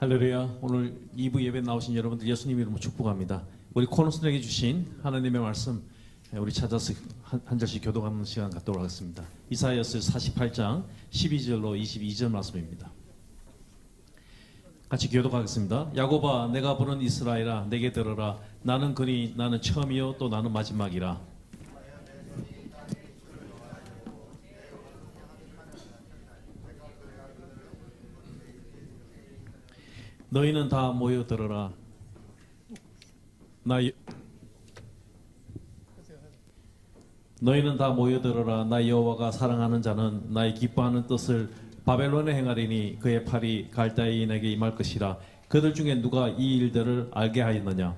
할렐루야. 오늘 2부 예배 나오신 여러분들 예수님 이름으로 축복합니다. 우리 코너스에게 주신 하나님의 말씀 우리 찾아서 한 절씩 교독하는 시간 갖도록 하겠습니다. 이사야서 48장 12절로 22절 말씀입니다. 같이 교독하겠습니다. 야곱아, 내가 부른 이스라엘아, 내게 들어라. 나는 그니 나는 처음이요 또 나는 마지막이라. 너희는 다 모여들어라. 너희는 다 모여들어라. 나 여호와가 사랑하는 자는 나의 기뻐하는 뜻을 바벨론에 행하리니 그의 팔이 갈대인에게 임할 것이라. 그들 중에 누가 이 일들을 알게 하였느냐?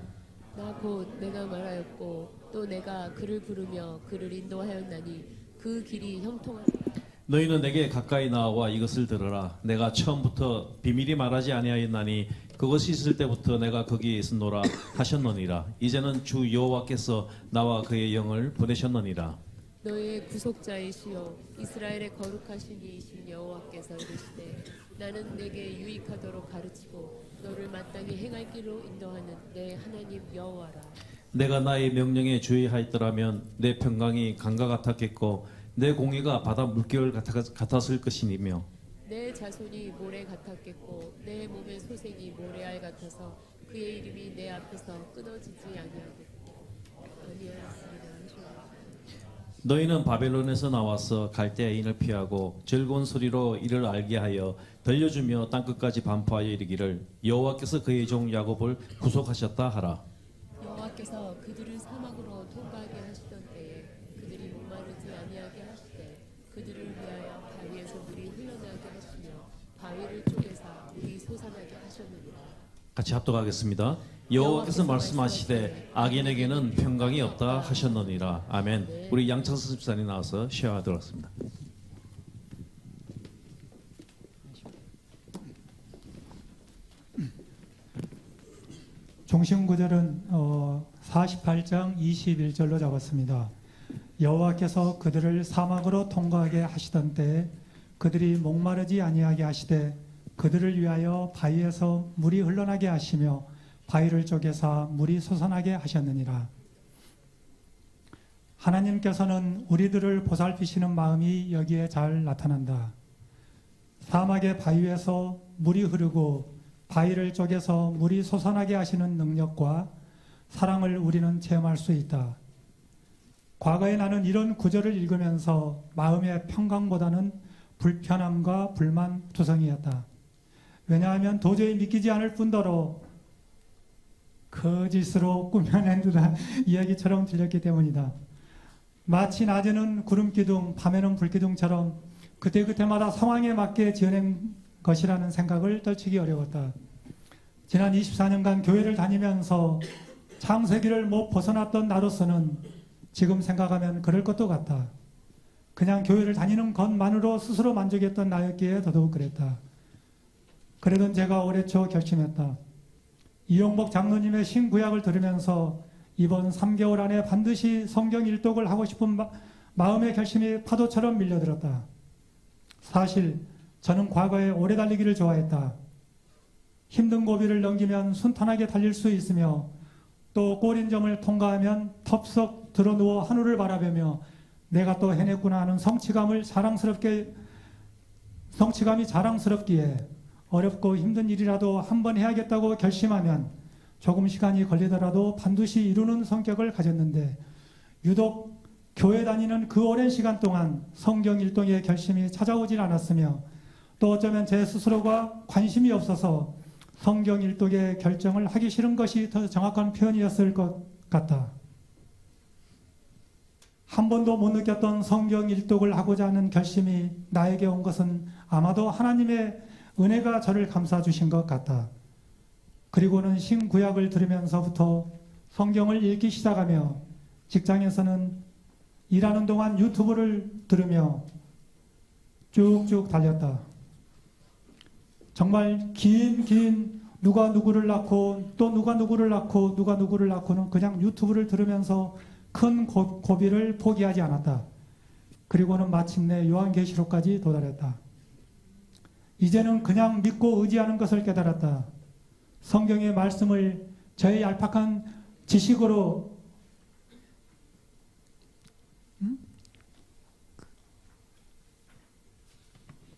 나 곧 내가 말하였고 또 내가 그를 부르며 그를 인도하였나니 그 길이 형통하리라. 너희는 내게 가까이 나와 이것을 들으라. 내가 처음부터 비밀이 말하지 아니하였나니 그것이 있을 때부터 내가 거기에 있었노라 하셨느니라. 이제는 주 여호와께서 나와 그의 영을 보내셨느니라. 너의 구속자이시여 이스라엘의 거룩하신 이이신 여호와께서 이르시되 나는 내게 유익하도록 가르치고 너를 마땅히 행할 길로 인도하는 내 하나님 여호와라. 내가 나의 명령에 주의하였더라면 내 평강이 강과 같았겠고 내 공의가 바다 물결 같았을 것이니며 내 자손이 모래 같았겠고 내 몸의 소생이 모래알 같아서 그의 이름이 내 앞에서 끊어지지 아니하였습니다. 너희는 바벨론에서 나와서 갈대아인을 피하고 즐거운 소리로 이를 알게 하여 들려주며 땅끝까지 반포하여 이르기를 여호와께서 그의 종 야곱을 구속하셨다 하라. 여호와께서 그들을 사막으로 통과하게 하시던 때에 그들이 목마르지 아니하게 하시되 그들을 위하여 바위에서 물이 흘러나게 하시며 바위를 쪼개사 물이 솟아나게 하셨느니라. 같이 합독하겠습니다. 여호와께서 말씀하시되 악인에게는 평강이 없다 하셨느니라. 아멘. 우리 양창수 집사님 나와서 쉐어하도록 하겠습니다. 중심 구절은 48장 21절로 잡았습니다. 여호와께서 그들을 사막으로 통과하게 하시던 때에 그들이 목마르지 아니하게 하시되 그들을 위하여 바위에서 물이 흘러나게 하시며 바위를 쪼개사 물이 솟아나게 하셨느니라. 하나님께서는 우리들을 보살피시는 마음이 여기에 잘 나타난다. 사막의 바위에서 물이 흐르고 바위를 쪼개서 물이 솟아나게 하시는 능력과 사랑을 우리는 체험할 수 있다. 과거에 나는 이런 구절을 읽으면서 마음의 평강보다는 불편함과 불만투성이었다. 왜냐하면 도저히 믿기지 않을 뿐더러 거짓으로 꾸며낸 듯한 이야기처럼 들렸기 때문이다. 마치 낮에는 구름기둥, 밤에는 불기둥처럼 그때그때마다 상황에 맞게 지어낸 것이라는 생각을 떨치기 어려웠다. 지난 24년간 교회를 다니면서 창세기를 못 벗어났던 나로서는 지금 생각하면 그럴 것도 같다. 그냥 교회를 다니는 것만으로 스스로 만족했던 나였기에 더더욱 그랬다. 그러던 제가 올해 초 결심했다. 이용복 장로님의 신구약을 들으면서 이번 3개월 안에 반드시 성경 일독을 하고 싶은 마음의 결심이 파도처럼 밀려들었다. 사실 저는 과거에 오래 달리기를 좋아했다. 힘든 고비를 넘기면 순탄하게 달릴 수 있으며 또 꼬린점을 통과하면 덥석 드러누워 하늘을 바라보며 내가 또 해냈구나 하는 성취감이 자랑스럽기에 어렵고 힘든 일이라도 한번 해야겠다고 결심하면 조금 시간이 걸리더라도 반드시 이루는 성격을 가졌는데 유독 교회 다니는 그 오랜 시간 동안 성경 일독의 결심이 찾아오질 않았으며 또 어쩌면 제 스스로가 관심이 없어서 성경 일독의 결정을 하기 싫은 것이 더 정확한 표현이었을 것 같다. 한 번도 못 느꼈던 성경 일독을 하고자 하는 결심이 나에게 온 것은 아마도 하나님의 은혜가 저를 감싸주신 것 같다. 그리고는 신구약을 들으면서부터 성경을 읽기 시작하며 직장에서는 일하는 동안 유튜브를 들으며 쭉쭉 달렸다. 정말 긴 누가 누구를 낳고 또 누가 누구를 낳고 누가 누구를 낳고는 그냥 유튜브를 들으면서 큰 고비를 포기하지 않았다. 그리고는 마침내 요한계시록까지 도달했다. 이제는 그냥 믿고 의지하는 것을 깨달았다. 성경의 말씀을 저의 얄팍한 지식으로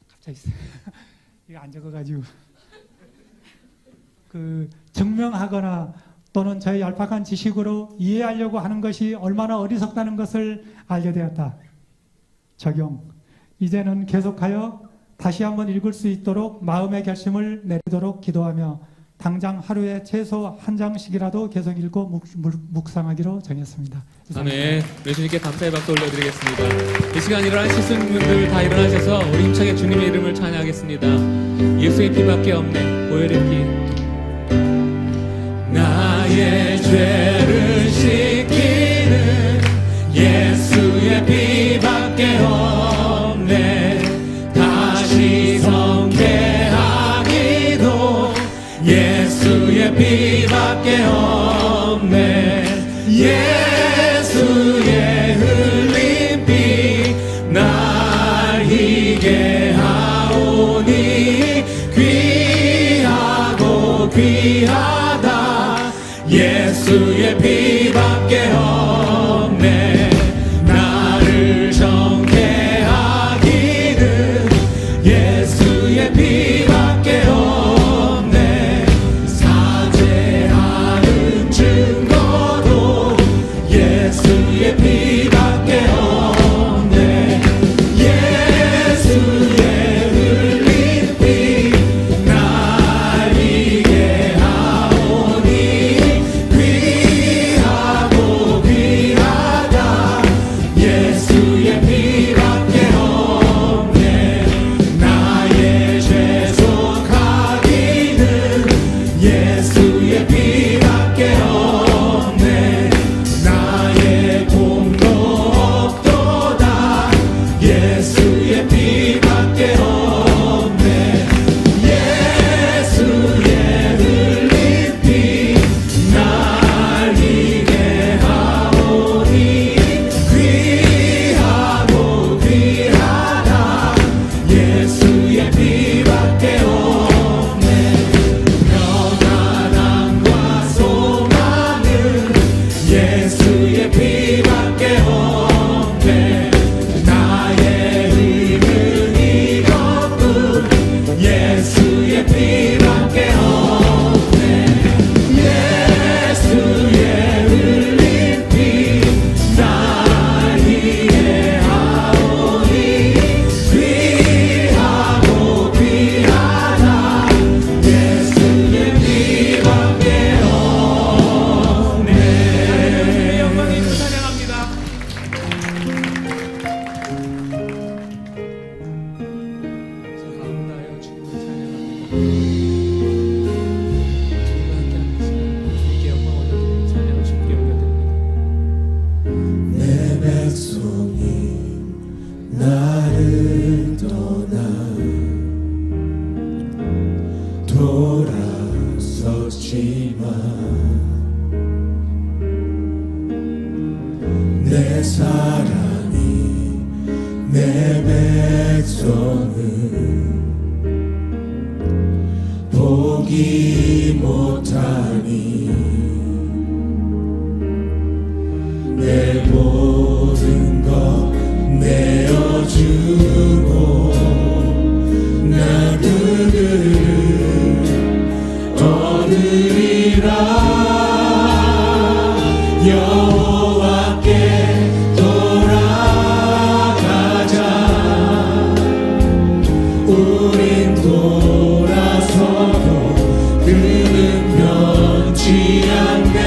갑자기 이거 안 적어가지고 증명하거나 또는 저의 얄팍한 지식으로 이해하려고 하는 것이 얼마나 어리석다는 것을 알게 되었다. 적용. 이제는 계속하여 다시 한번 읽을 수 있도록 마음의 결심을 내리도록 기도하며 당장 하루에 최소 한 장씩이라도 계속 읽고 묵상하기로 정했습니다. 아멘. 우리 주님께 감사의 박수 올려드리겠습니다. 이 시간 일어나신 분들 다 일어나셔서 우리 힘차게 주님의 이름을 찬양하겠습니다. 예수의 피밖에 없네. 보혈의 피. 나의 죄를 씻기는 예수의 피밖에 없네. 다시 성계하기도 예수의 피밖에 없네. 예수의 흘린 피 날 희게 하오니 귀하고 귀하다. 예수의 피밖에 없네. 나를 정죄하기는 예수의 피밖에 없네. 사죄하는 증거도 예수의 피밖에 없네. 예수의 흘린 피 날 희게 하오니 귀하고 귀하다. 예수의 피밖에 없네. 나의 죄 속하기는 예수의 피밖에 없네. 나의 공도 없도다. 예수의 피밖에 없네. 예수의 흘린 피 날 희게 하오니 귀하고 귀하다. 예수의 피밖에 없네. 평안함과 소망은 예수의 피밖에 없네. 나의 힘은 이것뿐 예수의 피밖에 없네. 예수의 흘린 피 날 희게 하오니 귀하고 귀하다. 예수의 피밖에 없네. 주의 영광의 그 찬양합니다. 자, 아름다워 주님을 찬양합니다. 주님과 함께하는 시간, 주님께 영광 올려드리는 찬양을 주님께 올려드립니다. 내 백성이 나를 떠나 돌아섰지만 내 사랑이 내 백성을 보기 못하니 내 모든 것 내어주고 나 그들을 얻으리라. 여호와께 돌아가자. 우린 돌아서도 그는 변치 않네.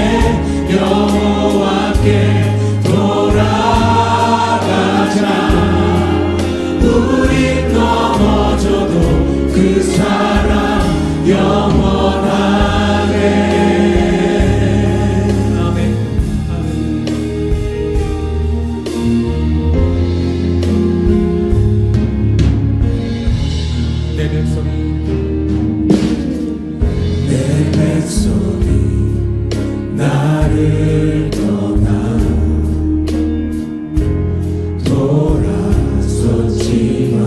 여호와께 돌아가자. 우린 넘어져도 그 사랑 영원하네. 아멘. 내 백성이 내 백성이 나를 떠나 돌아섰지만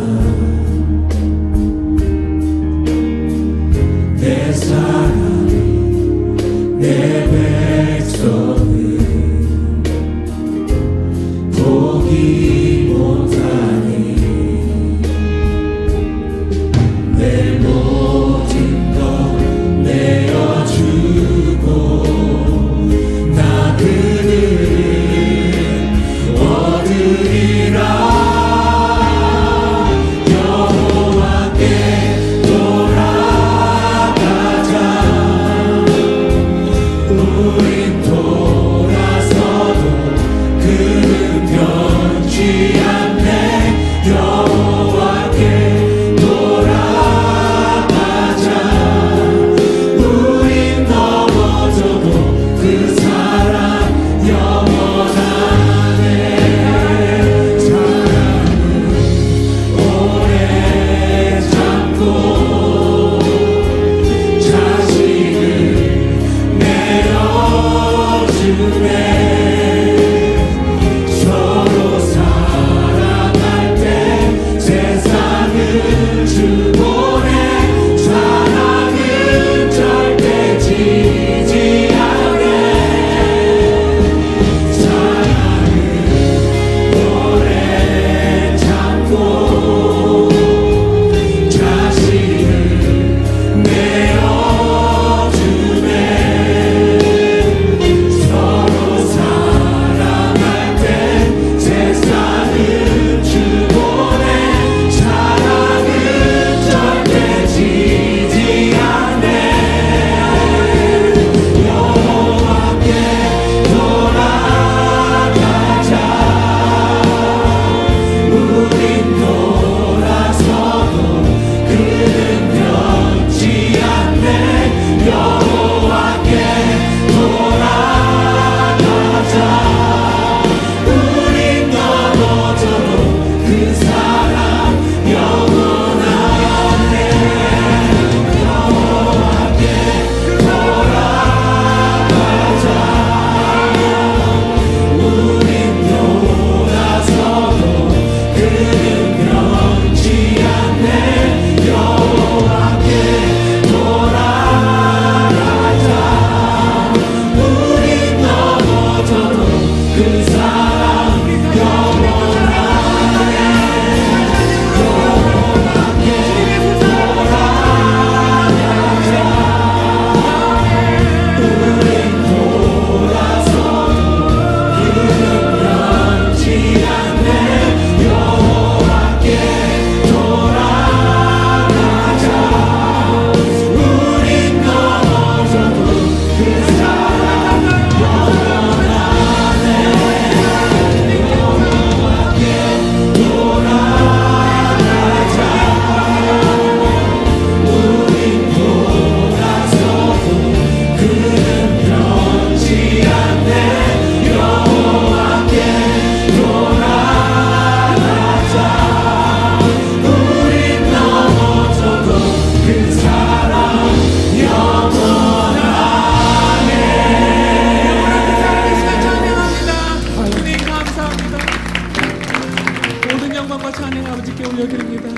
모든 영광과 찬양 아버지께 올려드립니다.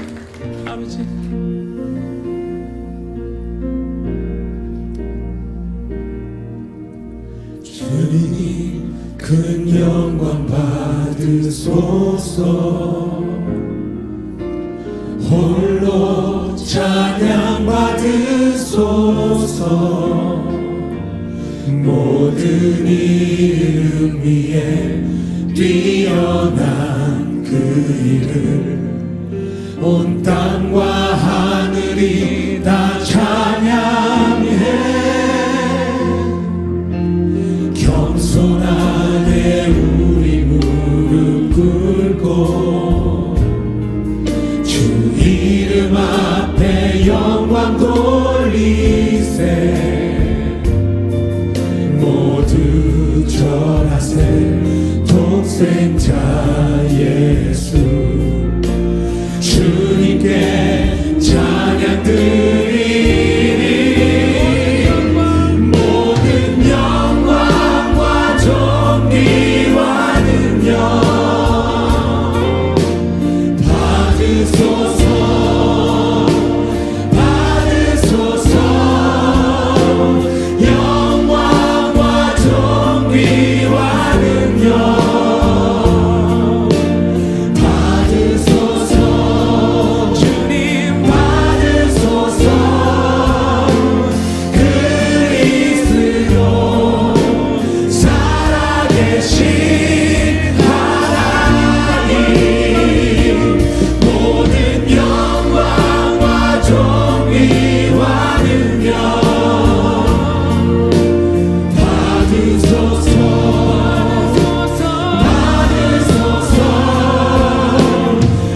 아버지, 주님 큰 영광 받으소서. 홀로 찬양 받으소서. 모든 이름 위에 뛰어난 그 이름 온 땅과 하늘이 다 찬양해. 겸손하게 우리 무릎 꿇고 주 이름 앞에 영광 돌리세. 모두 절하세. 독생자 예수 주님께 찬양 드리리. 모든 영광과 존귀와 능력 받으소서. 받으소서. 영광과 존귀와 능력 받으소서. 주님 받으소서. 그리스도 살아계신 하나님 모든 영광과 존귀와 능력 받으소서. 받으소서.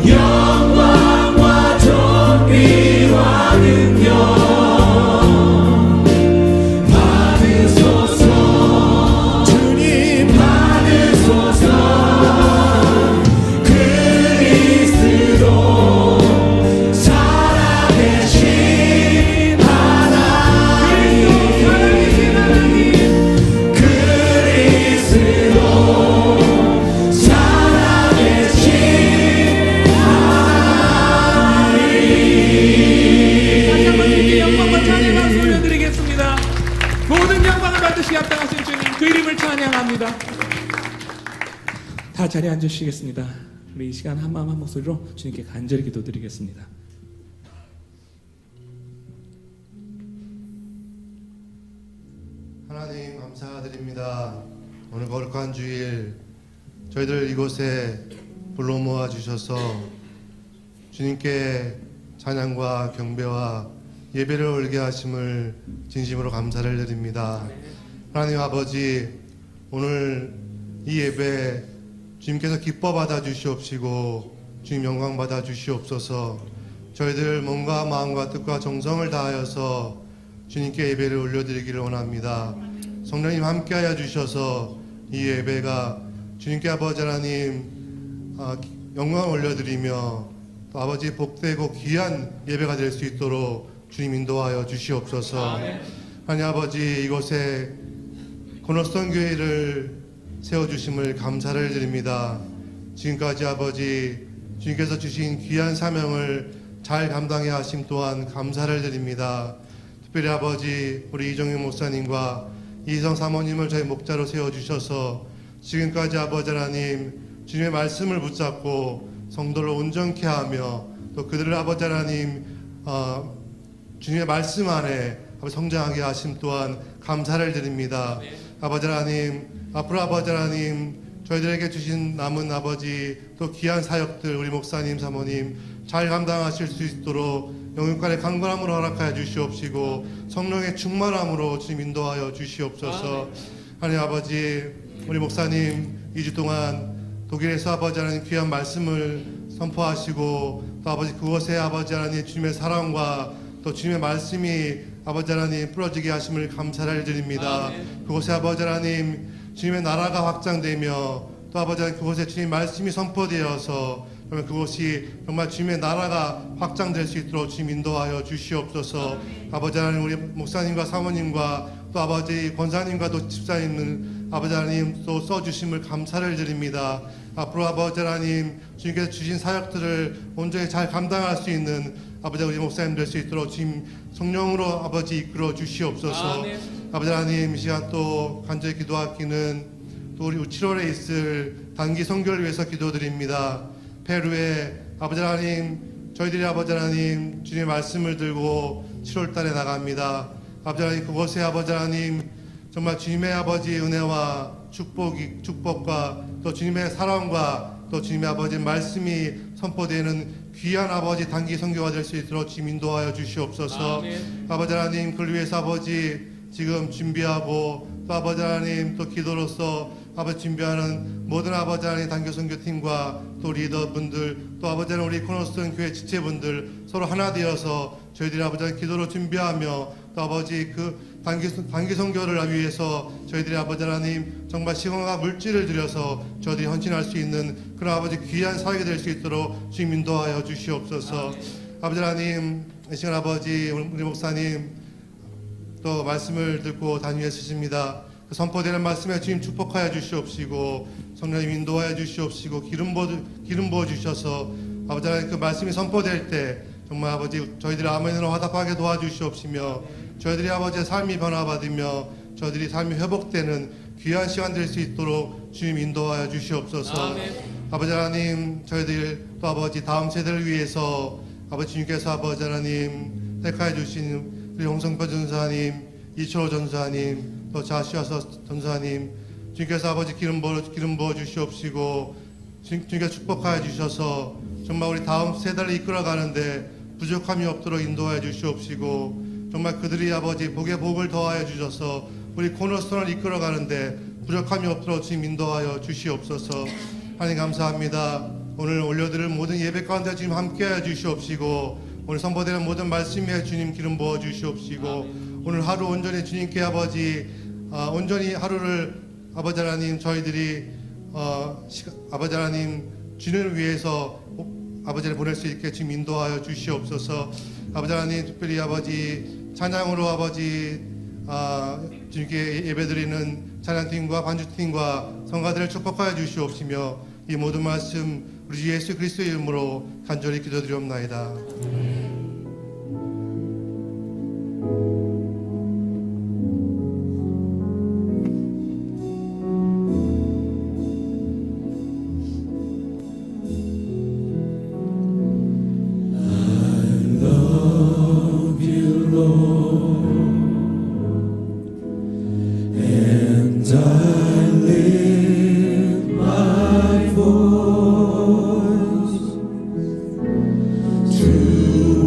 영광과 존귀와 능력 받으소서. 주님 받으소서. 그리스도 살아계신 하나님 그리스도 살아계신 다시 한번 주님께 영광과 찬양 박수 올려드리겠습니다. 모든 영광을 받으시기 합당하신 주님, 그 이름을 찬양합니다. 다 자리에 앉으시겠습니다. 우리 이 시간 한 마음 한 목소리로 주님께 간절히 기도드리겠습니다. 하나님 감사드립니다. 오늘 거룩한 주일 저희들 이곳에 불러 모아 주셔서 주님께 찬양과 경배와 예배를 올게 하심을 진심으로 감사를 드립니다. 하나님 아버지, 오늘 이 예배 주님께서 기뻐 받아 주시옵시고 주님 영광 받아 주시옵소서. 저희들 몸과 마음과 뜻과 정성을 다하여서 주님께 예배를 올려드리기를 원합니다. 성령님 함께하여 주셔서 이 예배가 주님께 아버지 하나님 영광을 올려드리며 또 아버지 복되고 귀한 예배가 될 수 있도록 주님 인도하여 주시옵소서. 하나님 아버지, 이곳에 코너스톤 교회를 세워주심을 감사를 드립니다. 지금까지 아버지 주님께서 주신 귀한 사명을 잘 감당해 하심 또한 감사를 드립니다. 특별히 아버지 우리 이정윤 목사님과 이희성 사모님을 저희 목자로 세워주셔서 지금까지 아버지 하나님 주님의 말씀을 붙잡고 성도를 온전케 하며 또 그들을 아버지 하나님 주님의 말씀 안에 성장하게 하심 또한 감사를 드립니다. 아버지 하나님, 앞으로 아버지 하나님 저희들에게 주신 남은 아버지 또 귀한 사역들 우리 목사님 사모님 잘 감당하실 수 있도록 영육간의 강건함으로 허락하여 주시옵시고 성령의 충만함으로 주님 인도하여 주시옵소서. 하나님 아버지, 우리 목사님 2주 동안 독일에서 아버지 하나님 귀한 말씀을 선포하시고 또 아버지 그곳에 아버지 하나님 주님의 사랑과 또 주님의 말씀이 아버지 하나님 뿌러지게 하심을 감사를 드립니다. 그곳에 아버지 하나님 주님의 나라가 확장되며 또 아버지 하나님 그곳에 주님 말씀이 선포되어서 그러면 그곳이 정말 주님의 나라가 확장될 수 있도록 주님 인도하여 주시옵소서. 아버지 하나님 우리 목사님과 사모님과 또 아버지 권사님과 또 집사님을 아버지 하나님 또 써주심을 감사를 드립니다. 앞으로 아버지 하나님 주님께서 주신 사역들을 온전히 잘 감당할 수 있는 아버지 우리 목사님 될 수 있도록 주님 성령으로 아버지 이끌어 주시옵소서. 아멘. 아버지 하나님 이 시간 또 간절히 기도하기는 또 우리 7월에 있을 단기 선교를 위해서 기도드립니다. 페루에 아버지 하나님 저희들이 아버지 하나님 주님의 말씀을 들고 7월 달에 나갑니다. 아버지 하나님 그곳에 아버지 하나님 정말 주님의 아버지 은혜와 축복과 또 주님의 사랑과 또 주님의 아버지 말씀이 선포되는 귀한 아버지 단기 선교가 될 수 있도록 주님 인도하여 주시옵소서. 아멘. 아버지 하나님 그를 위해서 아버지 지금 준비하고 또 아버지 하나님 또 기도로서 아버지 준비하는 모든 아버지 하나님 단기 선교팀과 또 리더분들 또 아버지 하나님 우리 코너스톤 교회 지체분들 서로 하나 되어서 저희들이 아버지 하나님 기도로 준비하며 또 아버지 그 단기 선교를 위해서 저희들이 아버지 하나님 정말 시간과 물질을 들여서 저희들이 헌신할 수 있는 그런 아버지 귀한 사역이 될 수 있도록 주님 인도하여 주시옵소서. 아버지 하나님 이 시간 아버지 우리 목사님 또 말씀을 듣고 단위에 쓰십니다. 그 선포되는 말씀에 주님 축복하여 주시옵시고 성령님 인도하여 주시옵시고 기름 부어 주셔서 아버지 하나님 그 말씀이 선포될 때 정말 아버지 저희들이 아멘으로 화답하게 도와주시옵시며 저희들이 아버지의 삶이 변화받으며 저희들이 삶이 회복되는 귀한 시간 될 수 있도록 주님 인도하여 주시옵소서. 아멘. 아버지 하나님 저희들 또 아버지 다음 세대를 위해서 아버지 주님께서 아버지 하나님 택하여 주신 우리 홍성표 전사님 이철호 전사님 또 자시아서 전사님 주님께서 아버지 기름 부어 주시옵시고 주님께서 축복하여 주셔서 정말 우리 다음 세대를 이끌어가는데 부족함이 없도록 인도하여 주시옵시고 정말 그들이 아버지 복에 복을 더하여 주셔서 우리 코너스톤을 이끌어가는데 부족함이 없도록 주님 인도하여 주시옵소서. 하나님 감사합니다. 오늘 올려드릴 모든 예배 가운데 주님 함께하여 주시옵시고 오늘 선포되는 모든 말씀에 주님 기름 부어 주시옵시고 오늘 하루 온전히 주님께 아버지 온전히 하루를 아버지 하나님 저희들이 아버지 하나님 주님을 위해서 아버지를 보낼 수 있게 주님 인도하여 주시옵소서. 아버지 하나님 특별히 아버지 찬양으로 아버지 주님께 예배드리는 찬양팀과 반주팀과 성가들을 축복하여 주시옵시며 이 모든 말씀 우리 주 예수 그리스도의 이름으로 간절히 기도드리옵나이다. And I lift my voice to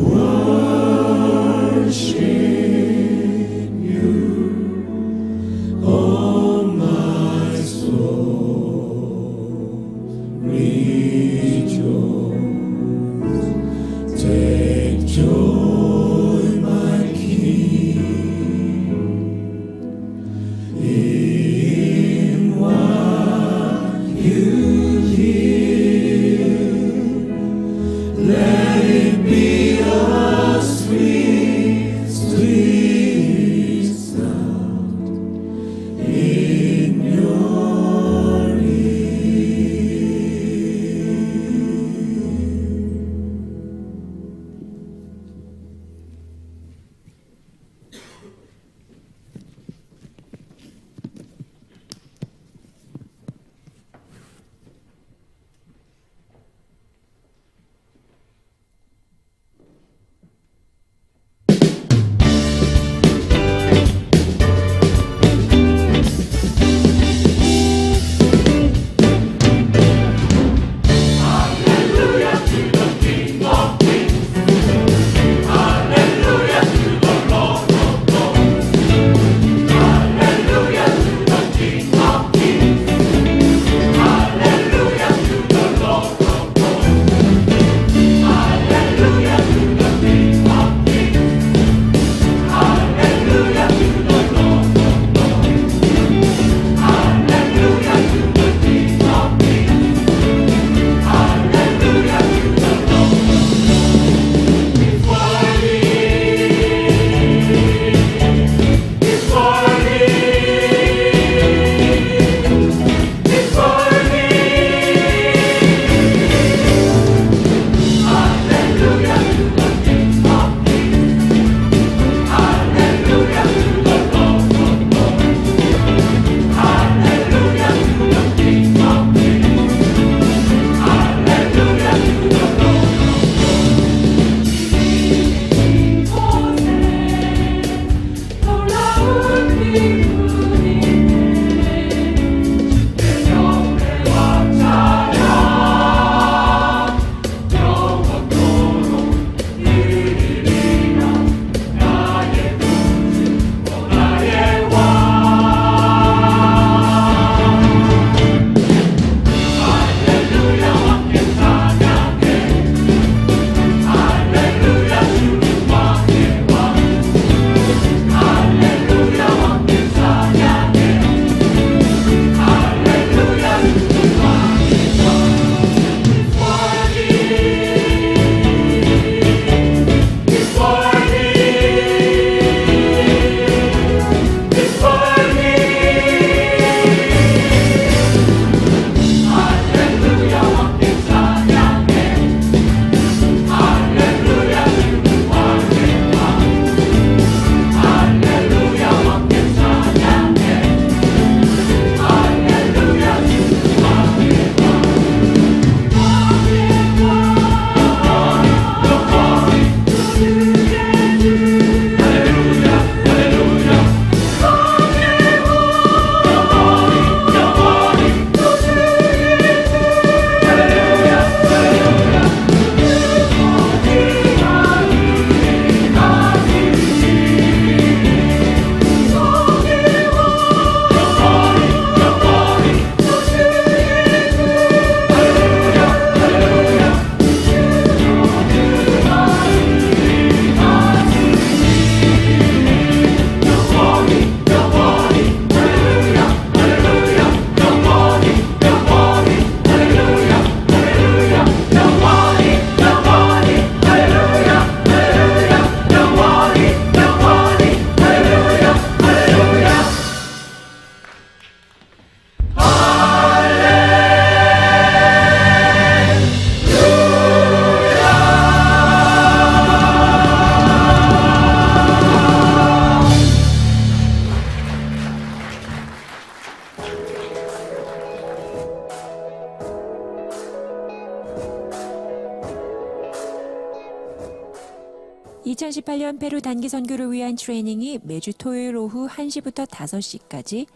2018년 페루 단기 선교를 위한 트레이닝이 매주 토요일 오후 1시부터 5시까지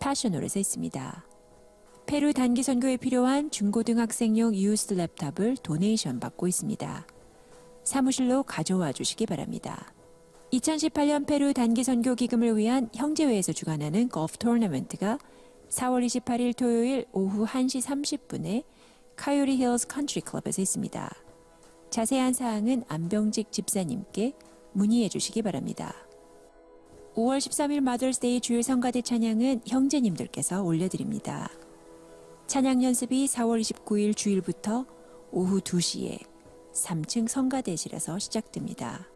패션홀에서 있습니다. 페루 단기 선교에 필요한 중고등학생용 유스 랩탑을 도네이션 받고 있습니다. 사무실로 가져와 주시기 바랍니다. 2018년 페루 단기 선교 기금을 위한 형제회에서 주관하는 골프 토너먼트가 4월 28일 토요일 오후 1시 30분에 카요리 힐스 컨트리 클럽에서 있습니다. 자세한 사항은 안병직 집사님께 문의해 주시기 바랍니다. 5월 13일 마더스데이 주일 성가대 찬양은 형제님들께서 올려드립니다. 찬양 연습이 4월 29일 주일부터 오후 2시에 3층 성가대실에서 시작됩니다.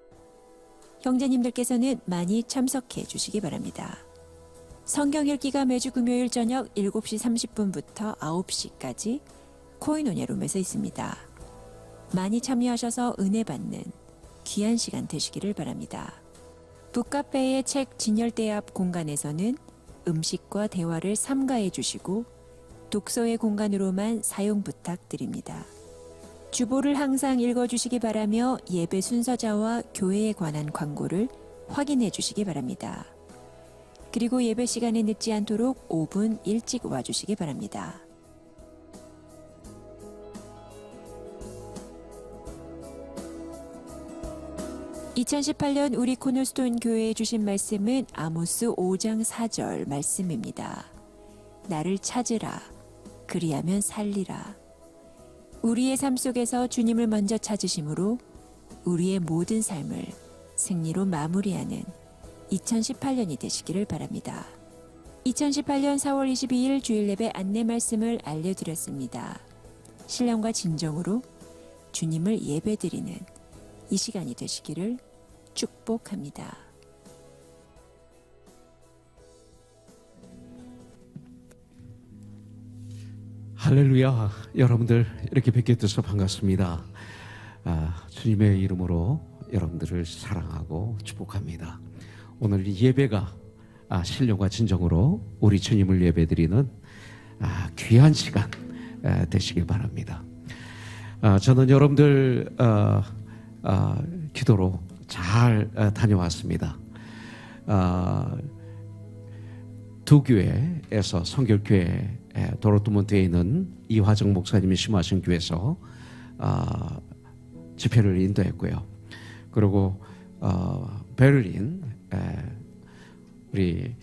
형제님들께서는 많이 참석해 주시기 바랍니다. 성경 읽기가 매주 금요일 저녁 7시 30분부터 9시까지 코이노냐룸에서 있습니다. 많이 참여하셔서 은혜 받는 귀한 시간 되시기를 바랍니다. 북카페의 책 진열대 앞 공간에서는 음식과 대화를 삼가해 주시고 독서의 공간으로만 사용 부탁드립니다. 주보를 항상 읽어주시기 바라며 예배 순서자와 교회에 관한 광고를 확인해 주시기 바랍니다. 그리고 예배 시간에 늦지 않도록 5분 일찍 와주시기 바랍니다. (2018년) 우리 코너스톤 교회에 주신 말씀은 아모스 5장 4절 말씀입니다. 나를 찾으라 그리하면 살리라. 우리의 삶 속에서 주님을 먼저 찾으심으로 우리의 모든 삶을 승리로 마무리하는 2018년이 되시기를 바랍니다. 2018년 4월 22일 주일 예배 안내 말씀을 알려드렸습니다. 신령과 진정으로 주님을 예배드리는 이 시간이 되시기를 축복합니다. 할렐루야. 여러분들 이렇게 뵙게 돼서 반갑습니다. 주님의 이름으로 여러분들을 사랑하고 축복합니다. 오늘 이 예배가 신령과 진정으로 우리 주님을 예배드리는 귀한 시간 되시길 바랍니다. 저는 여러분들 기도로 잘 다녀왔습니다. 두 교회에서 성결교회 도로트문트에 있는 이화정 목사님이 심하신 교회에서 집회를 인도했고요. 그리고 베를린 우리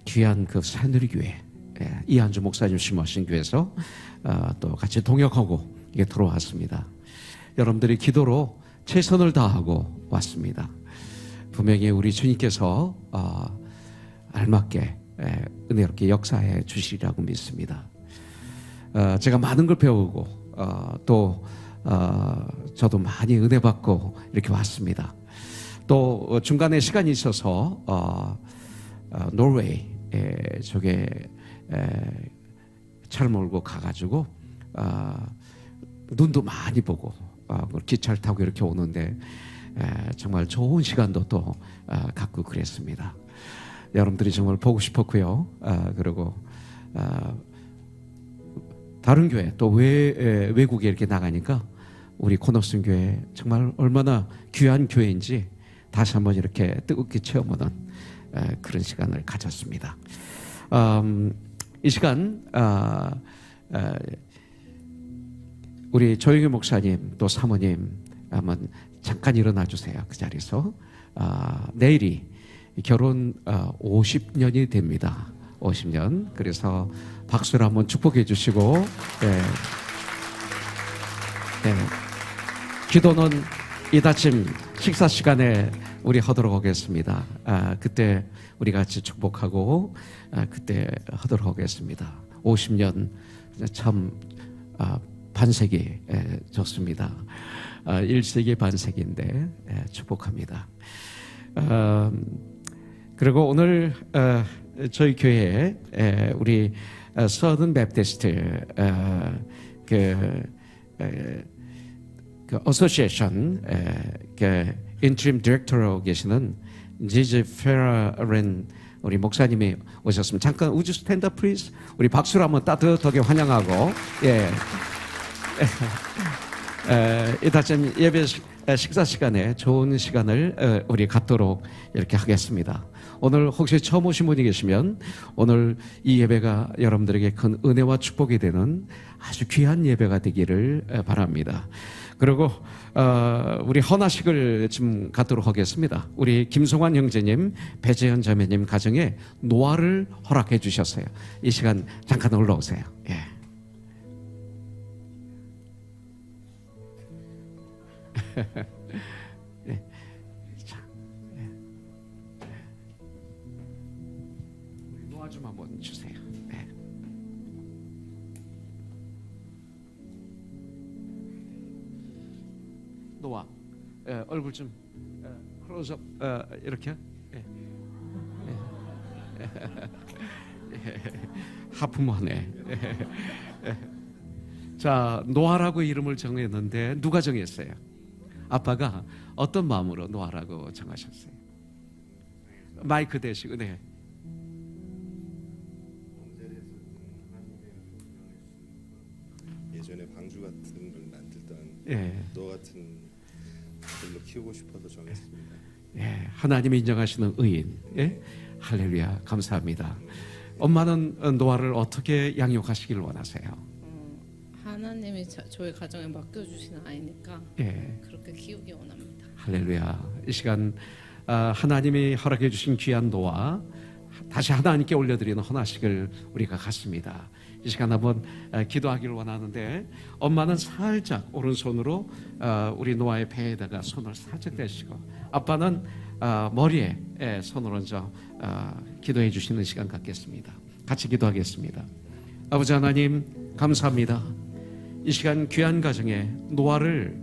귀한 그 새누리교회 이한주 목사님 심하신 교회에서 또 같이 동역하고 이게 들어왔습니다. 여러분들이 기도로 최선을 다하고 왔습니다. 분명히 우리 주님께서 알맞게 은혜롭게 역사해 주시리라고 믿습니다. 제가 많은 걸 배우고 또 저도 많이 은혜 받고 이렇게 왔습니다. 또 중간에 시간이 있어서 노르웨이 쪽에 차를 몰고 가가지고 눈도 많이 보고 기차를 타고 이렇게 오는데 정말 좋은 시간도 또 갖고 그랬습니다. 여러분들이 정말 보고 싶었고요. 그리고 다른 교회 또 외국에 이렇게 나가니까 우리 코너슨 교회 정말 얼마나 귀한 교회인지 다시 한번 이렇게 뜨겁게 체험하는 그런 시간을 가졌습니다. 이 시간 우리 조영희 목사님 또 사모님 한번 잠깐 일어나 주세요. 그 자리에서 내일이 결혼 50년이 됩니다. 50년. 그래서 박수를 한번 축복해 주시고 기도는 이따쯤 식사 시간에 우리 하도록 하겠습니다. 그때 우리 같이 축복하고 그때 하도록 하겠습니다. 50년 참 반세기 좋습니다. 1세기 반세기인데 축복합니다. 그리고 오늘 저희 교회에 우리 서든 베프티스트 그 어소시에이션 그 인트림 디렉터로 계시는 지지 페라렌 우리 목사님이 오셨습니다. 잠깐 우주 스탠드 플리즈. 우리 박수로 한번 따뜻하게 환영하고 이따쯤 예배 식사 시간에 좋은 시간을 우리 갖도록 이렇게 하겠습니다. 오늘 혹시 처음 오신 분이 계시면 오늘 이 예배가 여러분들에게 큰 은혜와 축복이 되는 아주 귀한 예배가 되기를 바랍니다. 그리고 우리 헌화식을 좀 갖도록 하겠습니다. 우리 김성환 형제님, 배재현 자매님 가정에 노화를 허락해 주셨어요. 이 시간 잠깐 올라오세요. 예. 예. 자, 예. 우리 노화 좀 한번 주세요. 예. 노아 얼굴 좀 클로즈업 이렇게 하품하네. 자, 노아라고 이름을 정했는데 누가 정했어요? 아빠가 어떤 마음으로 노아라고 정하셨어요? 마이크 대시고. 네. 예전에 방주 같은 걸 만들던 예. 너 같은 아들로 키우고 싶어서 정했습니다. 예, 하나님이 인정하시는 의인. 예? 할렐루야, 감사합니다. 엄마는 노아를 어떻게 양육하시길 원하세요? 하나님이 저희 가정에 맡겨주신 아이니까 예. 그렇게 키우기 원합니다. 할렐루야. 이 시간 하나님이 허락해 주신 귀한 노아 다시 하나님께 올려드리는 헌화식을 우리가 갖습니다. 이 시간 한번 기도하기를 원하는데, 엄마는 살짝 오른손으로 우리 노아의 배에다가 손을 살짝 대시고, 아빠는 머리에 손을 얹어 기도해 주시는 시간 갖겠습니다. 같이 기도하겠습니다. 아버지 하나님, 감사합니다. 이 시간 귀한 가정에 노아를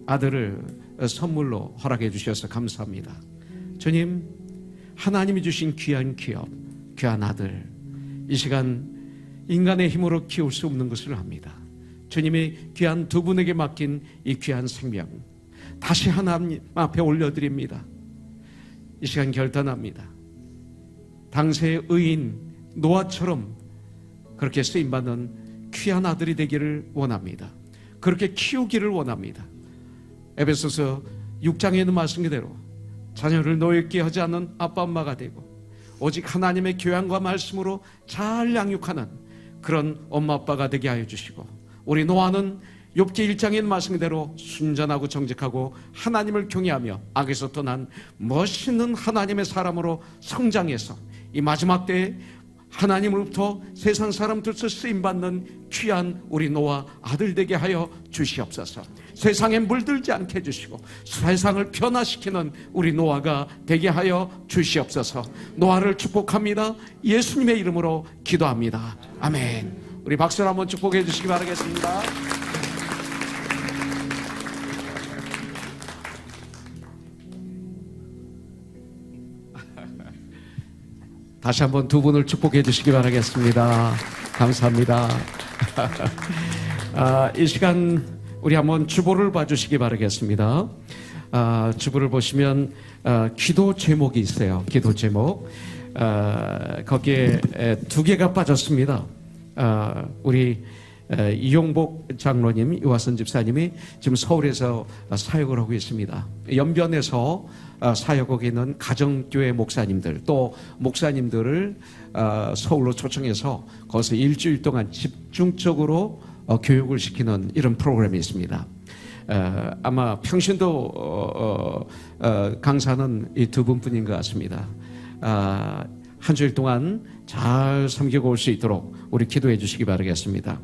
아들을 선물로 허락해 주셔서 감사합니다. 주님, 하나님이 주신 귀한 기업, 귀한 아들, 이 시간 인간의 힘으로 키울 수 없는 것을 압니다. 주님이 귀한 두 분에게 맡긴 이 귀한 생명 다시 하나님 앞에 올려드립니다. 이 시간 결단합니다. 당시의 의인 노아처럼 그렇게 쓰임받는 귀한 아들이 되기를 원합니다. 그렇게 키우기를 원합니다. 에베소서 6장에 있는 말씀 그대로 자녀를 노엽게 하지 않는 아빠 엄마가 되고 오직 하나님의 교양과 말씀으로 잘 양육하는 그런 엄마 아빠가 되게 하여 주시고, 우리 노아는 욥기 1장에 있는 말씀 그대로 순전하고 정직하고 하나님을 경외하며 악에서 떠난 멋있는 하나님의 사람으로 성장해서 이 마지막 때에 하나님으로부터 세상 사람들로서 쓰임받는 귀한 우리 노아 아들 되게 하여 주시옵소서. 세상에 물들지 않게 해주시고 세상을 변화시키는 우리 노아가 되게 하여 주시옵소서. 노아를 축복합니다. 예수님의 이름으로 기도합니다. 아멘. 우리 박수로 한번 축복해 주시기 바라겠습니다. 다시 한번 두 분을 축복해 주시기 바라겠습니다. 감사합니다. 이 시간 우리 한번 주보를 봐주시기 바라겠습니다. 주보를 보시면 기도 제목이 있어요. 기도 제목. 거기에 두 개가 빠졌습니다. 우리 이용복 장로님, 유화선 집사님이 지금 서울에서 사역을 하고 있습니다. 연변에서 사역하고 있는 가정교회 목사님들, 또 목사님들을 서울로 초청해서 거기서 일주일 동안 집중적으로 교육을 시키는 이런 프로그램이 있습니다. 아마 평신도 강사는 이 두 분뿐인 것 같습니다. 한 주일 동안 잘 섬기고 올 수 있도록 우리 기도해 주시기 바라겠습니다.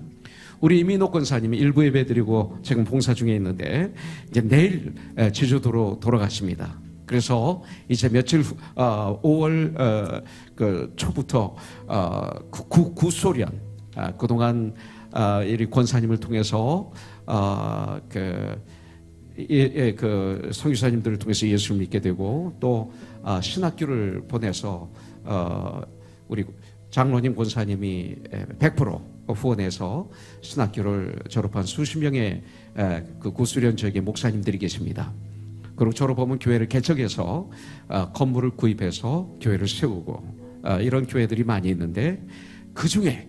우리 이민호 권사님이 일부 예배 드리고 지금 봉사 중에 있는데 이제 내일 제주도로 돌아가십니다. 그래서 이제 며칠 5월 그 초부터 구소련 그동안 이 권사님을 통해서 그 선교사님들을 통해서 예수를 믿게 되고 또 신학교를 보내서 우리 장로님 권사님이 100% 후원해서 신학교를 졸업한 수십 명의 그 구수련 지역의 목사님들이 계십니다. 그리고 졸업하면 교회를 개척해서 건물을 구입해서 교회를 세우고 이런 교회들이 많이 있는데, 그 중에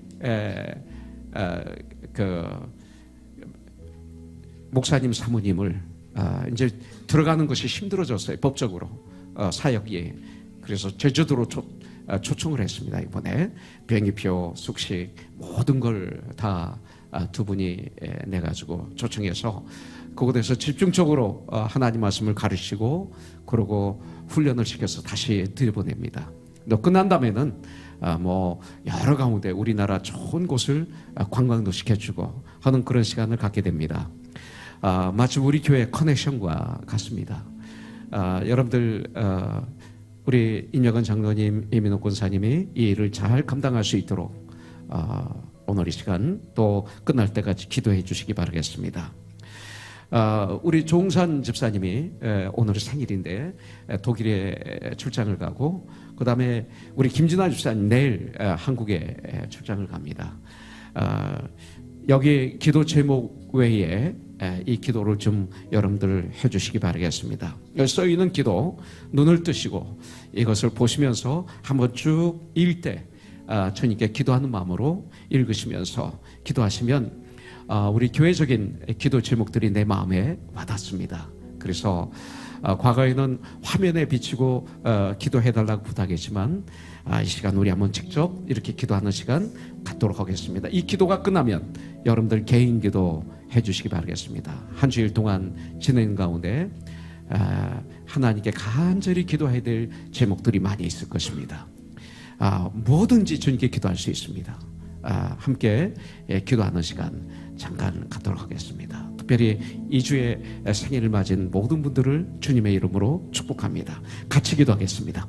목사님 사모님을 이제 들어가는 것이 힘들어졌어요. 법적으로 사역이. 그래서 제주도로 초청을 했습니다. 이번에 비행기표, 숙식 모든 걸 다 두 분이 내가지고 초청해서 그곳에서 집중적으로 하나님 말씀을 가르치고 그러고 훈련을 시켜서 다시 들여보냅니다. 또 끝난 다음에는 뭐 여러 가운데 우리나라 좋은 곳을 관광도 시켜주고 하는 그런 시간을 갖게 됩니다. 마치 우리 교회 커넥션과 같습니다. 여러분들 우리 임여건 장로님, 이민호 권사님이 이 일을 잘 감당할 수 있도록 오늘 이 시간 또 끝날 때까지 기도해 주시기 바라겠습니다. 우리 조웅산 집사님이 오늘 생일인데 독일에 출장을 가고 그 다음에 우리 김진아 집사님 내일 한국에 출장을 갑니다. 여기 기도 제목 외에 이 기도를 좀 여러분들 해주시기 바라겠습니다. 여기 써있는 기도 눈을 뜨시고 이것을 보시면서 한번 쭉 읽을 때 주님께 기도하는 마음으로 읽으시면서 기도하시면 우리 교회적인 기도 제목들이 내 마음에 와닿습니다. 그래서 과거에는 화면에 비치고 기도해달라고 부탁했지만 이 시간 우리 한번 직접 이렇게 기도하는 시간 갖도록 하겠습니다. 이 기도가 끝나면 여러분들 개인 기도 해주시기 바라겠습니다. 한 주일 동안 진행 가운데 하나님께 간절히 기도해야 될 제목들이 많이 있을 것입니다. 뭐든지 주님께 기도할 수 있습니다. 함께 기도하는 시간 잠깐 갖도록 하겠습니다. 특별히 2주의 생일을 맞은 모든 분들을 주님의 이름으로 축복합니다. 같이 기도하겠습니다.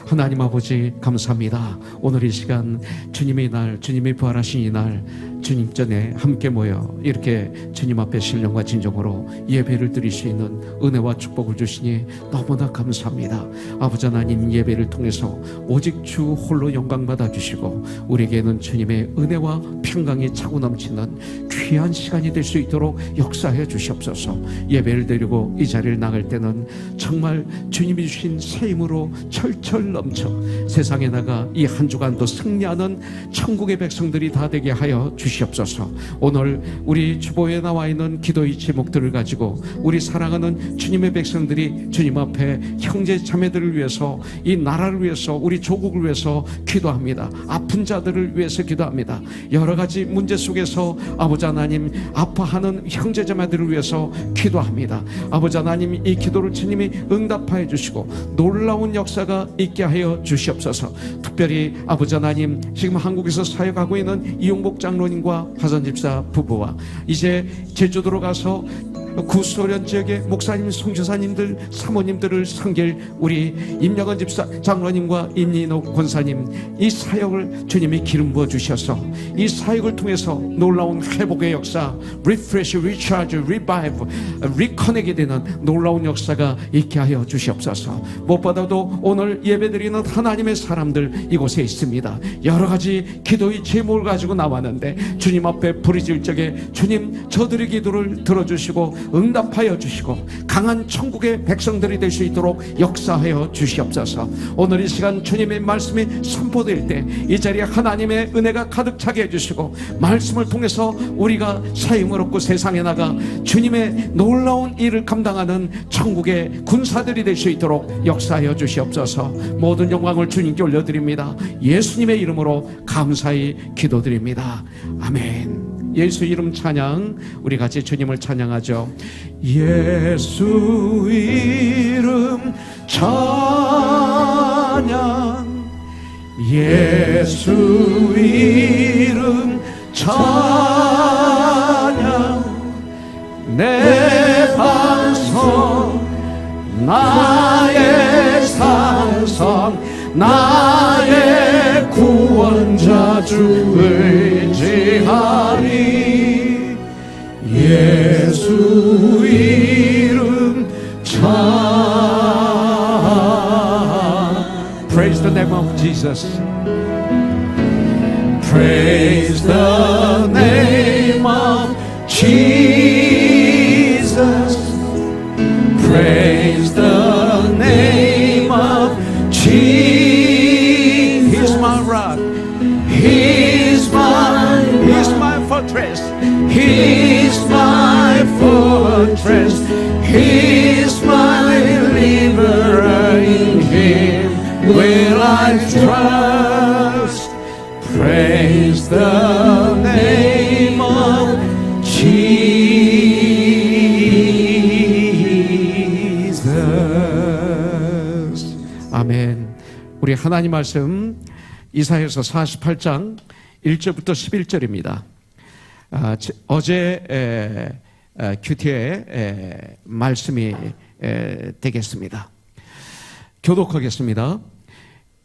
하나님 아버지 감사합니다. 오늘 이 시간 주님의 날, 주님의 부활하신 이 날 주님 전에 함께 모여 이렇게 주님 앞에 신령과 진정으로 예배를 드릴 수 있는 은혜와 축복을 주시니 너무나 감사합니다. 아버지 하나님 예배를 통해서 오직 주 홀로 영광 받아주시고 우리에게는 주님의 은혜와 평강이 차고 넘치는 귀한 시간이 될 수 있도록 역사해 주시옵소서. 예배를 드리고 이 자리를 나갈 때는 정말 주님이 주신 새 힘으로 철철 넘쳐 세상에 나가 이 한 주간도 승리하는 천국의 백성들이 다 되게 하여 주시옵소서. 오늘 우리 주보에 나와 있는 기도의 제목들을 가지고 우리 사랑하는 주님의 백성들이 주님 앞에 형제 자매들을 위해서 이 나라를 위해서 우리 조국을 위해서 기도합니다. 아픈 자들을 위해서 기도합니다. 여러 가지 문제 속에서 아버지 하나님 아파하는 형제 자매들을 위해서 기도합니다. 아버지 하나님 이 기도를 주님이 응답하여 주시고 놀라운 역사가 있게 하여 주시옵소서. 특별히 아버지 하나님 지금 한국에서 사역하고 있는 이용복 장로님과 화선 집사 부부와 이제 제주도로 가서 구소련 지역의 목사님, 송주사님들, 사모님들을 섬길 우리 임여건 집사 장로님과 임민호 권사님 이 사역을 주님이 기름 부어 주셔서 이 사역을 통해서 놀라운 회복의 역사, refresh, recharge, revive, reconnect이 되는 놀라운 역사가 있게 하여 주시옵소서. 무엇보다도 오늘 예배드리는 하나님의 사람들 이곳에 있습니다. 여러 가지 기도의 제목을 가지고 나왔는데 주님 앞에 부르짖을 적에 주님 저들의 기도를 들어주시고 응답하여 주시고 강한 천국의 백성들이 될 수 있도록 역사하여 주시옵소서. 오늘 이 시간 주님의 말씀이 선포될 때 이 자리에 하나님의 은혜가 가득 차게 해주시고 말씀을 통해서 우리가 사임을 얻고 세상에 나가 주님의 놀라운 일을 감당하는 천국의 군사들이 될 수 있도록 역사하여 주시옵소서. 모든 영광을 주님께 올려드립니다. 예수님의 이름으로 감사히 기도드립니다. 아멘. 예수 이름 찬양, 우리 같이 주님을 찬양하죠. 예수 이름 찬양, 예수 이름 찬양, 내 반석 나의 산성 나의 구원자 주 의지하리. 예수 이름 찬양. Praise the name of Jesus. Praise the name of Jesus. Praise the name of Jesus. He's my rock. He's my fortress. He's my fortress. He is my deliverer, in Him will I trust. Praise the name of Jesus. 아멘. 우리 하나님 말씀 이사야서 48장 1절부터 11절입니다. 어제 큐티의 말씀이 되겠습니다. 교독하겠습니다.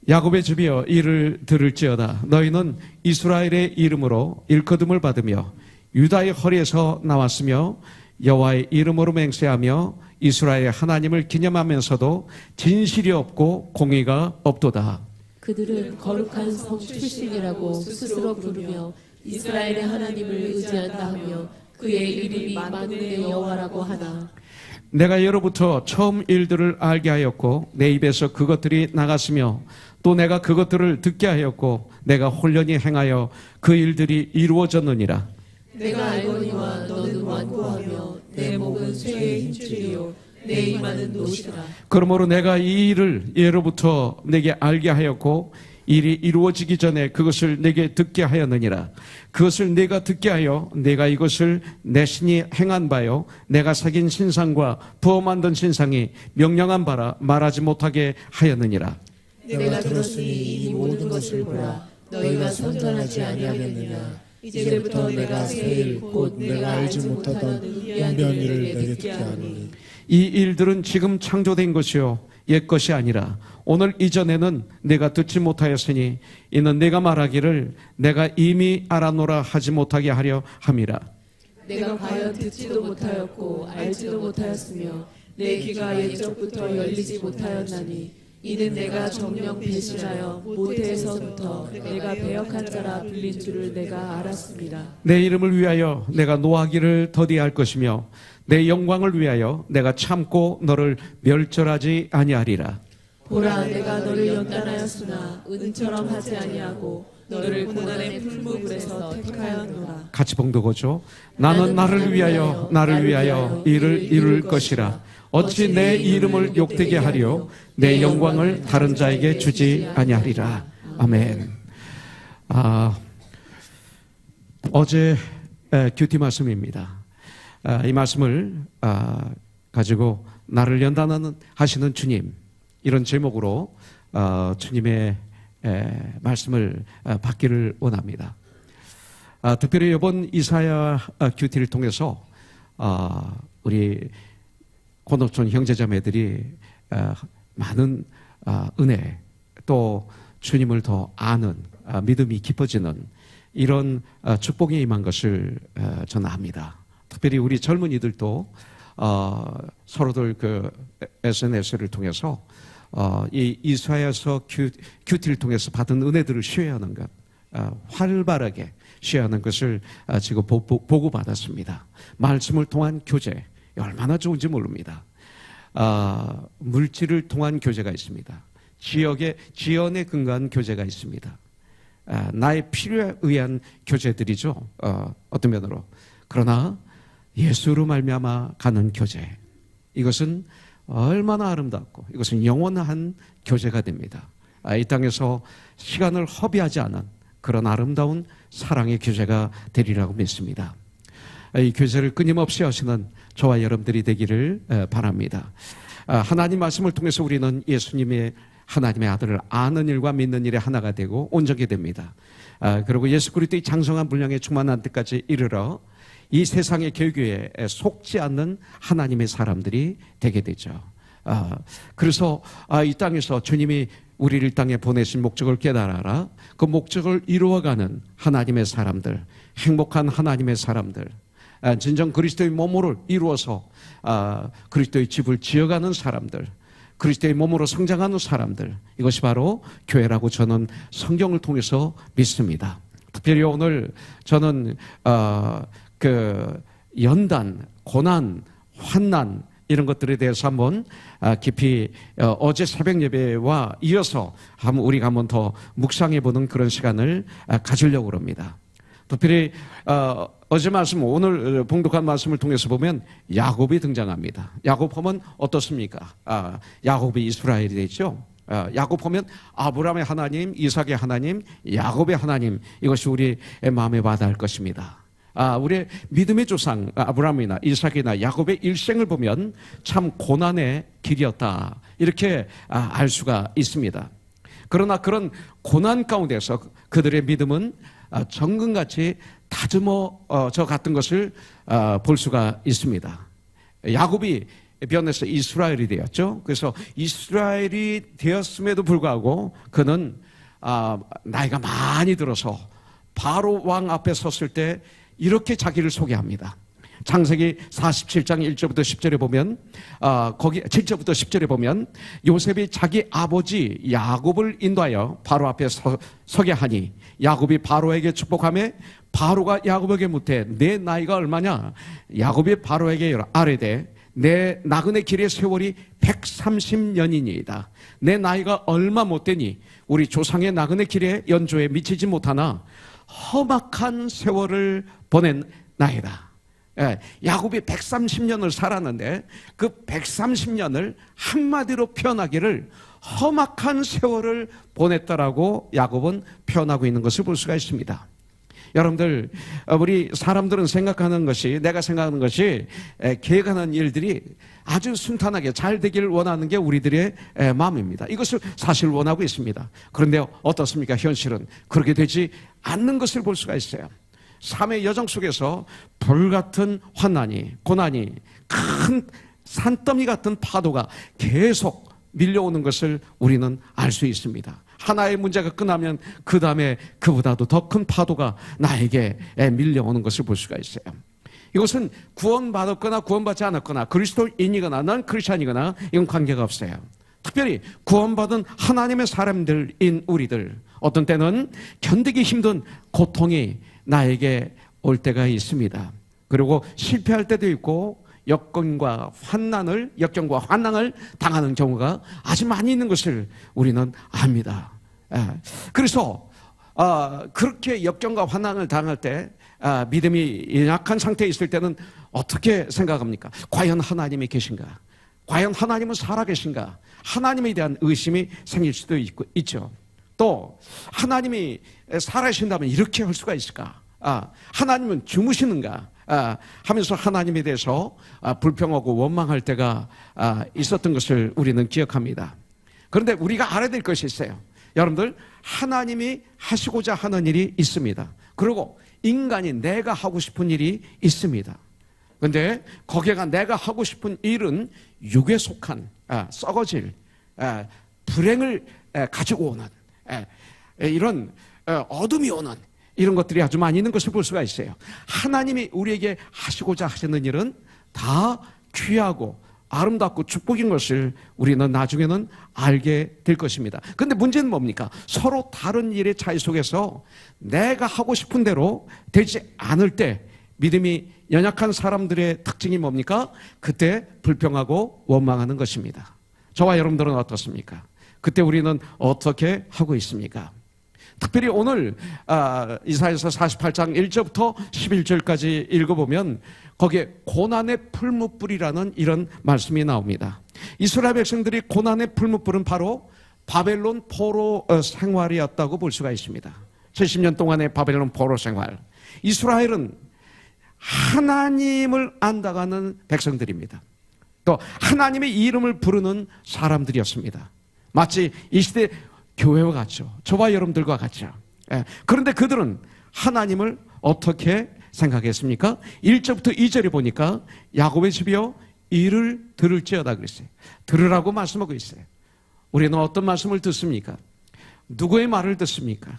야곱의 집이여 이를 들을지어다. 너희는 이스라엘의 이름으로 일거둠을 받으며 유다의 허리에서 나왔으며 여호와의 이름으로 맹세하며 이스라엘의 하나님을 기념하면서도 진실이 없고 공의가 없도다. 그들은 거룩한 성 출신이라고 스스로 부르며 이스라엘의 하나님을 의지한다 하며 그의 이름이 만군의 여호와라고 하나. 내가 예로부터 처음 일들을 알게 하였고 내 입에서 그것들이 나갔으며 또 내가 그것들을 듣게 하였고 내가 홀연히 행하여 그 일들이 이루어졌느니라. 내가 알거니와 너는 완고하며 내 목은 쇠의 힘줄이요 내 이마는 노시라. 그러므로 내가 이 일을 예로부터 내게 알게 하였고 일이 이루어지기 전에 그것을 내게 듣게 하였느니라. 그것을 내가 듣게 하여 내가 이것을 내 신이 행한 바요 내가 새긴 신상과 부어 만든 신상이 명령한 바라 말하지 못하게 하였느니라. 내가 들었으니 이 모든 것을 보라. 너희가 선전하지 아니하겠느냐. 이제부터 내가 새 일 곧 내가 알지 못하던 은비한 일을 내게 듣게 하노니. 이 일들은 지금 창조된 것이요 옛 것이 아니라 오늘 이전에는 내가 듣지 못하였으니 이는 내가 말하기를 내가 이미 알아노라 하지 못하게 하려 함이라. 내가 과연 듣지도 못하였고 알지도 못하였으며 내 귀가 옛적부터 열리지 못하였나니 이는 내가 정령 배신하여 모태에서부터 내가 배역한 자라 불린 줄을 내가 알았습니다. 내 이름을 위하여 내가 노하기를 더디할 것이며 내 영광을 위하여 내가 참고 너를 멸절하지 아니하리라. 보라, 내가 너를 연단하였으나 은처럼 하지 아니하고 너를 고난의 풀무불에서 택하였노라. 같이 봉독하죠. 나는 나를 위하여 이를 이룰 것이라. 어찌 내 이름을 욕되게 하리요 내 영광을 다른 자에게 주지 아니하리라. 아멘. 어제 큐티 말씀입니다. 이 말씀을 가지고 나를 연단하는 하시는 주님, 이런 제목으로 주님의 말씀을 받기를 원합니다. 특별히 이번 이사야 큐티를 통해서 우리 고노촌 형제자매들이 많은 은혜 또 주님을 더 아는 믿음이 깊어지는 이런 축복이 임한 것을 저는 압니다. 특별히 우리 젊은이들도 서로들 그 SNS를 통해서 이 이사야서 큐티를 통해서 받은 은혜들을 쉐어하는 것, 활발하게 쉐어하는 것을 지금 보고받았습니다. 말씀을 통한 교제 얼마나 좋은지 모릅니다. 물질을 통한 교제가 있습니다. 지연에 근거한 교제가 있습니다. 나의 필요에 의한 교제들이죠. 어떤 면으로. 그러나 예수로 말미암아 가는 교제, 이것은 얼마나 아름답고 이것은 영원한 교제가 됩니다. 이 땅에서 시간을 허비하지 않은 그런 아름다운 사랑의 교제가 되리라고 믿습니다. 이 교제를 끊임없이 하시는 저와 여러분들이 되기를 바랍니다. 하나님 말씀을 통해서 우리는 예수님의 하나님의 아들을 아는 일과 믿는 일에 하나가 되고 온전히 됩니다. 그리고 예수 그리스도의 장성한 분량에 충만한 때까지 이르러 이 세상의 계교에 속지 않는 하나님의 사람들이 되게 되죠. 그래서 이 땅에서 주님이 우리를 땅에 보내신 목적을 깨달아라. 그 목적을 이루어가는 하나님의 사람들, 행복한 하나님의 사람들, 진정 그리스도의 몸으로 이루어서 그리스도의 집을 지어가는 사람들, 그리스도의 몸으로 성장하는 사람들, 이것이 바로 교회라고 저는 성경을 통해서 믿습니다. 특별히 오늘 저는 그 연단, 고난, 환난 이런 것들에 대해서 한번 깊이 어제 새벽 예배와 이어서 우리가 한번 더 묵상해 보는 그런 시간을 가지려고 합니다. 특별히 어제 말씀, 오늘 봉독한 말씀을 통해서 보면 야곱이 등장합니다. 야곱 하면 어떻습니까? 야곱이 이스라엘이 되죠. 야곱 보면 아브라함의 하나님, 이삭의 하나님, 야곱의 하나님, 이것이 우리 마음에 와닿을 것입니다. 우리의 믿음의 조상 아브라함이나 이삭이나 야곱의 일생을 보면 참 고난의 길이었다, 이렇게 알 수가 있습니다. 그러나 그런 고난 가운데서 그들의 믿음은 정금같이 다듬어져 갔던 것을 볼 수가 있습니다. 야곱이 변해서 이스라엘이 되었죠. 그래서 이스라엘이 되었음에도 불구하고 그는 나이가 많이 들어서 바로 왕 앞에 섰을 때 이렇게 자기를 소개합니다. 창세기 47장 1절부터 10절에 보면 거기 7절부터 10절에 보면 요셉이 자기 아버지 야곱을 인도하여 바로 앞에 서게 하니 야곱이 바로에게 축복하며 바로가 야곱에게 묻되 내 나이가 얼마냐? 야곱이 바로에게 아뢰되 내 나그네 길의 세월이 130년이니이다. 내 나이가 얼마 못되니 우리 조상의 나그네 길의 연조에 미치지 못하나 험악한 세월을 보낸 나이다. 야곱이 130년을 살았는데 그 130년을 한마디로 표현하기를 험악한 세월을 보냈다라고 야곱은 표현하고 있는 것을 볼 수가 있습니다. 여러분들, 우리 사람들은 생각하는 것이, 내가 생각하는 것이 계획하는 일들이 아주 순탄하게 잘 되기를 원하는 게 우리들의 마음입니다. 이것을 사실 원하고 있습니다. 그런데 어떻습니까? 현실은 그렇게 되지 않는 것을 볼 수가 있어요. 삶의 여정 속에서 불같은 환난이, 고난이, 큰 산더미 같은 파도가 계속 밀려오는 것을 우리는 알 수 있습니다. 하나의 문제가 끝나면 그 다음에 그보다도 더 큰 파도가 나에게 밀려오는 것을 볼 수가 있어요. 이것은 구원받았거나 구원받지 않았거나 그리스도인이거나 넌 크리스찬이거나 이건 관계가 없어요. 특별히 구원받은 하나님의 사람들인 우리들, 어떤 때는 견디기 힘든 고통이 나에게 올 때가 있습니다. 그리고 실패할 때도 있고 역경과 환난을 당하는 경우가 아주 많이 있는 것을 우리는 압니다. 그래서 그렇게 역경과 환난을 당할 때 믿음이 연약한 상태에 있을 때는 어떻게 생각합니까? 과연 하나님이 계신가? 과연 하나님은 살아계신가? 하나님에 대한 의심이 생길 수도 있죠. 또 하나님이 살아계신다면 이렇게 할 수가 있을까? 하나님은 주무시는가? 하면서 하나님에 대해서 불평하고 원망할 때가 있었던 것을 우리는 기억합니다. 그런데 우리가 알아야 될 것이 있어요. 여러분들, 하나님이 하시고자 하는 일이 있습니다. 그리고 인간이 내가 하고 싶은 일이 있습니다. 그런데 거기가 내가 하고 싶은 일은 육에 속한 썩어질 불행을 가지고 오는 이런 어둠이 오는 이런 것들이 아주 많이 있는 것을 볼 수가 있어요. 하나님이 우리에게 하시고자 하시는 일은 다 귀하고 아름답고 축복인 것을 우리는 나중에는 알게 될 것입니다. 그런데 문제는 뭡니까? 서로 다른 일의 차이 속에서 내가 하고 싶은 대로 되지 않을 때 믿음이 연약한 사람들의 특징이 뭡니까? 그때 불평하고 원망하는 것입니다. 저와 여러분들은 어떻습니까? 그때 우리는 어떻게 하고 있습니까? 특별히 오늘 이사야서 48장 1절부터 11절까지 읽어보면 거기에 고난의 풀무불이라는 이런 말씀이 나옵니다. 이스라엘 백성들이 고난의 풀무불은 바로 바벨론 포로 생활이었다고 볼 수가 있습니다. 70년 동안의 바벨론 포로 생활. 이스라엘은 하나님을 안다가는 백성들입니다. 또 하나님의 이름을 부르는 사람들이었습니다. 마치 이 시대 교회와 같죠. 저와 여러분들과 같죠. 그런데 그들은 하나님을 어떻게 생각했습니까? 1절부터 2절에 보니까 야곱의 집이여 이를 들을지어다 그랬어요. 들으라고 말씀하고 있어요. 우리는 어떤 말씀을 듣습니까? 누구의 말을 듣습니까?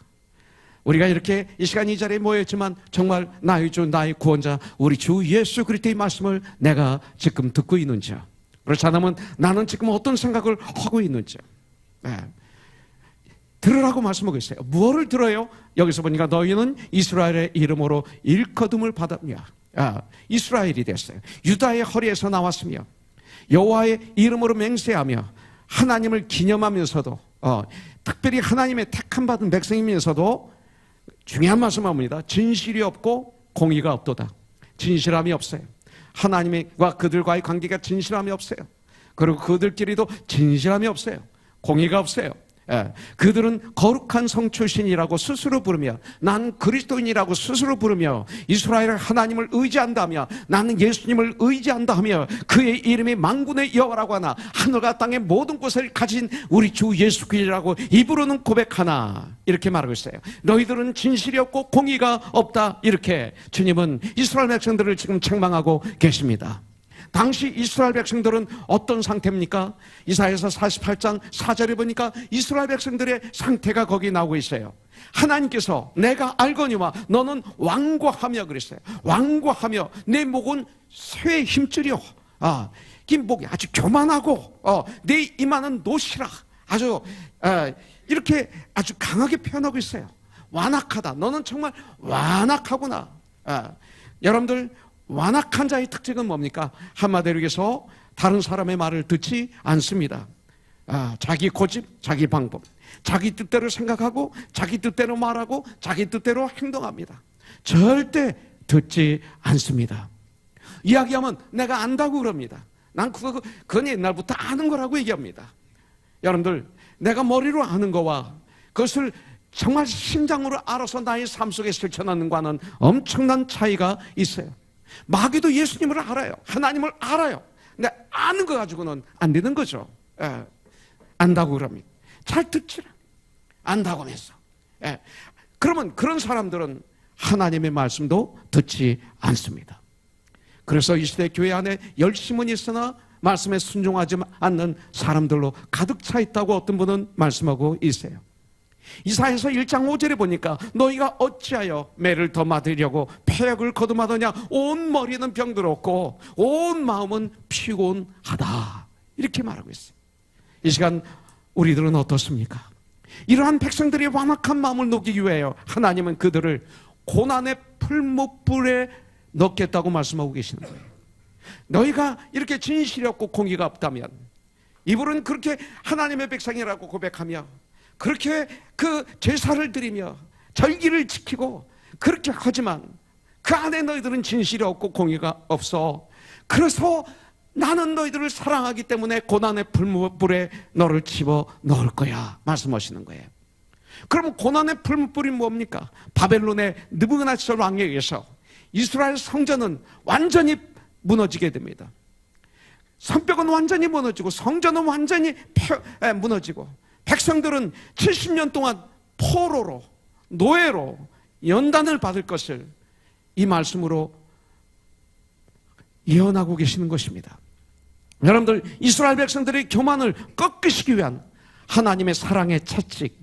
우리가 이렇게 이 시간 이 자리에 모였지만 정말 나의 주 나의 구원자 우리 주 예수 그리스도의 말씀을 내가 지금 듣고 있는지, 그렇지 않으면 나는 지금 어떤 생각을 하고 있는지 들으라고 말씀하고 있어요. 무엇을 들어요? 여기서 보니까 너희는 이스라엘의 이름으로 일거둠을 받았며 이스라엘이 됐어요. 유다의 허리에서 나왔으며 여호와의 이름으로 맹세하며 하나님을 기념하면서도 특별히 하나님의 택함 받은 백성이면서도 중요한 말씀합니다. 진실이 없고 공의가 없도다. 진실함이 없어요. 하나님과 그들과의 관계가 진실함이 없어요. 그리고 그들끼리도 진실함이 없어요. 공의가 없어요. 예, 그들은 거룩한 성 출신이라고 스스로 부르며, 난 그리스도인이라고 스스로 부르며, 이스라엘 하나님을 의지한다며, 나는 예수님을 의지한다며, 그의 이름이 만군의 여호와라고 하나, 하늘과 땅의 모든 곳을 가진 우리 주 예수 그리스도라고 입으로는 고백하나, 이렇게 말하고 있어요. 너희들은 진실이 없고 공의가 없다, 이렇게 주님은 이스라엘 백성들을 지금 책망하고 계십니다. 당시 이스라엘 백성들은 어떤 상태입니까? 이사야서 48장 4절에 보니까 이스라엘 백성들의 상태가 거기 나오고 있어요. 하나님께서 내가 알거니와 너는 완고하며 그랬어요. 완고하며 내 목은 쇠의 힘줄이요. 이 목이 아주 교만하고 내 이마는 노시라. 아주 이렇게 아주 강하게 표현하고 있어요. 완악하다. 너는 정말 완악하구나. 여러분들, 완악한 자의 특징은 뭡니까? 한마디로 얘기해서 다른 사람의 말을 듣지 않습니다. 자기 고집, 자기 방법, 자기 뜻대로 생각하고 자기 뜻대로 말하고 자기 뜻대로 행동합니다. 절대 듣지 않습니다. 이야기하면 내가 안다고 그럽니다. 난 그건 옛날부터 아는 거라고 얘기합니다. 여러분들, 내가 머리로 아는 거와 그것을 정말 심장으로 알아서 나의 삶 속에 실천하는 거와는 엄청난 차이가 있어요. 마귀도 예수님을 알아요. 하나님을 알아요. 근데 아는 거 가지고는 안 되는 거죠. 안다고 그럽니다. 잘 듣지라. 안다고 해서. 그러면 그런 사람들은 하나님의 말씀도 듣지 않습니다. 그래서 이 시대 교회 안에 열심은 있으나 말씀에 순종하지 않는 사람들로 가득 차 있다고 어떤 분은 말씀하고 있어요. 이사야서 1장 5절에 보니까 너희가 어찌하여 매를 더 맞으려고 폐역을 거듭하더냐. 온 머리는 병들었고 온 마음은 피곤하다, 이렇게 말하고 있어요. 이 시간 우리들은 어떻습니까? 이러한 백성들이 완악한 마음을 녹이기 위하여 하나님은 그들을 고난의 풀무불에 넣겠다고 말씀하고 계시는 거예요. 너희가 이렇게 진실이 없고 공의가 없다면, 이분은 그렇게 하나님의 백성이라고 고백하며 그렇게 그 제사를 드리며 절기를 지키고 그렇게 하지만 그 안에 너희들은 진실이 없고 공의가 없어. 그래서 나는 너희들을 사랑하기 때문에 고난의 풀무불에 너를 집어 넣을 거야, 말씀하시는 거예요. 그러면 고난의 풀무불이 뭡니까? 바벨론의 느부갓네살 왕에 의해서 이스라엘 성전은 완전히 무너지게 됩니다. 성벽은 완전히 무너지고 성전은 완전히 무너지고 백성들은 70년 동안 포로로, 노예로 연단을 받을 것을 이 말씀으로 예언하고 계시는 것입니다. 여러분들, 이스라엘 백성들의 교만을 꺾으시기 위한 하나님의 사랑의 채찍,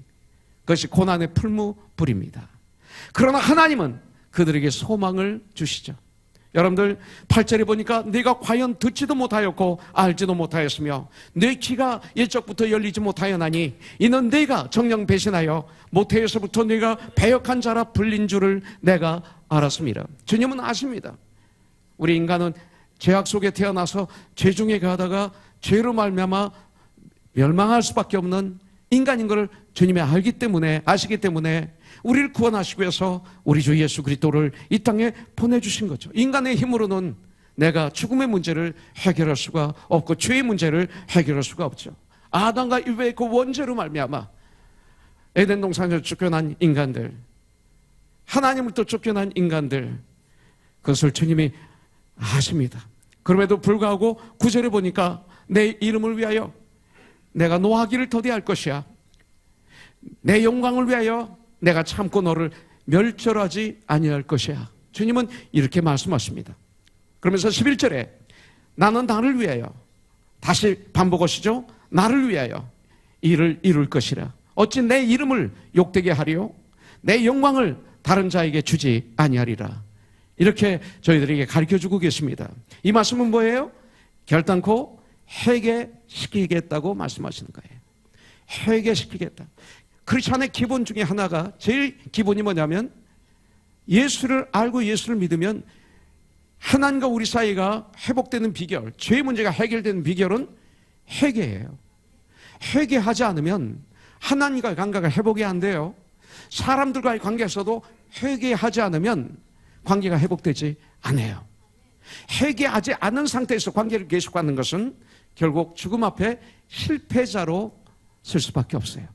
그것이 고난의 풀무불입니다. 그러나 하나님은 그들에게 소망을 주시죠. 여러분들, 8절에 보니까 네가 과연 듣지도 못하였고 알지도 못하였으며 네 귀가 옛적부터 열리지 못하였나니 이는 네가 정령 배신하여 모태에서부터 네가 배역한 자라 불린 줄을 내가 알았습니다. 주님은 아십니다. 우리 인간은 죄악 속에 태어나서 죄 중에 가다가 죄로 말미암아 멸망할 수밖에 없는 인간인 걸 주님이 알기 때문에, 아시기 때문에 우리를 구원하시기 위해서 우리 주 예수 그리스도를 이 땅에 보내주신 거죠. 인간의 힘으로는 내가 죽음의 문제를 해결할 수가 없고 죄의 문제를 해결할 수가 없죠. 아담과 이브의 그 원죄로 말미암아 에덴 동산에서 쫓겨난 인간들, 하나님을 또 쫓겨난 인간들, 그것을 주님이 아십니다. 그럼에도 불구하고 9절에 보니까 내 이름을 위하여 내가 노하기를 더디할 것이야. 내 영광을 위하여 내가 참고 너를 멸절하지 아니할 것이야. 주님은 이렇게 말씀하십니다. 그러면서 11절에 나는 나를 위하여, 다시 반복하시죠. 나를 위하여 일을 이룰 것이라. 어찌 내 이름을 욕되게 하리요? 내 영광을 다른 자에게 주지 아니하리라. 이렇게 저희들에게 가르쳐주고 계십니다. 이 말씀은 뭐예요? 결단코 회개시키겠다고 말씀하시는 거예요. 회개시키겠다. 크리스찬의 기본 중에 하나가, 제일 기본이 뭐냐면 예수를 알고 예수를 믿으면 하나님과 우리 사이가 회복되는 비결, 죄의 문제가 해결되는 비결은 회개예요. 회개하지 않으면 하나님과의 관계가 회복이 안 돼요. 사람들과의 관계에서도 회개하지 않으면 관계가 회복되지 않아요. 회개하지 않은 상태에서 관계를 계속하는 것은 결국 죽음 앞에 실패자로 쓸 수밖에 없어요.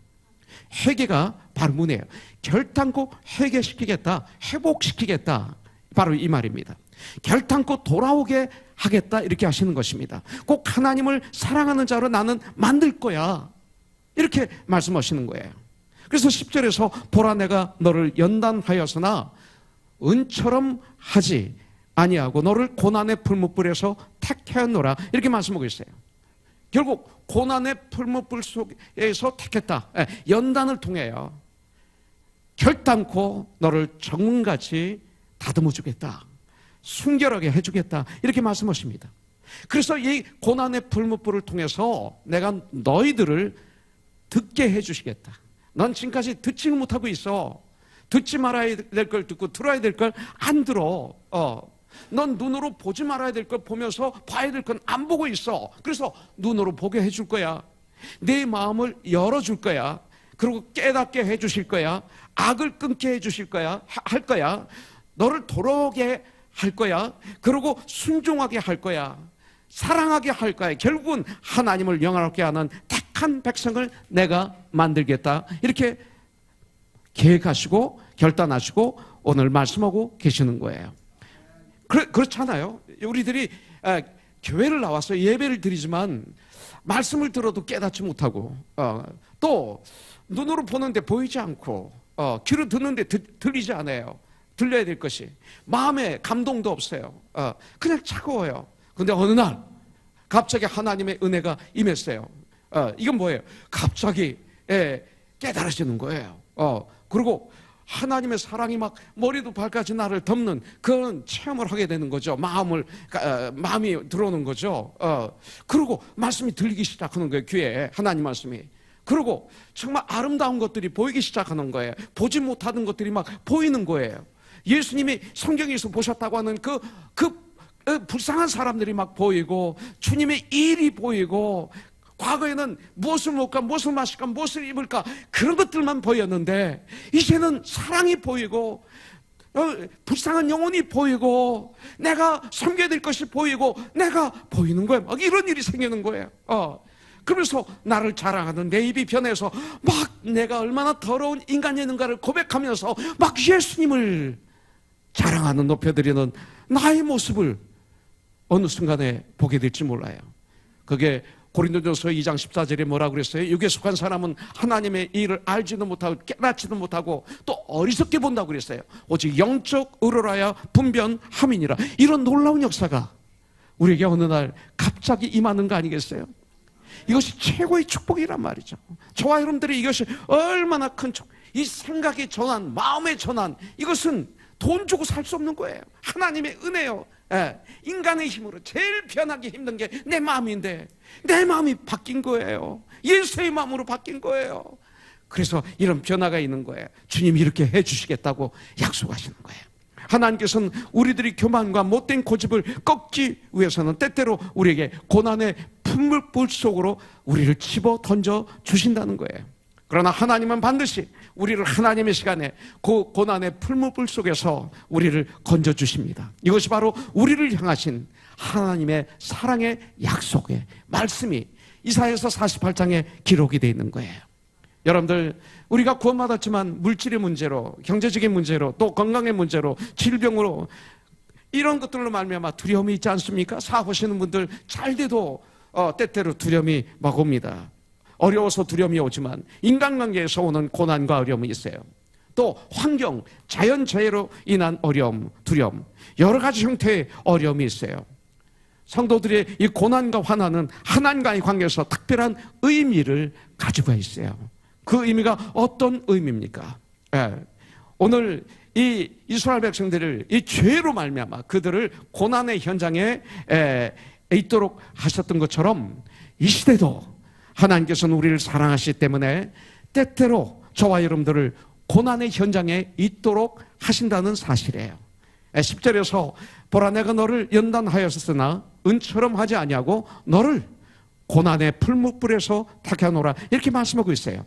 회개가 바로 문이에요. 결단코 회개시키겠다, 회복시키겠다, 바로 이 말입니다. 결단코 돌아오게 하겠다, 이렇게 하시는 것입니다. 꼭 하나님을 사랑하는 자로 나는 만들 거야, 이렇게 말씀하시는 거예요. 그래서 10절에서 보라 내가 너를 연단하였으나 은처럼 하지 아니하고 너를 고난의 풀무불에서 택하였노라, 이렇게 말씀하고 있어요. 결국 고난의 풀무불 속에서 택했다. 연단을 통해요. 결단코 너를 정문같이 다듬어 주겠다, 순결하게 해주겠다, 이렇게 말씀하십니다. 그래서 이 고난의 풀무불을 통해서 내가 너희들을 듣게 해주시겠다. 넌 지금까지 듣지 못하고 있어. 듣지 말아야 될 걸 듣고 들어야 될 걸 안 들어. 넌 눈으로 보지 말아야 될 걸 보면서 봐야 될 건 안 보고 있어. 그래서 눈으로 보게 해줄 거야. 내 마음을 열어줄 거야. 그리고 깨닫게 해주실 거야. 악을 끊게 해주실 거야. 할 거야. 너를 돌아오게 할 거야. 그리고 순종하게 할 거야. 사랑하게 할 거야. 결국은 하나님을 영화롭게 하는 택한 백성을 내가 만들겠다, 이렇게 계획하시고 결단하시고 오늘 말씀하고 계시는 거예요. 그렇잖아요. 우리들이 교회를 나와서 예배를 드리지만 말씀을 들어도 깨닫지 못하고, 또 눈으로 보는데 보이지 않고, 귀로 듣는데 들리지 않아요. 들려야 될 것이 마음에 감동도 없어요. 그냥 차가워요. 근데 어느 날 갑자기 하나님의 은혜가 임했어요. 이건 뭐예요? 갑자기 깨달아지는 거예요. 그리고 하나님의 사랑이 막 머리도 발까지 나를 덮는 그런 체험을 하게 되는 거죠. 마음이 들어오는 거죠. 그리고 말씀이 들리기 시작하는 거예요. 귀에 하나님 말씀이. 그리고 정말 아름다운 것들이 보이기 시작하는 거예요. 보지 못하는 것들이 막 보이는 거예요. 예수님이 성경에서 보셨다고 하는 그 불쌍한 사람들이 막 보이고, 주님의 일이 보이고, 과거에는 무엇을 먹을까, 무엇을 마실까, 무엇을 입을까, 그런 것들만 보였는데 이제는 사랑이 보이고, 불쌍한 영혼이 보이고, 내가 섬겨야 될 것이 보이고, 내가 보이는 거예요. 막 이런 일이 생기는 거예요. 그러면서 나를 자랑하는 내 입이 변해서 막 내가 얼마나 더러운 인간이었는가를 고백하면서 막 예수님을 자랑하는, 높여드리는 나의 모습을 어느 순간에 보게 될지 몰라요. 그게 고린도전서 2장 14절에 뭐라고 그랬어요? 육에 속한 사람은 하나님의 일을 알지도 못하고 깨닫지도 못하고 또 어리석게 본다고 그랬어요. 오직 영적 의로라야 분변함이니라. 이런 놀라운 역사가 우리에게 어느 날 갑자기 임하는 거 아니겠어요? 이것이 최고의 축복이란 말이죠. 저와 여러분들이 이것이 얼마나 큰 이 생각의 전환, 마음의 전환, 이것은 돈 주고 살 수 없는 거예요. 하나님의 은혜요. 인간의 힘으로 제일 변하기 힘든 게 내 마음인데 내 마음이 바뀐 거예요. 예수의 마음으로 바뀐 거예요. 그래서 이런 변화가 있는 거예요. 주님이 이렇게 해주시겠다고 약속하시는 거예요. 하나님께서는 우리들이 교만과 못된 고집을 꺾기 위해서는 때때로 우리에게 고난의 풀물 속으로 우리를 집어 던져 주신다는 거예요. 그러나 하나님은 반드시 우리를 하나님의 시간에 그 고난의 풀무불 속에서 우리를 건져주십니다. 이것이 바로 우리를 향하신 하나님의 사랑의 약속의 말씀이 이사야서 48장에 기록이 되어 있는 거예요. 여러분들, 우리가 구원받았지만 물질의 문제로, 경제적인 문제로, 또 건강의 문제로, 질병으로, 이런 것들로 말미암아 두려움이 있지 않습니까? 사업하시는 분들 잘 돼도 때때로 두려움이 막 옵니다. 어려워서 두려움이 오지만 인간관계에서 오는 고난과 어려움이 있어요. 또 환경, 자연재해로 인한 어려움, 두려움, 여러 가지 형태의 어려움이 있어요. 성도들의 이 고난과 환난은 하나님과의 관계에서 특별한 의미를 가지고 있어요. 그 의미가 어떤 의미입니까? 오늘 이 이스라엘 백성들을 이 죄로 말미암아 그들을 고난의 현장에 있도록 하셨던 것처럼 이 시대도 하나님께서는 우리를 사랑하시기 때문에 때때로 저와 여러분들을 고난의 현장에 있도록 하신다는 사실이에요. 10절에서 보라 내가 너를 연단하였으나 은처럼 하지 아니하고 너를 고난의 풀무불에서 택하노라, 이렇게 말씀하고 있어요.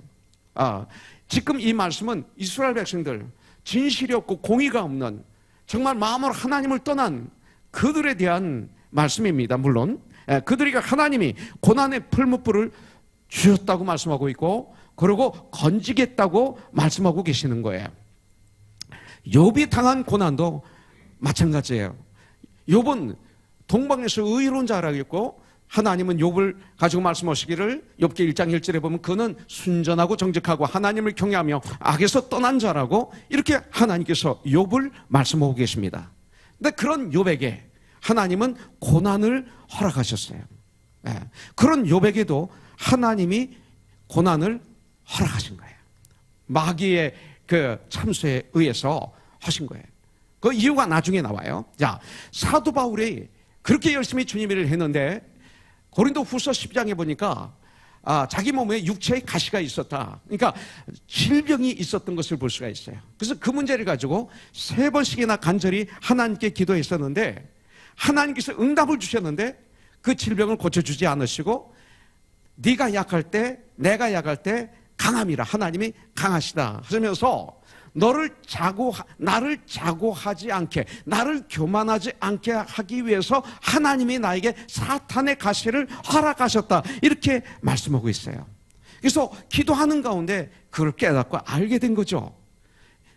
지금 이 말씀은 이스라엘 백성들, 진실이 없고 공의가 없는 정말 마음으로 하나님을 떠난 그들에 대한 말씀입니다. 물론 그들이 하나님이 고난의 풀무불을 주셨다고 말씀하고 있고, 그리고 건지겠다고 말씀하고 계시는 거예요. 욥이 당한 고난도 마찬가지예요. 욥은 동방에서 의로운 자라고 했고, 하나님은 욥을 가지고 말씀하시기를 욥기 1장 1절에 보면 그는 순전하고 정직하고 하나님을 경외하며 악에서 떠난 자라고 이렇게 하나님께서 욥을 말씀하고 계십니다. 근데 그런 욥에게 하나님은 고난을 허락하셨어요. 그런 욥에게도 하나님이 고난을 허락하신 거예요. 마귀의 그 참수에 의해서 하신 거예요. 그 이유가 나중에 나와요. 자, 사도 바울이 그렇게 열심히 주님 일을 했는데 고린도 후서 12장에 보니까 자기 몸에 육체의 가시가 있었다. 그러니까 질병이 있었던 것을 볼 수가 있어요. 그래서 그 문제를 가지고 3번씩이나 간절히 하나님께 기도했었는데 하나님께서 응답을 주셨는데 그 질병을 고쳐주지 않으시고 네가 약할 때 내가 약할 때 강함이라, 하나님이 강하시다 하시면서 나를 자고하지 않게, 나를 교만하지 않게 하기 위해서 하나님이 나에게 사탄의 가시를 허락하셨다, 이렇게 말씀하고 있어요. 그래서 기도하는 가운데 그걸 깨닫고 알게 된 거죠.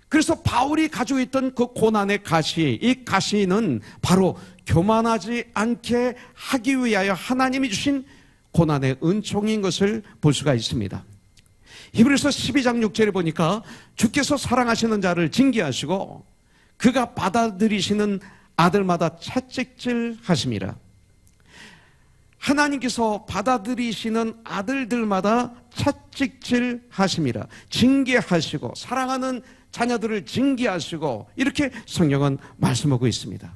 그래서 바울이 가지고 있던 그 고난의 가시, 이 가시는 바로 교만하지 않게 하기 위하여 하나님이 주신 고난의 은총인 것을 볼 수가 있습니다. 히브리서 12장 6절에 보니까 주께서 사랑하시는 자를 징계하시고 그가 받아들이시는 아들마다 채찍질 하심이라. 하나님께서 받아들이시는 아들들마다 채찍질 하심이라. 징계하시고 사랑하는 자녀들을 징계하시고 이렇게 성경은 말씀하고 있습니다.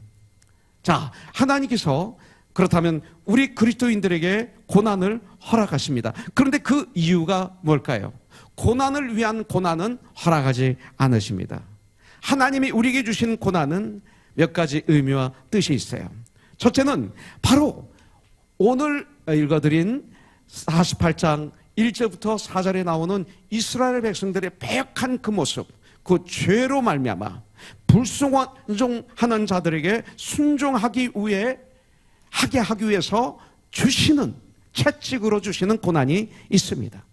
자, 하나님께서 그렇다면 우리 그리스도인들에게 고난을 허락하십니다. 그런데 그 이유가 뭘까요? 고난을 위한 고난은 허락하지 않으십니다. 하나님이 우리에게 주신 고난은 몇 가지 의미와 뜻이 있어요. 첫째는 바로 오늘 읽어드린 48장 1절부터 4절에 나오는 이스라엘 백성들의 배역한 그 모습, 그 죄로 말미암아 불순종하는 자들에게 순종하기 위해 하게 하기 위해서 주시는, 채찍으로 주시는 고난이 있습니다.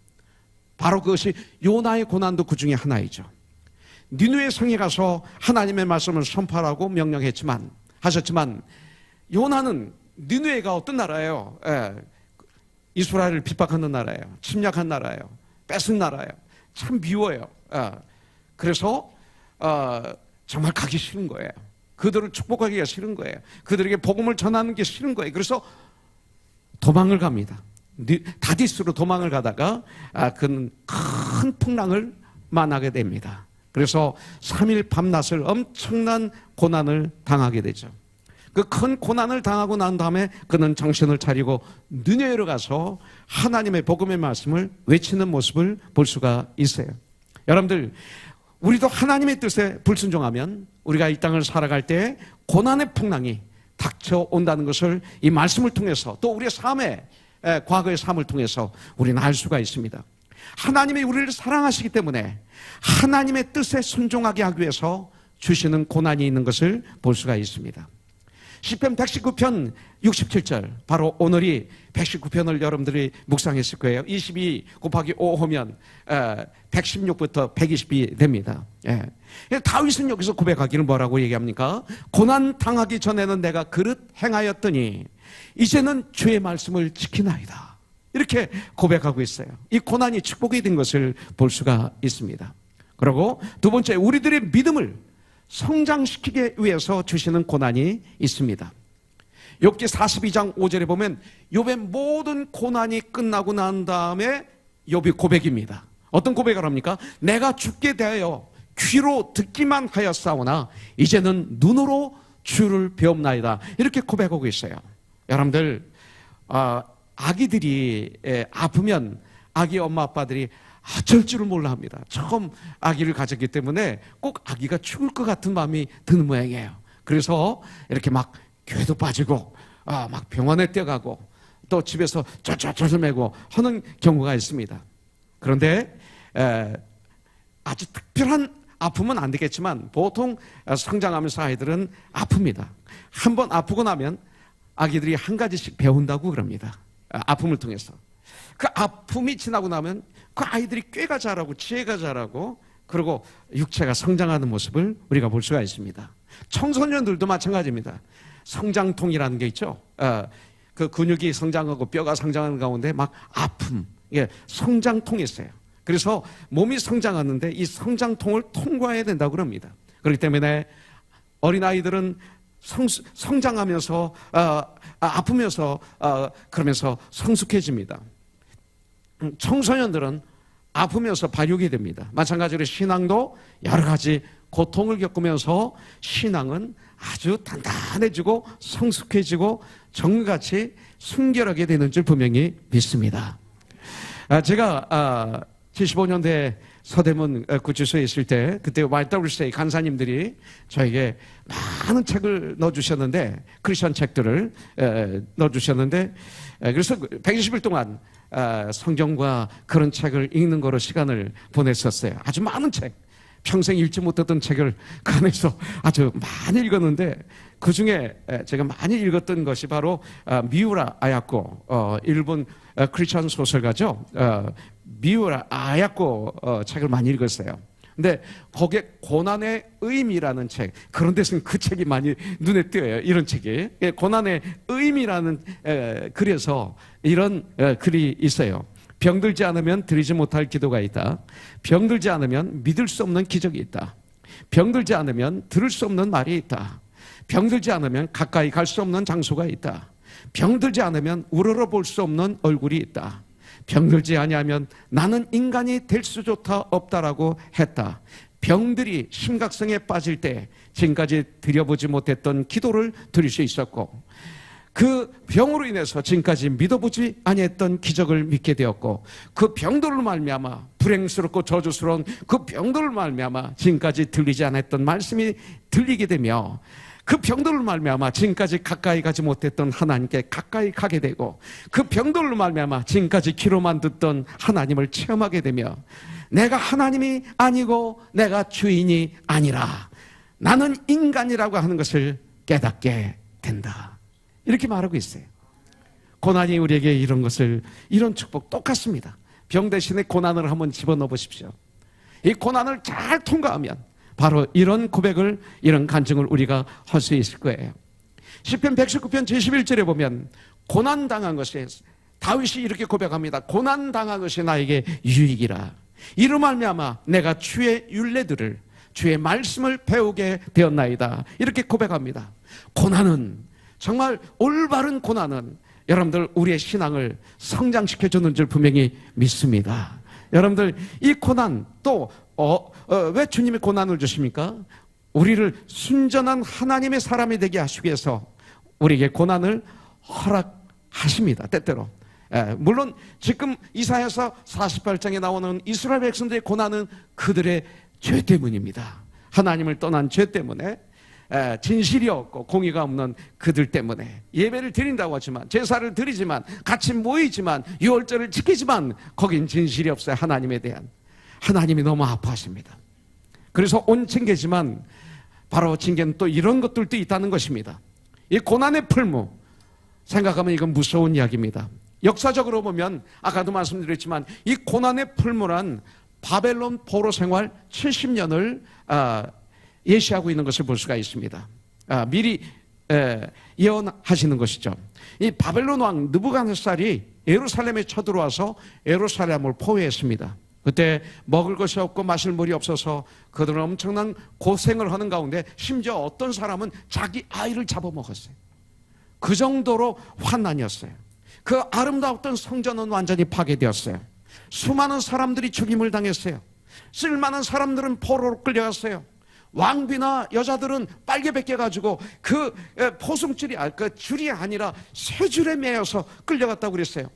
바로 그것이 요나의 고난도 그 중에 하나이죠. 니느웨 성에 가서 하나님의 말씀을 선포하라고 하셨지만 요나는, 니느웨가 어떤 나라예요? 이스라엘을 핍박하는 나라예요. 침략한 나라예요. 뺏은 나라예요. 참 미워요. 그래서 정말 가기 싫은 거예요. 그들을 축복하기가 싫은 거예요. 그들에게 복음을 전하는 게 싫은 거예요. 그래서 도망을 갑니다. 다디스로 도망을 가다가 그는 큰 풍랑을 만나게 됩니다. 그래서 3일 밤낮을 엄청난 고난을 당하게 되죠. 그 큰 고난을 당하고 난 다음에 그는 정신을 차리고 느네웨로 가서 하나님의 복음의 말씀을 외치는 모습을 볼 수가 있어요. 여러분들, 우리도 하나님의 뜻에 불순종하면 우리가 이 땅을 살아갈 때 고난의 풍랑이 닥쳐온다는 것을 이 말씀을 통해서, 또 우리의 삶의 과거의 삶을 통해서 우리는 알 수가 있습니다. 하나님이 우리를 사랑하시기 때문에 하나님의 뜻에 순종하게 하기 위해서 주시는 고난이 있는 것을 볼 수가 있습니다. 시편 119편 67절, 바로 오늘이 119편을 여러분들이 묵상했을 거예요. 22 곱하기 5 하면 116부터 120이 됩니다. 다윗은 여기서 고백하기를 뭐라고 얘기합니까? 고난 당하기 전에는 내가 그릇 행하였더니 이제는 주의 말씀을 지키나이다, 이렇게 고백하고 있어요. 이 고난이 축복이 된 것을 볼 수가 있습니다. 그리고 두 번째, 우리들의 믿음을 성장시키기 위해서 주시는 고난이 있습니다. 욥기 42장 5절에 보면 욥의 모든 고난이 끝나고 난 다음에 욥이 고백입니다. 어떤 고백을 합니까? 내가 죽게 대하여 귀로 듣기만 하였사오나 이제는 눈으로 주를 배움나이다, 이렇게 고백하고 있어요. 여러분들, 아기들이 아프면 아기 엄마 아빠들이 어쩔 줄을 몰라 합니다. 처음 아기를 가졌기 때문에 꼭 아기가 죽을 것 같은 마음이 드는 모양이에요. 그래서 이렇게 막 교회도 빠지고 막 병원에 뛰어가고 또 집에서 쩔쩔쩔 매고 하는 경우가 있습니다. 그런데 아주 특별한 아프면 안 되겠지만 보통 성장하면서 아이들은 아픕니다. 한번 아프고 나면 아기들이 한 가지씩 배운다고 그럽니다. 아픔을 통해서. 그 아픔이 지나고 나면 그 아이들이 꾀가 자라고 지혜가 자라고 그리고 육체가 성장하는 모습을 우리가 볼 수가 있습니다. 청소년들도 마찬가지입니다. 성장통이라는 게 있죠. 그 근육이 성장하고 뼈가 성장하는 가운데 막 아픔, 이게 성장통이 있어요. 그래서 몸이 성장하는데 이 성장통을 통과해야 된다고 그럽니다. 그렇기 때문에 어린아이들은 성장하면서 아프면서 그러면서 성숙해집니다. 청소년들은 아프면서 발육이 됩니다. 마찬가지로 신앙도 여러 가지 고통을 겪으면서 신앙은 아주 단단해지고 성숙해지고 정같이 순결하게 되는 줄 분명히 믿습니다. 제가 75년대 서대문 구치소에 있을 때 그때 YWCA 간사님들이 저에게 많은 책을 넣어주셨는데 크리스천 책들을 넣어주셨는데 그래서 120일 동안 성경과 그런 책을 읽는 거로 시간을 보냈었어요. 아주 많은 책, 평생 읽지 못했던 책을 그 안에서 아주 많이 읽었는데 그 중에 제가 많이 읽었던 것이 바로 미우라 아야코, 일본 크리스천 소설가죠. 미우라 아야코 책을 많이 읽었어요. 근데 거기에 고난의 의미라는 책, 그런 데서는 그 책이 많이 눈에 띄어요. 이런 책이. 고난의 의미라는 글에서 이런 글이 있어요. 병들지 않으면 드리지 못할 기도가 있다. 병들지 않으면 믿을 수 없는 기적이 있다. 병들지 않으면 들을 수 없는 말이 있다. 병들지 않으면 가까이 갈 수 없는 장소가 있다. 병들지 않으면 우러러 볼 수 없는 얼굴이 있다. 병들지 아니하면 나는 인간이 될 수조차 없다라고 했다. 병들이 심각성에 빠질 때 지금까지 드려보지 못했던 기도를 드릴 수 있었고 그 병으로 인해서 지금까지 믿어보지 아니했던 기적을 믿게 되었고 그 병들로 말미암아 불행스럽고 저주스러운 그 병들로 말미암아 지금까지 들리지 않았던 말씀이 들리게 되며 그 병들로 말미암아 지금까지 가까이 가지 못했던 하나님께 가까이 가게 되고 그 병들로 말미암아 지금까지 귀로만 듣던 하나님을 체험하게 되며 내가 하나님이 아니고 내가 주인이 아니라 나는 인간이라고 하는 것을 깨닫게 된다. 이렇게 말하고 있어요. 고난이 우리에게 이런 것을, 이런 축복 똑같습니다. 병 대신에 고난을 한번 집어넣어 보십시오. 이 고난을 잘 통과하면 바로 이런 고백을, 이런 간증을 우리가 할 수 있을 거예요. 시편 119편 71절에 보면 고난당한 것이, 다윗이 이렇게 고백합니다. 고난당한 것이 나에게 유익이라. 이로 말미암아 내가 주의 율례들을, 주의 말씀을 배우게 되었나이다. 이렇게 고백합니다. 고난은, 정말 올바른 고난은 여러분들 우리의 신앙을 성장시켜주는 줄 분명히 믿습니다. 여러분들 이 고난 또 왜 주님이 고난을 주십니까? 우리를 순전한 하나님의 사람이 되게 하시기 위해서 우리에게 고난을 허락하십니다. 때때로. 물론 지금 이사야서 48장에 나오는 이스라엘 백성들의 고난은 그들의 죄 때문입니다. 하나님을 떠난 죄 때문에, 진실이 없고 공의가 없는 그들 때문에 예배를 드린다고 하지만, 제사를 드리지만, 같이 모이지만, 유월절을 지키지만 거긴 진실이 없어요. 하나님에 대한. 하나님이 너무 아파하십니다. 그래서 온 징계지만 바로 징계는 또 이런 것들도 있다는 것입니다. 이 고난의 풀무, 생각하면 이건 무서운 이야기입니다. 역사적으로 보면 아까도 말씀드렸지만 이 고난의 풀무란 바벨론 포로 생활 70년을 예시하고 있는 것을 볼 수가 있습니다. 미리 예언하시는 것이죠. 이 바벨론 왕 느부갓네살이 예루살렘에 쳐들어와서 예루살렘을 포위했습니다. 그때 먹을 것이 없고 마실 물이 없어서 그들은 엄청난 고생을 하는 가운데 심지어 어떤 사람은 자기 아이를 잡아먹었어요. 그 정도로 환난이었어요. 그 아름다웠던 성전은 완전히 파괴되었어요. 수많은 사람들이 죽임을 당했어요. 쓸만한 사람들은 포로로 끌려갔어요. 왕비나 여자들은 빨개 벗겨가지고 그 포승줄이, 그 줄이 아니라 쇠줄에 매여서 끌려갔다고 그랬어요.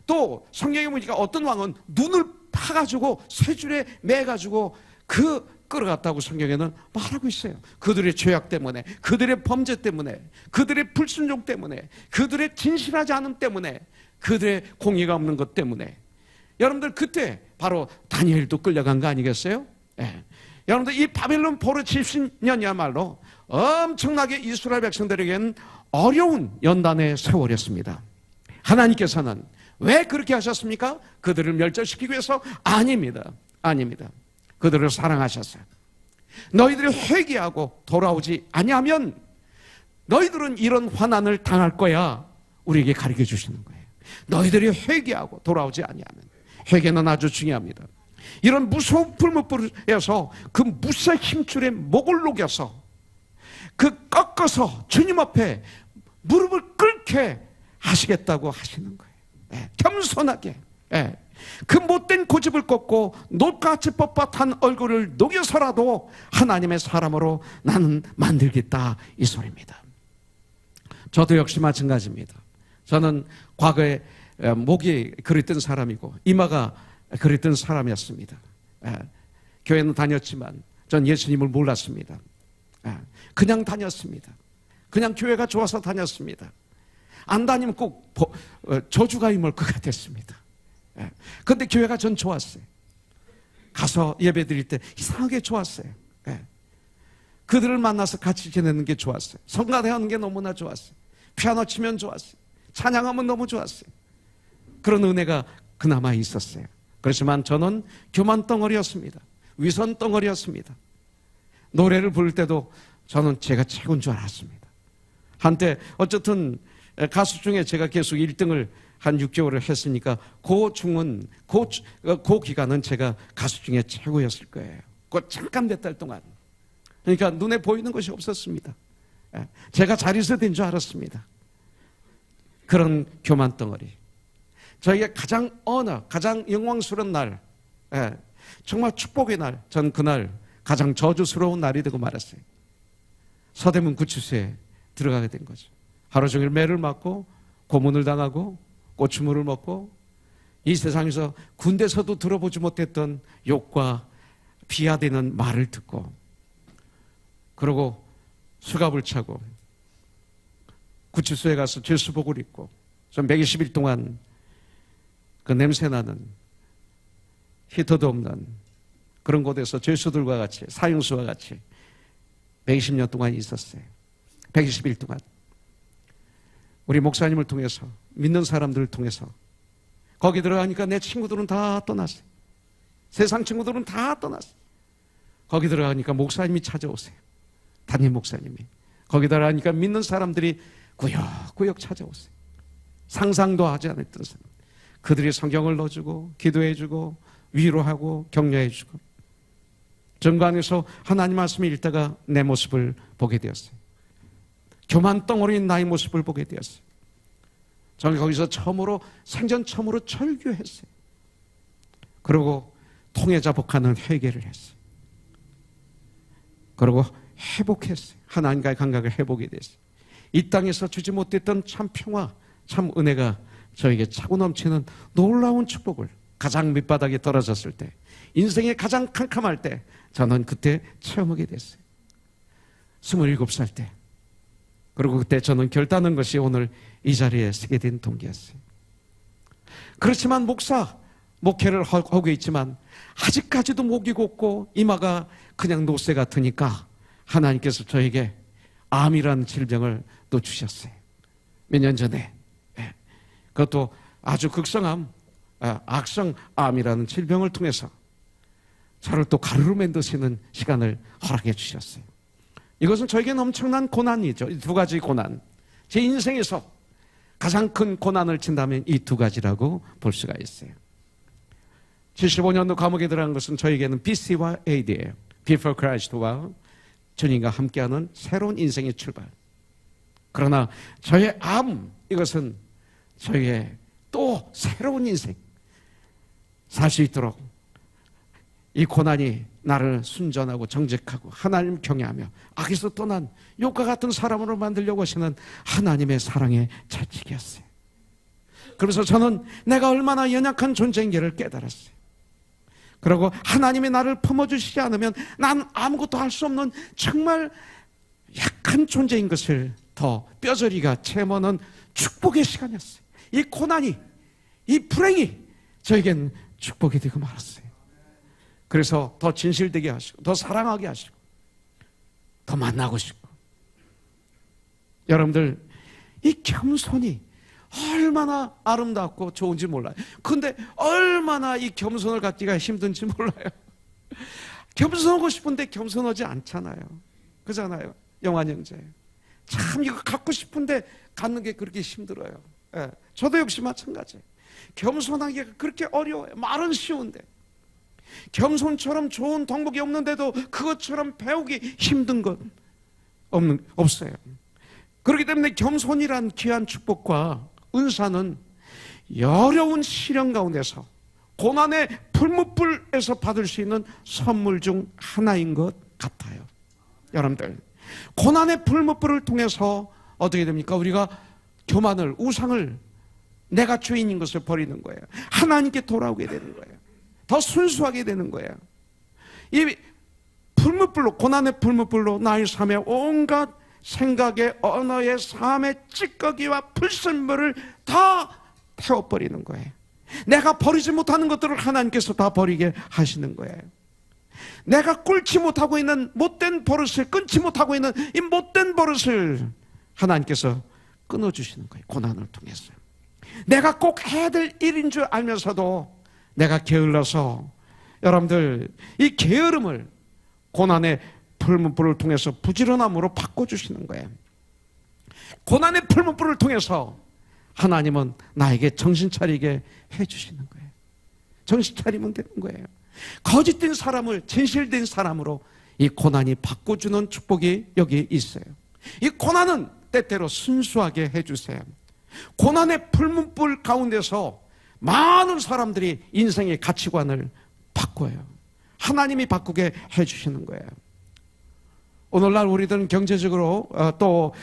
또 성경에 보니까 어떤 왕은 눈을 파가지고 쇠줄에 매가지고 끌어갔다고 성경에는 말하고 있어요. 그들의 죄악 때문에, 그들의 범죄 때문에, 그들의 불순종 때문에, 그들의 진실하지 않음 때문에, 그들의 공의가 없는 것 때문에. 여러분들 그때 바로 다니엘도 끌려간 거 아니겠어요? 예. 여러분들 이 바벨론 포로 70년이야말로 엄청나게 이스라엘 백성들에게는 어려운 연단의 세월이었습니다. 하나님께서는 왜 그렇게 하셨습니까? 그들을 멸절시키기 위해서? 아닙니다. 아닙니다. 그들을 사랑하셨어요. 너희들이 회개하고 돌아오지 아니하면 너희들은 이런 환난을 당할 거야. 우리에게 가르쳐 주시는 거예요. 너희들이 회개하고 돌아오지 아니하면. 회개는 아주 중요합니다. 이런 무서운 불못불에서 그 무쇠 힘줄에 목을 녹여서 그 꺾어서 주님 앞에 무릎을 꿇게 하시겠다고 하시는 거예요. 겸손하게. 그 못된 고집을 꺾고 녹같이 뻣뻣한 얼굴을 녹여서라도 하나님의 사람으로 나는 만들겠다, 이 소리입니다. 저도 역시 마찬가지입니다. 저는 과거에 목이 그랬던 사람이고 이마가 그랬던 사람이었습니다. 교회는 다녔지만 전 예수님을 몰랐습니다. 그냥 다녔습니다. 그냥 교회가 좋아서 다녔습니다. 안 다니면 꼭 저주가 임할 것 같았습니다. 그런데 교회가 전 좋았어요. 가서 예배 드릴 때 이상하게 좋았어요. 그들을 만나서 같이 지내는 게 좋았어요. 성가대하는 게 너무나 좋았어요. 피아노 치면 좋았어요. 찬양하면 너무 좋았어요. 그런 은혜가 그나마 있었어요. 그렇지만 저는 교만 덩어리였습니다. 위선 덩어리였습니다. 노래를 부를 때도 저는 제가 최고인 줄 알았습니다. 한때 어쨌든 가수 중에 제가 계속 1등을 한 6개월을 했으니까 그 기간은 제가 가수 중에 최고였을 거예요. 그 잠깐 몇 달 동안. 그러니까 눈에 보이는 것이 없었습니다. 제가 잘 있어야 된 줄 알았습니다. 그런 교만 덩어리. 저에게 가장 영광스러운 날, 정말 축복의 날, 전 그날 가장 저주스러운 날이 되고 말았어요. 서대문 구치소에 들어가게 된 거죠. 하루 종일 매를 맞고 고문을 당하고 고추물을 먹고 이 세상에서 군대에서도 들어보지 못했던 욕과 비하되는 말을 듣고 그러고 수갑을 차고 구치소에 가서 죄수복을 입고 전 120일 동안 그 냄새나는 히터도 없는 그런 곳에서 죄수들과 같이 사형수와 같이 120년 동안 있었어요. 120일 동안 우리 목사님을 통해서 믿는 사람들을 통해서 거기 들어가니까 내 친구들은 다 떠났어요. 세상 친구들은 다 떠났어요. 거기 들어가니까 목사님이 찾아오세요. 담임 목사님이. 거기 들어가니까 믿는 사람들이 구역구역 찾아오세요. 상상도 하지 않았던 사람. 그들이 성경을 넣어주고 기도해주고 위로하고 격려해주고 정관에서 하나님 말씀을 읽다가 내 모습을 보게 되었어요. 교만 덩어리인 나의 모습을 보게 되었어요. 저는 거기서 생전 처음으로 철교했어요. 그리고 통해자복하는 회개를 했어요. 그리고 회복했어요. 하나님과의 감각을 회복이 됐어요. 이 땅에서 주지 못했던 참 평화, 참 은혜가 저에게 차고 넘치는 놀라운 축복을 가장 밑바닥에 떨어졌을 때, 인생이 가장 캄캄할 때 저는 그때 체험하게 됐어요. 27살 때. 그리고 그때 저는 결단한 것이 오늘 이 자리에 서게 된 동기였어요. 그렇지만 목회를 하고 있지만 아직까지도 목이 곧고 이마가 그냥 노쇠 같으니까 하나님께서 저에게 암이라는 질병을 또 주셨어요. 몇 년 전에. 그것도 아주 극성암, 악성암이라는 질병을 통해서 저를 또 가루로 만드시는 시간을 허락해 주셨어요. 이것은 저에게는 엄청난 고난이죠. 이 두 가지 고난. 제 인생에서 가장 큰 고난을 친다면 이 두 가지라고 볼 수가 있어요. 75년도 감옥에 들어간 것은 저에게는 BC와 AD예요. Before Christ와 주님과 함께하는 새로운 인생의 출발. 그러나 저의 암, 이것은 저의 또 새로운 인생 살 수 있도록 이 고난이 나를 순전하고 정직하고 하나님 경외하며 악에서 떠난 욕과 같은 사람으로 만들려고 하시는 하나님의 사랑의 채찍이었어요. 그래서 저는 내가 얼마나 연약한 존재인지를 깨달았어요. 그리고 하나님이 나를 품어주시지 않으면 난 아무것도 할 수 없는 정말 약한 존재인 것을 더 뼈저리가 체험하는 축복의 시간이었어요. 이 고난이, 이 불행이 저에겐 축복이 되고 말았어요. 그래서 더 진실되게 하시고 더 사랑하게 하시고 더 만나고 싶고. 여러분들, 이 겸손이 얼마나 아름답고 좋은지 몰라요. 근데 얼마나 이 겸손을 갖기가 힘든지 몰라요. 겸손하고 싶은데 겸손하지 않잖아요. 그잖아요. 영환 형제, 참 이거 갖고 싶은데 갖는 게 그렇게 힘들어요. 예, 저도 역시 마찬가지. 겸손하기가 그렇게 어려워요. 말은 쉬운데 겸손처럼 좋은 덕목이 없는데도 그것처럼 배우기 힘든 건 없어요. 그렇기 때문에 겸손이란 귀한 축복과 은사는 어려운 시련 가운데서 고난의 풀무불에서 받을 수 있는 선물 중 하나인 것 같아요. 여러분들, 고난의 풀무불을 통해서 어떻게 됩니까? 우리가 교만을, 우상을, 내가 주인인 것을 버리는 거예요. 하나님께 돌아오게 되는 거예요. 더 순수하게 되는 거예요. 이 풀무불로, 고난의 풀무불로 나의 삶에 온갖 생각의, 언어의, 삶의 찌꺼기와 불순물을 다 태워버리는 거예요. 내가 버리지 못하는 것들을 하나님께서 다 버리게 하시는 거예요. 내가 꿇지 못하고 있는 못된 버릇을, 끊지 못하고 있는 이 못된 버릇을 하나님께서 끊어주시는 거예요. 고난을 통해서. 내가 꼭 해야 될 일인 줄 알면서도 내가 게을러서, 여러분들, 이 게으름을 고난의 풀무불을 통해서 부지런함으로 바꿔주시는 거예요. 고난의 풀무불을 통해서 하나님은 나에게 정신 차리게 해주시는 거예요. 정신 차리면 되는 거예요. 거짓된 사람을 진실된 사람으로 이 고난이 바꿔주는 축복이 여기 있어요. 이 고난은 때때로 순수하게 해주세요. 고난의 풀무불 가운데서 많은 사람들이 인생의 가치관을 바꿔요. 하나님이 바꾸게 해주시는 거예요. 오늘날 우리들은 경제적으로 또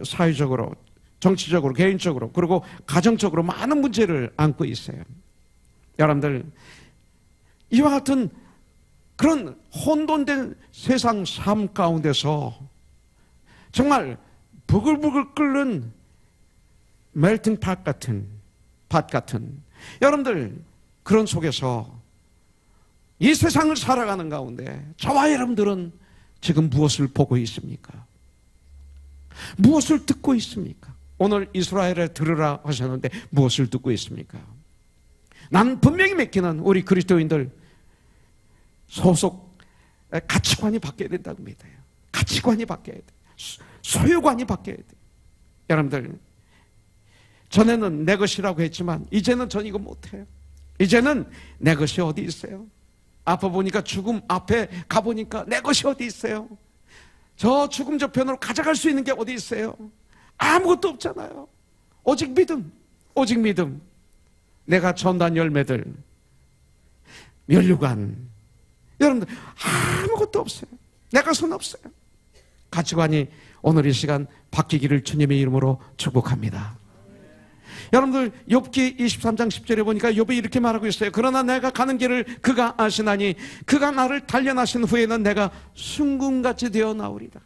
사회적으로, 정치적으로, 개인적으로, 그리고 가정적으로 많은 문제를 안고 있어요. 여러분들, 이와 같은 그런 혼돈된 세상 삶 가운데서 정말 부글부글 끓는 멜팅 팟 같은 여러분들, 그런 속에서 이 세상을 살아가는 가운데 저와 여러분들은 지금 무엇을 보고 있습니까? 무엇을 듣고 있습니까? 오늘 이스라엘에 들으라 하셨는데 무엇을 듣고 있습니까? 난 분명히 믿기는 우리 그리스도인들 소속 가치관이 바뀌어야 된다고 믿어요. 가치관이 바뀌어야 돼요. 소유관이 바뀌어야 돼요. 여러분들, 전에는 내 것이라고 했지만 이제는 전 이거 못해요. 이제는 내 것이 어디 있어요? 아파 보니까, 죽음 앞에 가보니까 내 것이 어디 있어요? 저 죽음 저편으로 가져갈 수 있는 게 어디 있어요? 아무것도 없잖아요. 오직 믿음, 오직 믿음. 내가 전단 열매들, 면류관, 여러분들 아무것도 없어요. 내 것은 없어요. 가치관이 오늘 이 시간 바뀌기를 주님의 이름으로 축복합니다. 여러분들, 욥기 23장 10절에 보니까 욥이 이렇게 말하고 있어요. 그러나 내가 가는 길을 그가 아시나니 그가 나를 단련하신 후에는 내가 순금같이 되어 나오리다.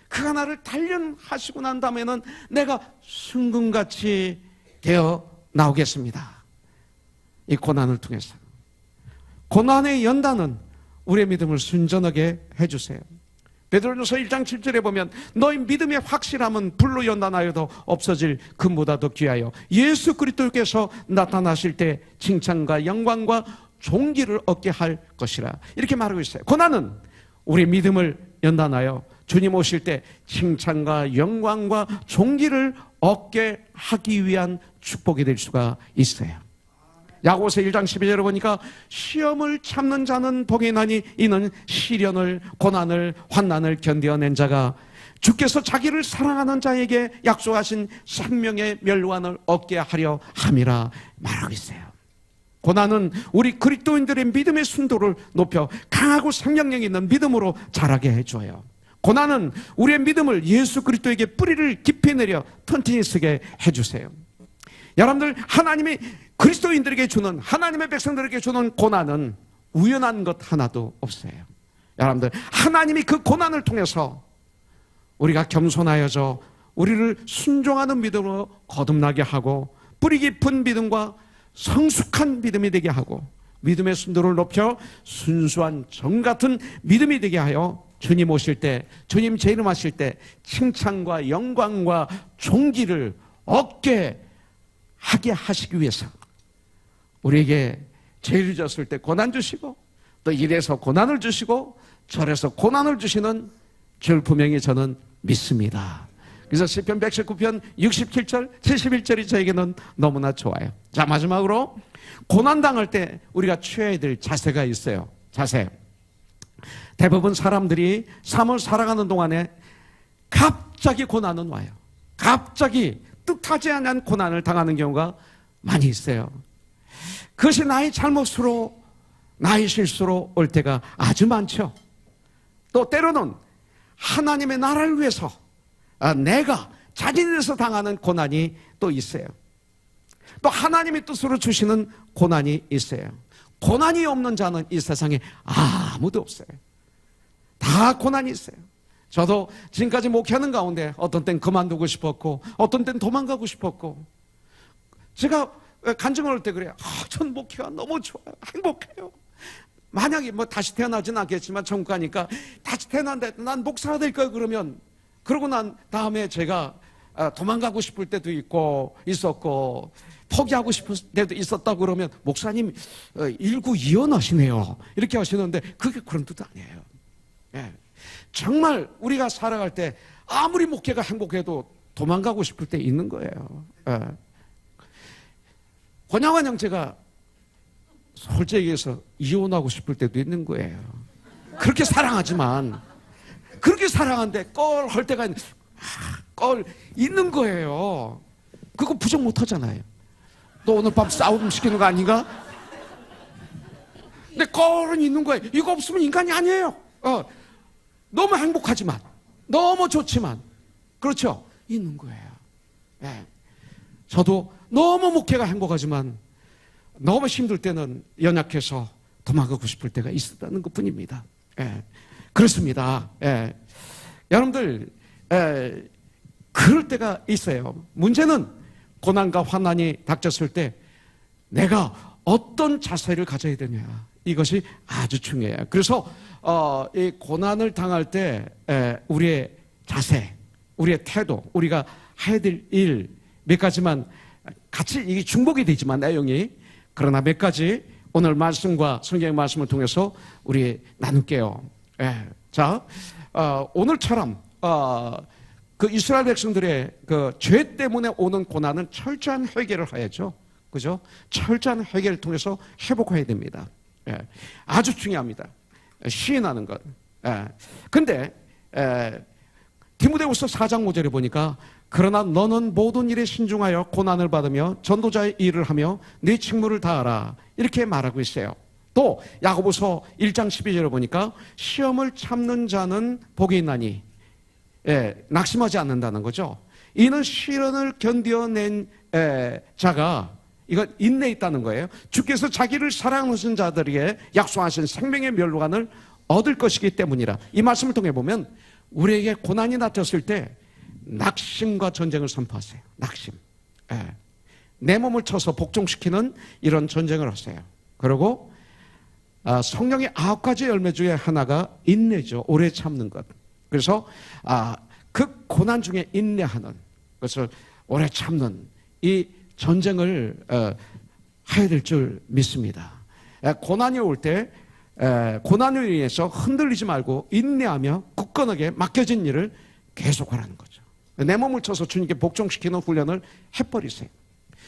그가 나를 단련하시고 난 다음에는 내가 순금같이 되어 나오겠습니다. 이 고난을 통해서. 고난의 연단은 우리의 믿음을 순전하게 해주세요. 베드로전서 1장 7절에 보면 너희 믿음의 확실함은 불로 연단하여도 없어질 금보다 더 귀하여 예수 그리스도께서 나타나실 때 칭찬과 영광과 존귀를 얻게 할 것이라, 이렇게 말하고 있어요. 고난은 우리 믿음을 연단하여 주님 오실 때 칭찬과 영광과 존귀를 얻게 하기 위한 축복이 될 수가 있어요. 야고보서 1장 12절에 보니까 시험을 참는 자는 복이 나니 이는 시련을, 고난을, 환난을 견뎌낸 자가 주께서 자기를 사랑하는 자에게 약속하신 생명의 멸관을 얻게 하려 함이라 말하고 있어요. 고난은 우리 그리스도인들의 믿음의 순도를 높여 강하고 생명력 있는 믿음으로 자라게 해줘요. 고난은 우리의 믿음을 예수 그리스도에게 뿌리를 깊이 내려 튼튼히 쓰게 해주세요. 여러분들, 하나님이 그리스도인들에게 주는, 하나님의 백성들에게 주는 고난은 우연한 것 하나도 없어요. 여러분들, 하나님이 그 고난을 통해서 우리가 겸손하여져 우리를 순종하는 믿음으로 거듭나게 하고 뿌리 깊은 믿음과 성숙한 믿음이 되게 하고 믿음의 순도를 높여 순수한 정 같은 믿음이 되게 하여 주님 오실 때, 주님 재림하실 때 칭찬과 영광과 존귀를 얻게 하게 하시기 위해서 우리에게 죄를 졌을 때 고난 주시고, 또 이래서 고난을 주시고 저래서 고난을 주시는 줄 분명히 저는 믿습니다. 그래서 시편 119편 67절 71절이 저에게는 너무나 좋아요. 자, 마지막으로 고난당할 때 우리가 취해야 될 자세가 있어요. 자세. 대부분 사람들이 삶을 살아가는 동안에 갑자기 고난은 와요. 갑자기 뜻하지 않은 고난을 당하는 경우가 많이 있어요. 그것이 나의 잘못으로, 나의 실수로 올 때가 아주 많죠. 또 때로는 하나님의 나라를 위해서 내가 자진해서 당하는 고난이 또 있어요. 또 하나님의 뜻으로 주시는 고난이 있어요. 고난이 없는 자는 이 세상에 아무도 없어요. 다 고난이 있어요. 저도 지금까지 목회하는 가운데 어떤 땐 그만두고 싶었고, 어떤 땐 도망가고 싶었고, 제가 간증을 할 때 그래요. 전 목회가 너무 좋아요. 행복해요. 만약에 뭐 다시 태어나진 않겠지만 천국 가니까 다시 태어난데 난 목사가 될 거야 그러면, 그러고 난 다음에 제가 도망가고 싶을 때도 있었고 포기하고 싶을 때도 있었다고 그러면 목사님 일구이연하시네요 이렇게 하시는데, 그게 그런 뜻 아니에요. 예. 정말 우리가 살아갈 때 아무리 목회가 행복해도 도망가고 싶을 때 있는 거예요. 예. 권양환 형제가 솔직히 얘기해서 이혼하고 싶을 때도 있는 거예요. 그렇게 사랑하지만, 그렇게 사랑하는데 껄 할 때가 껄 있는 거예요. 그거 부정 못 하잖아요. 너 오늘 밤 싸움 시키는 거 아닌가? 근데 껄은 있는 거예요. 이거 없으면 인간이 아니에요. 너무 행복하지만, 너무 좋지만, 그렇죠? 있는 거예요. 예. 저도 너무 목회가 행복하지만 너무 힘들 때는 연약해서 도망가고 싶을 때가 있었다는 것 뿐입니다. 예. 그렇습니다. 예. 여러분들, 그럴 때가 있어요. 문제는 고난과 환난이 닥쳤을 때 내가 어떤 자세를 가져야 되냐, 이것이 아주 중요해요. 그래서 이 고난을 당할 때 우리의 자세, 우리의 태도, 우리가 해야 될 일 몇 가지만 같이, 이게 중복이 되지만 내용이, 그러나 몇 가지 오늘 말씀과 성경의 말씀을 통해서 우리 나눌게요. 자, 오늘처럼 그 이스라엘 백성들의 그 죄 때문에 오는 고난은 철저한 회개를 해야죠. 그죠? 철저한 회개를 통해서 회복해야 됩니다. 아주 중요합니다. 시인하는 것. 근데 디모데후서 4장 5절에 보니까, 그러나 너는 모든 일에 신중하여 고난을 받으며 전도자의 일을 하며 네 직무를 다하라, 이렇게 말하고 있어요. 또 야고보서 1장 12절에 보니까 시험을 참는 자는 복이 있나니, 낙심하지 않는다는 거죠. 이는 시련을 견뎌낸 자가, 이건 인내 있다는 거예요. 주께서 자기를 사랑하신 자들에게 약속하신 생명의 멸관을 얻을 것이기 때문이라. 이 말씀을 통해 보면 우리에게 고난이 닥쳤을 때 낙심과 전쟁을 선포하세요. 낙심. 내 몸을 쳐서 복종시키는 이런 전쟁을 하세요. 그리고 성령의 9가지 열매 중에 하나가 인내죠. 오래 참는 것. 그래서 그 고난 중에 인내하는 것을, 오래 참는 이 전쟁을 해야 될 줄 믿습니다. 고난이 올 때 고난을 인해서 흔들리지 말고 인내하며 굳건하게 맡겨진 일을 계속하라는 거죠. 내 몸을 쳐서 주님께 복종시키는 훈련을 해버리세요.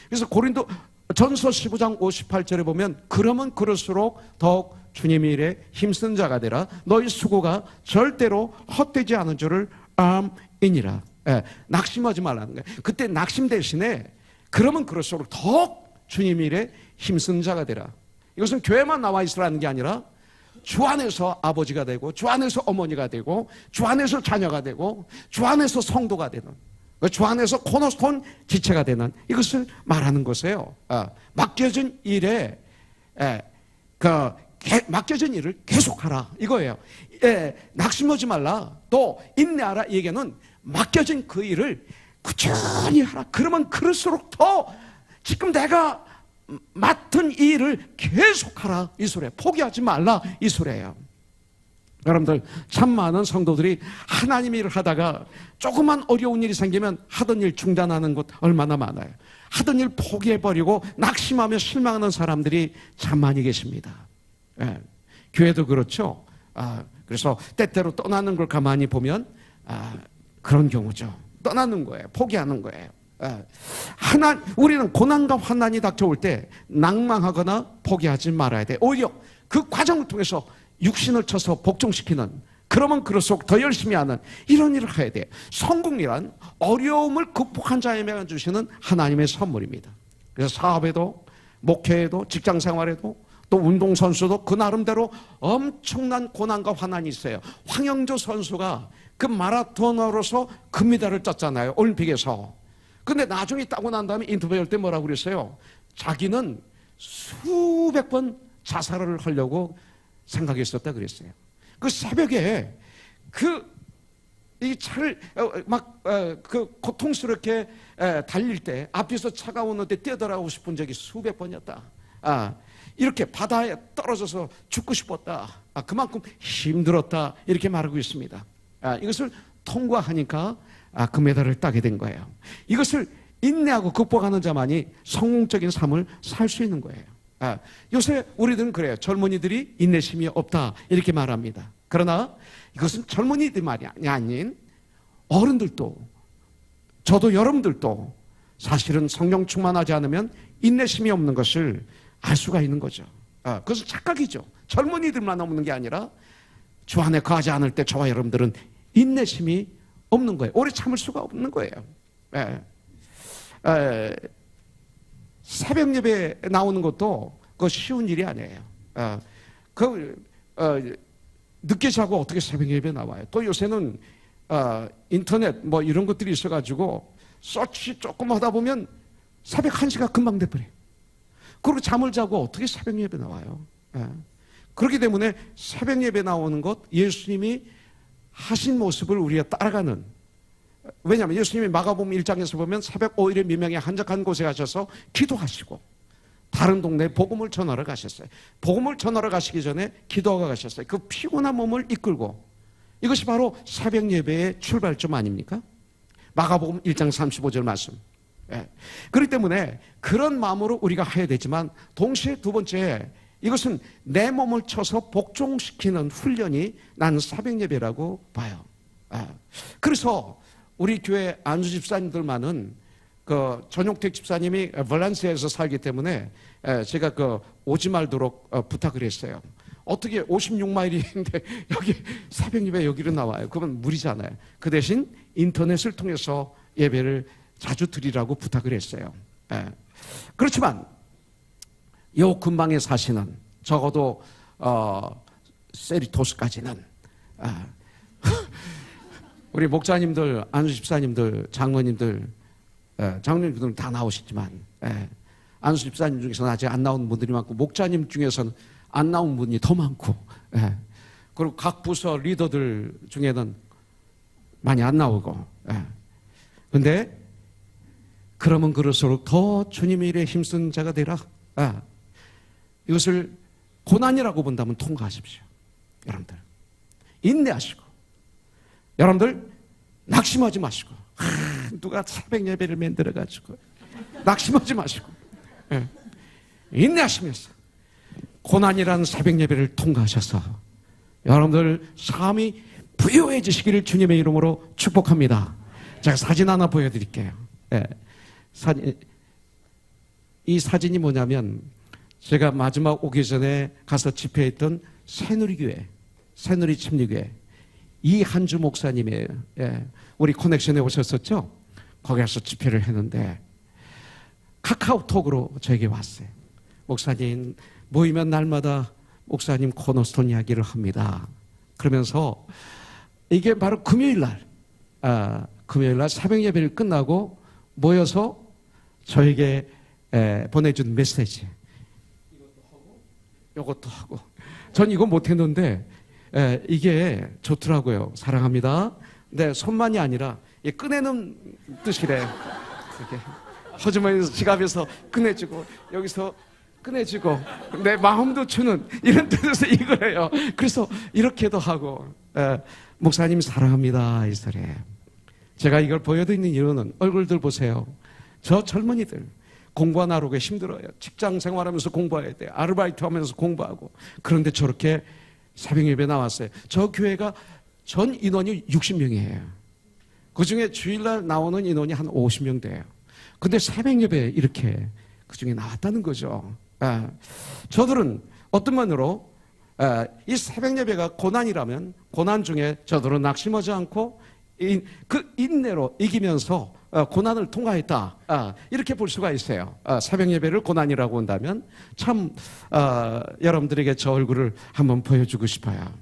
그래서 고린도 전서 15장 58절에 보면, 그러면 그럴수록 더욱 주님의 일에 힘쓴 자가 되라. 너희 수고가 절대로 헛되지 않은 줄을 암이니라. 낙심하지 말라는 거예요. 그때 낙심 대신에 그러면 그럴수록 더욱 주님의 일에 힘쓴 자가 되라. 이것은 교회만 나와 있으라는 게 아니라 주 안에서 아버지가 되고, 주 안에서 어머니가 되고, 주 안에서 자녀가 되고, 주 안에서 성도가 되는, 주 안에서 코너스톤 지체가 되는, 이것을 말하는 것이에요. 맡겨진 일에 맡겨진 일을 계속하라, 이거예요. 낙심하지 말라, 또 인내하라. 이 얘기는 맡겨진 그 일을 꾸준히 하라. 그러면 그럴수록 더 지금 내가 맡은 이 일을 계속하라 이 소리예요. 포기하지 말라 이 소리예요. 여러분들, 참 많은 성도들이 하나님 일을 하다가 조그만 어려운 일이 생기면 하던 일 중단하는 곳 얼마나 많아요. 하던 일 포기해버리고 낙심하며 실망하는 사람들이 참 많이 계십니다. 예. 교회도 그렇죠. 그래서 때때로 떠나는 걸 가만히 보면 그런 경우죠. 떠나는 거예요. 포기하는 거예요. 우리는 고난과 환난이 닥쳐올 때 낭망하거나 포기하지 말아야 돼. 오히려 그 과정을 통해서 육신을 쳐서 복종시키는, 그러면 그럴수록 더 열심히 하는 이런 일을 해야 돼. 성공이란 어려움을 극복한 자에게 주시는 하나님의 선물입니다. 그래서 사업에도, 목회에도, 직장생활에도, 또 운동선수도 그 나름대로 엄청난 고난과 환난이 있어요. 황영조 선수가 그 마라토너로서 금메달을 땄잖아요, 올림픽에서. 근데 나중에 따고 난 다음에 인터뷰할 때 뭐라고 그랬어요? 자기는 수백 번 자살을 하려고 생각했었다 그랬어요. 그 새벽에 이 차를 고통스럽게 달릴 때 앞에서 차가 오는데 뛰어들어가고 싶은 적이 수백 번이었다. 이렇게 바다에 떨어져서 죽고 싶었다. 그만큼 힘들었다. 이렇게 말하고 있습니다. 이것을 통과하니까 금메달을 따게 된 거예요. 이것을 인내하고 극복하는 자만이 성공적인 삶을 살 수 있는 거예요. 요새 우리들은 그래요. 젊은이들이 인내심이 없다 이렇게 말합니다. 그러나 이것은 젊은이들 말이 아닌 어른들도, 저도 여러분들도 사실은 성령 충만하지 않으면 인내심이 없는 것을 알 수가 있는 거죠. 그것은 착각이죠. 젊은이들만 없는 게 아니라 주 안에 거하지 않을 때 저와 여러분들은 인내심이 없는 거예요. 오래 참을 수가 없는 거예요. 새벽 예배 나오는 것도 그거 쉬운 일이 아니에요. 늦게 자고 어떻게 새벽 예배 나와요? 또 요새는 인터넷 뭐 이런 것들이 있어가지고 서치 조금 하다 보면 새벽 1시가 금방 돼버려요. 그리고 잠을 자고 어떻게 새벽 예배 나와요? 그렇기 때문에 새벽 예배 나오는 것, 예수님이 하신 모습을 우리가 따라가는, 왜냐하면 예수님이 마가복음 1장에서 보면 새벽 5일에 미명에 한적한 곳에 가셔서 기도하시고 다른 동네에 복음을 전하러 가셨어요. 복음을 전하러 가시기 전에 기도하고 가셨어요. 그 피곤한 몸을 이끌고, 이것이 바로 새벽 예배의 출발점 아닙니까? 마가복음 1장 35절 말씀. 그렇기 때문에 그런 마음으로 우리가 해야 되지만, 동시에 두 번째, 이것은 내 몸을 쳐서 복종시키는 훈련이 나는 새벽 예배라고 봐요. 그래서 우리 교회 안수 집사님들만은 전용택 집사님이 벌란시아에서 살기 때문에 제가 오지 말도록 부탁을 했어요. 어떻게 56마일인데 여기 새벽 예배 여기로 나와요? 그건 무리잖아요. 그 대신 인터넷을 통해서 예배를 자주 드리라고 부탁을 했어요. 그렇지만 요 근방에 사시는, 적어도 세리토스까지는 우리 목사님들, 안수 집사님들, 장로님들, 장로님들은 다 나오시지만 안수 집사님 중에서는 아직 안 나온 분들이 많고, 목자님 중에서는 안 나온 분이 더 많고, 그리고 각 부서 리더들 중에는 많이 안 나오고. 근데 그러면 그럴수록 더 주님의 일에 힘쓴 자가 되라. 이것을 고난이라고 본다면 통과하십시오. 여러분들 인내하시고, 여러분들 낙심하지 마시고, 누가 새벽 예배를 만들어가지고 낙심하지 마시고, 인내하시면서 고난이라는 새벽 예배를 통과하셔서 여러분들 삶이 부유해지시기를 주님의 이름으로 축복합니다. 제가 사진 하나 보여드릴게요. 이 사진이 뭐냐면, 제가 마지막 오기 전에 가서 집회했던 새누리교회, 새누리 침례교회 이한주 목사님이에요. 우리 커넥션에 오셨었죠? 거기 가서 집회를 했는데 카카오톡으로 저에게 왔어요. 목사님, 모이면 날마다 목사님 코너스톤 이야기를 합니다. 그러면서 이게 바로 금요일 날 새벽 예배를 끝나고 모여서 저에게 보내준 메시지. 이것도 하고. 전 이거 못했는데 이게 좋더라고요. 사랑합니다. 근데 손만이 아니라 꺼내는 뜻이래. 이렇게 호주머니에서 지갑에서 꺼내주고 여기서 꺼내주고 내 마음도 주는 이런 뜻에서 이거예요. 그래서 이렇게도 하고 목사님 사랑합니다 이 소리. 제가 이걸 보여드리는 이유는 얼굴들 보세요. 저 젊은이들 공부 안 하고 힘들어요. 직장 생활하면서 공부해야 돼요. 아르바이트 하면서 공부하고. 그런데 저렇게 새벽 예배 나왔어요. 저 교회가 전 인원이 60명이에요. 그중에 주일날 나오는 인원이 한 50명 돼요. 근데 새벽 예배 이렇게 그중에 나왔다는 거죠. 저들은 어떤 면으로 이 새벽 예배가 고난이라면 고난 중에 저들은 낙심하지 않고 그 인내로 이기면서 고난을 통과했다. 이렇게 볼 수가 있어요. 새벽 예배를 고난이라고 한다면 참 여러분들에게 저 얼굴을 한번 보여주고 싶어요.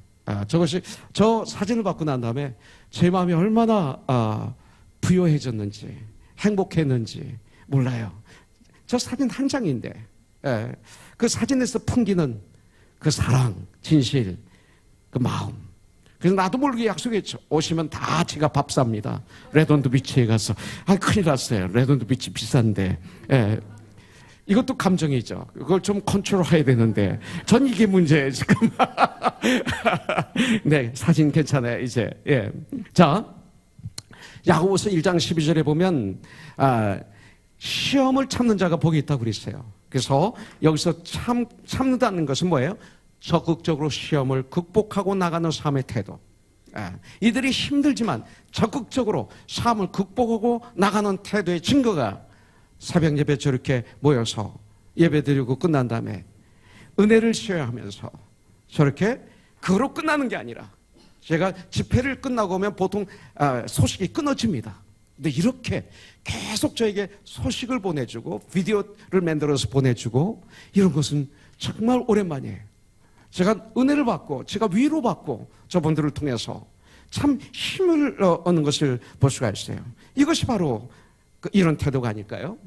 저것이 저 사진을 받고 난 다음에 제 마음이 얼마나 부요해졌는지 행복했는지 몰라요. 저 사진 한 장인데 그 사진에서 풍기는 그 사랑, 진실, 그 마음. 그래서 나도 모르게 약속했죠. 오시면 다 제가 밥 삽니다. 레돈드 비치에 가서. 큰일 났어요. 레돈드 비치 비싼데. 이것도 감정이죠. 그걸 좀 컨트롤해야 되는데 전 이게 문제예요 지금. 네, 사진 괜찮아요 이제. 자, 야고보서 1장 12절에 보면 시험을 참는 자가 복이 있다고 그랬어요. 그래서 여기서 참는다는 것은 뭐예요? 적극적으로 시험을 극복하고 나가는 삶의 태도. 이들이 힘들지만 적극적으로 삶을 극복하고 나가는 태도의 증거가 새벽 예배 저렇게 모여서 예배 드리고 끝난 다음에 은혜를 쉐어하면서 저렇게 그거로 끝나는 게 아니라 제가 집회를 끝나고 오면 보통 소식이 끊어집니다. 근데 이렇게 계속 저에게 소식을 보내주고 비디오를 만들어서 보내주고 이런 것은 정말 오랜만이에요. 제가 은혜를 받고 제가 위로받고 저분들을 통해서 참 힘을 얻는 것을 볼 수가 있어요. 이것이 바로 이런 태도가 아닐까요?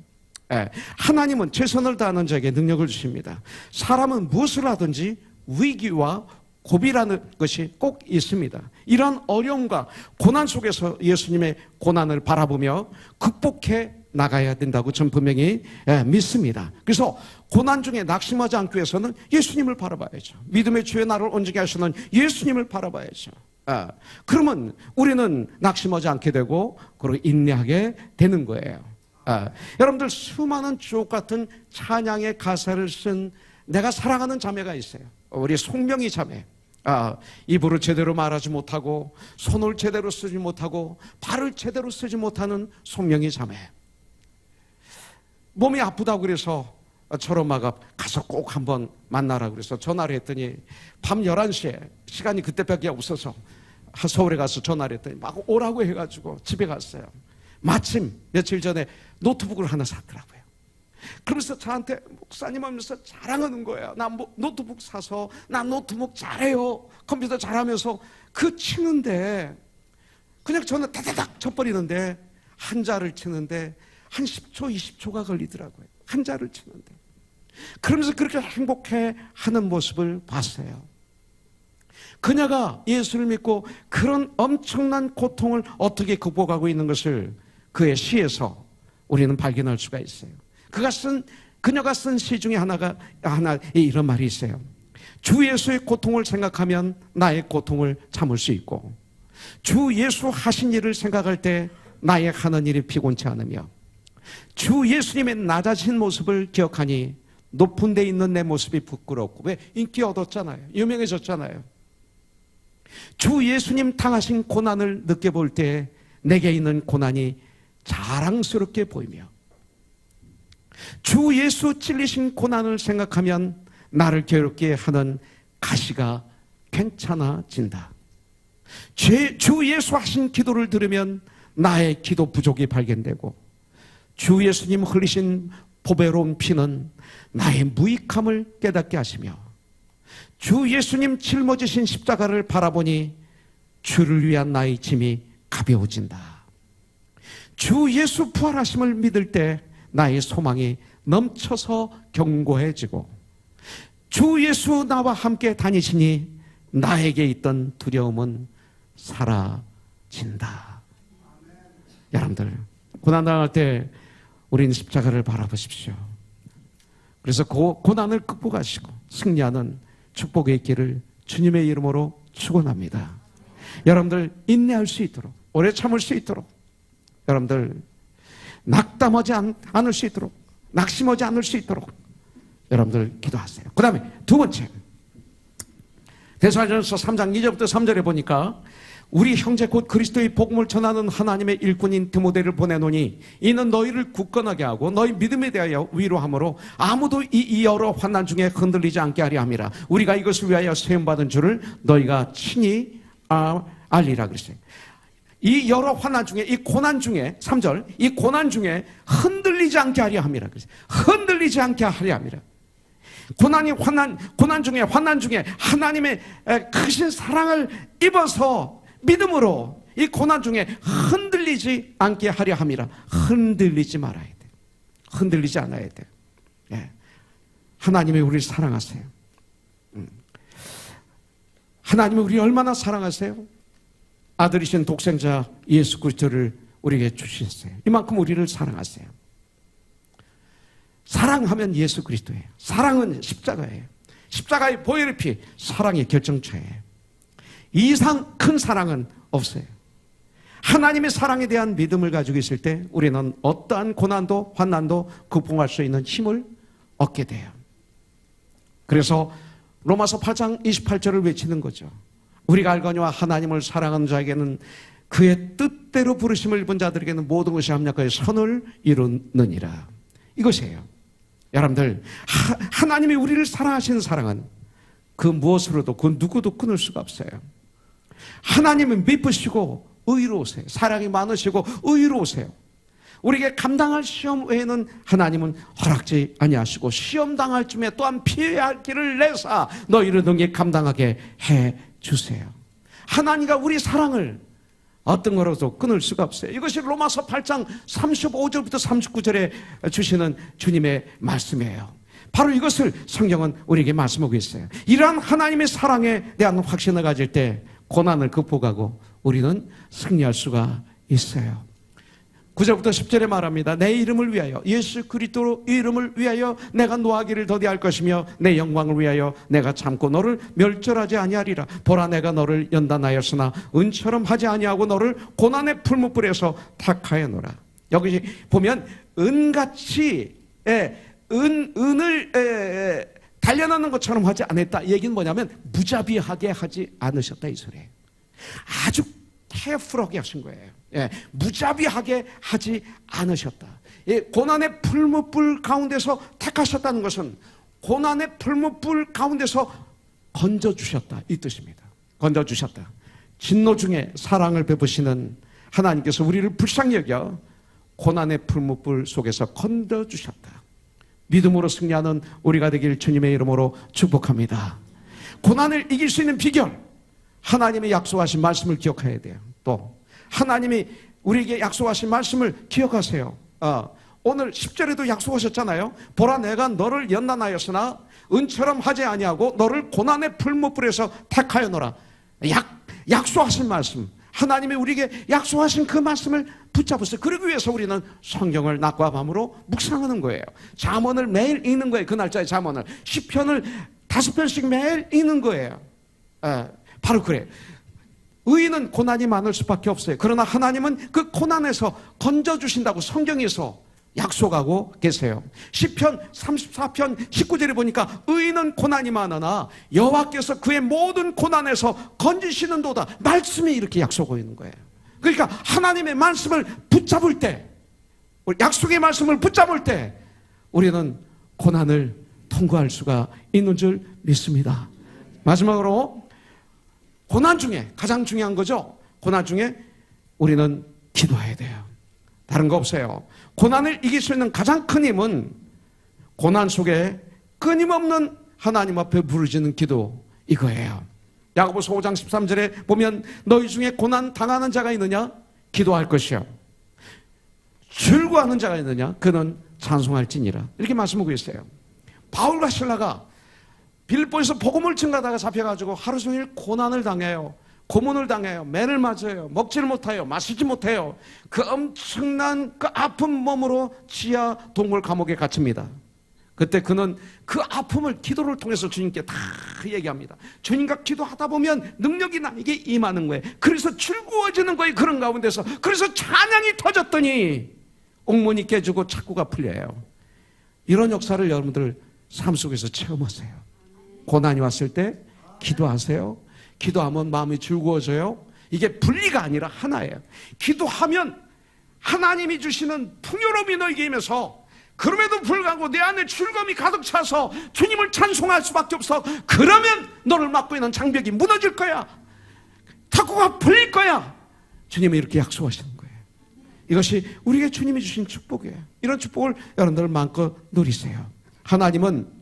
하나님은 최선을 다하는 자에게 능력을 주십니다. 사람은 무엇을 하든지 위기와 고비라는 것이 꼭 있습니다. 이런 어려움과 고난 속에서 예수님의 고난을 바라보며 극복해 나가야 된다고 저는 분명히 믿습니다. 그래서 고난 중에 낙심하지 않기 위해서는 예수님을 바라봐야죠. 믿음의 주에 나를 온전히 하시는 예수님을 바라봐야죠. 그러면 우리는 낙심하지 않게 되고 그리고 인내하게 되는 거예요. 여러분들 수많은 주옥 같은 찬양의 가사를 쓴 내가 사랑하는 자매가 있어요. 우리 송명희 자매. 입으로 제대로 말하지 못하고 손을 제대로 쓰지 못하고 발을 제대로 쓰지 못하는 송명희 자매. 몸이 아프다고 그래서 저런 엄마가 가서 꼭 한번 만나라 그래서 전화를 했더니 밤 11시에 시간이 그때밖에 없어서 서울에 가서 전화를 했더니 막 오라고 해가지고 집에 갔어요. 마침 며칠 전에 노트북을 하나 샀더라고요. 그러면서 저한테 목사님 하면서 자랑하는 거예요. 나 노트북 사서 나 노트북 잘해요. 컴퓨터 잘하면서 그 치는데 그냥 저는 다다닥 쳐버리는데 한자를 치는데 한 10초 20초가 걸리더라고요. 한자를 치는데. 그러면서 그렇게 행복해 하는 모습을 봤어요. 그녀가 예수를 믿고 그런 엄청난 고통을 어떻게 극복하고 있는 것을 그의 시에서 우리는 발견할 수가 있어요. 그녀가 쓴 시 중에 하나에 이런 말이 있어요. 주 예수의 고통을 생각하면 나의 고통을 참을 수 있고 주 예수 하신 일을 생각할 때 나의 하는 일이 피곤치 않으며 주 예수님의 낮아진 모습을 기억하니 높은 데 있는 내 모습이 부끄럽고 왜? 인기 얻었잖아요. 유명해졌잖아요. 주 예수님 당하신 고난을 느껴볼 때 내게 있는 고난이 자랑스럽게 보이며 주 예수 찔리신 고난을 생각하면 나를 괴롭게 하는 가시가 괜찮아진다. 주 예수 하신 기도를 들으면 나의 기도 부족이 발견되고 주 예수님 흘리신 보배로운 피는 나의 무익함을 깨닫게 하시며 주 예수님 짊어지신 십자가를 바라보니 주를 위한 나의 짐이 가벼워진다. 주 예수 부활하심을 믿을 때 나의 소망이 넘쳐서 견고해지고 주 예수 나와 함께 다니시니 나에게 있던 두려움은 사라진다. 여러분들 고난당할 때 우리는 십자가를 바라보십시오. 그래서 그 고난을 극복하시고 승리하는 축복의 길을 주님의 이름으로 축원합니다. 여러분들 인내할 수 있도록, 오래 참을 수 있도록, 여러분들 낙담하지 않을 수 있도록, 낙심하지 않을 수 있도록 여러분들 기도하세요. 그 다음에 두 번째, 데살로니가서 3장 2절부터 3절에 보니까 우리 형제 곧 그리스도의 복음을 전하는 하나님의 일꾼인 디모데를 보내노니 이는 너희를 굳건하게 하고 너희 믿음에 대하여 위로함으로 아무도 이 여러 환난 중에 흔들리지 않게 하려 함이라. 우리가 이것을 위하여 세움받은 줄을 너희가 친히 알리라 그랬어요. 이 여러 환난 중에, 이 고난 중에, 3절, 이 고난 중에 흔들리지 않게 하려 함이라 그랬어요. 흔들리지 않게 하려 함이라. 고난 중에, 환난 중에 하나님의 크신 사랑을 입어서 믿음으로 이 고난 중에 흔들리지 않게 하려 함이라. 흔들리지 말아야 돼. 흔들리지 않아야 돼. 예. 하나님이 우리를 사랑하세요. 하나님이 우리를 얼마나 사랑하세요? 아들이신 독생자 예수 그리스도를 우리에게 주셨어요. 이만큼 우리를 사랑하세요. 사랑하면 예수 그리스도예요. 사랑은 십자가예요. 십자가의 보혈의 피, 사랑의 결정체예요. 이 이상 큰 사랑은 없어요. 하나님의 사랑에 대한 믿음을 가지고 있을 때 우리는 어떠한 고난도 환난도 극복할 수 있는 힘을 얻게 돼요. 그래서 로마서 8장 28절을 외치는 거죠. 우리가 알거니와 하나님을 사랑하는 자에게는 그의 뜻대로 부르심을 입은 자들에게는 모든 것이 합력하여 선을 이루느니라. 이것이에요. 여러분들, 하나님이 우리를 사랑하시는 사랑은 그 무엇으로도 그 누구도 끊을 수가 없어요. 하나님은 미쁘시고 의로우세요. 사랑이 많으시고 의로우세요. 우리에게 감당할 시험 외에는 하나님은 허락지 아니하시고 시험 당할 쯤에 또한 피해야 할 길을 내사 너희를 능히 감당하게 해 주세요. 하나님과 우리 사랑을 어떤 거로도 끊을 수가 없어요. 이것이 로마서 8장 35절부터 39절에 주시는 주님의 말씀이에요. 바로 이것을 성경은 우리에게 말씀하고 있어요. 이러한 하나님의 사랑에 대한 확신을 가질 때 고난을 극복하고 우리는 승리할 수가 있어요. 9절부터 10절에 말합니다. 내 이름을 위하여, 예수 그리스도 이름을 위하여 내가 노하기를 더디할 것이며 내 영광을 위하여 내가 참고 너를 멸절하지 아니하리라. 보라, 내가 너를 연단하였으나 은처럼 하지 아니하고 너를 고난의 풀무불에서 탁하여노라. 여기 보면 은같이 은을 단련하는 것처럼 하지 않았다. 이 얘기는 뭐냐면 무자비하게 하지 않으셨다 이 소리예요. 아주 케어풀하게 하신 거예요. 무자비하게 하지 않으셨다. 고난의 풀무불 가운데서 택하셨다는 것은 고난의 풀무불 가운데서 건져주셨다 이 뜻입니다. 건져주셨다. 진노 중에 사랑을 베푸시는 하나님께서 우리를 불쌍히 여겨 고난의 풀무불 속에서 건져주셨다. 믿음으로 승리하는 우리가 되길 주님의 이름으로 축복합니다. 고난을 이길 수 있는 비결, 하나님의 약속하신 말씀을 기억해야 돼요. 또 하나님이 우리에게 약속하신 말씀을 기억하세요. 오늘 10절에도 약속하셨잖아요. 보라, 내가 너를 연단하였으나 은처럼 하지 아니하고 너를 고난의 풀무불에서 택하여노라. 약속하신 말씀, 하나님이 우리에게 약속하신 그 말씀을 붙잡으세요. 그러기 위해서 우리는 성경을 낮과 밤으로 묵상하는 거예요. 잠언을 매일 읽는 거예요. 그 날짜의 잠언을, 시편을 5편씩 매일 읽는 거예요. 바로 그래요. 의인은 고난이 많을 수밖에 없어요. 그러나 하나님은 그 고난에서 건져주신다고 성경에서 약속하고 계세요. 시편 34편 19절에 보니까 의인은 고난이 많으나 여호와께서 그의 모든 고난에서 건지시는도다. 말씀이 이렇게 약속하고 있는 거예요. 그러니까 하나님의 말씀을 붙잡을 때, 약속의 말씀을 붙잡을 때 우리는 고난을 통과할 수가 있는 줄 믿습니다. 마지막으로 고난 중에 가장 중요한 거죠. 고난 중에 우리는 기도해야 돼요. 다른 거 없어요. 고난을 이길 수 있는 가장 큰 힘은 고난 속에 끊임없는 하나님 앞에 부르짖는 기도, 이거예요. 야고보서 5장 13절에 보면 너희 중에 고난 당하는 자가 있느냐? 기도할 것이요. 즐거워하는 자가 있느냐? 그는 찬송할지니라. 이렇게 말씀하고 있어요. 바울과 실라가 빌립보에서 복음을 증가하다가 잡혀가지고 하루 종일 고난을 당해요. 고문을 당해요. 매를 맞아요. 먹지를 못해요. 마시지 못해요. 그 엄청난 그 아픈 몸으로 지하 동굴 감옥에 갇힙니다. 그때 그는 그 아픔을 기도를 통해서 주님께 다 얘기합니다. 주님과 기도하다 보면 능력이 나에게 임하는 거예요. 그래서 즐거워지는 거예요. 그런 가운데서. 그래서 찬양이 터졌더니 옥문이 깨지고 착구가 풀려요. 이런 역사를 여러분들 삶 속에서 체험하세요. 고난이 왔을 때 기도하세요. 기도하면 마음이 즐거워져요. 이게 분리가 아니라 하나예요. 기도하면 하나님이 주시는 풍요로움이 너에게 임해서, 그럼에도 불구하고 내 안에 즐거움이 가득 차서 주님을 찬송할 수밖에 없어. 그러면 너를 막고 있는 장벽이 무너질 거야. 탁구가 풀릴 거야. 주님이 이렇게 약속하시는 거예요. 이것이 우리에게 주님이 주신 축복이에요. 이런 축복을 여러분들 마음껏 누리세요. 하나님은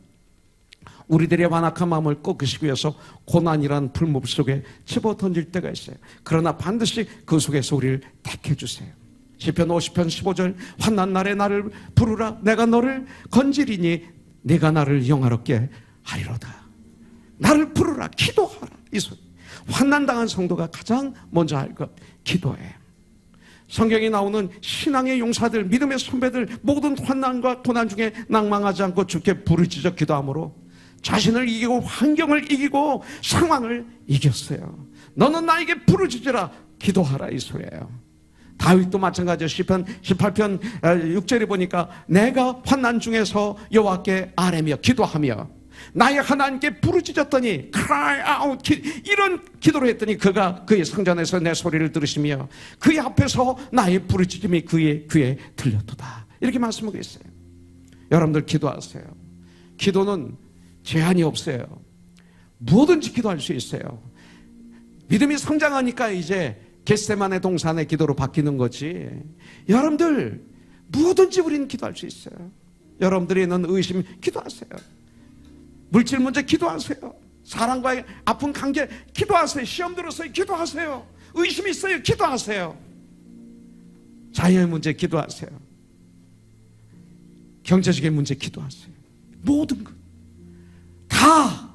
우리들의 완악한 마음을 꺾으시기 위해서 고난이란 풀무불 속에 집어던질 때가 있어요. 그러나 반드시 그 속에서 우리를 택해 주세요. 시편 50편 15절, 환난 날에 나를 부르라. 내가 너를 건지리니 네가 나를 영화롭게 하리로다. 나를 부르라. 기도하라. 이 소리. 환난 당한 성도가 가장 먼저 할 것, 기도해요. 성경에 나오는 신앙의 용사들, 믿음의 선배들, 모든 환난과 고난 중에 낭망하지 않고 주께 부르짖어 기도함으로 자신을 이기고 환경을 이기고 상황을 이겼어요. 너는 나에게 부르짖으라. 기도하라. 이 소리예요. 다윗도 마찬가지예요. 시편 18편 6절에 보니까 내가 환난 중에서 여호와께 아뢰며 기도하며 나의 하나님께 부르짖었더니 cry out, 이런 기도를 했더니 그가 그의 성전에서 내 소리를 들으시며 그의 앞에서 나의 부르짖음이 그의 귀에 들렸도다. 이렇게 말씀하고 있어요. 여러분들 기도하세요. 기도는 제한이 없어요. 무엇든지 기도할 수 있어요. 믿음이 성장하니까 이제 겟세마네 동산의 기도로 바뀌는 거지. 여러분들 무엇든지 우리는 기도할 수 있어요. 여러분들이 있는 의심 기도하세요. 물질 문제 기도하세요. 사람과의 아픈 관계 기도하세요. 시험 들었어요. 기도하세요. 의심 있어요. 기도하세요. 자녀의 문제 기도하세요. 경제적인 문제 기도하세요. 모든 것 다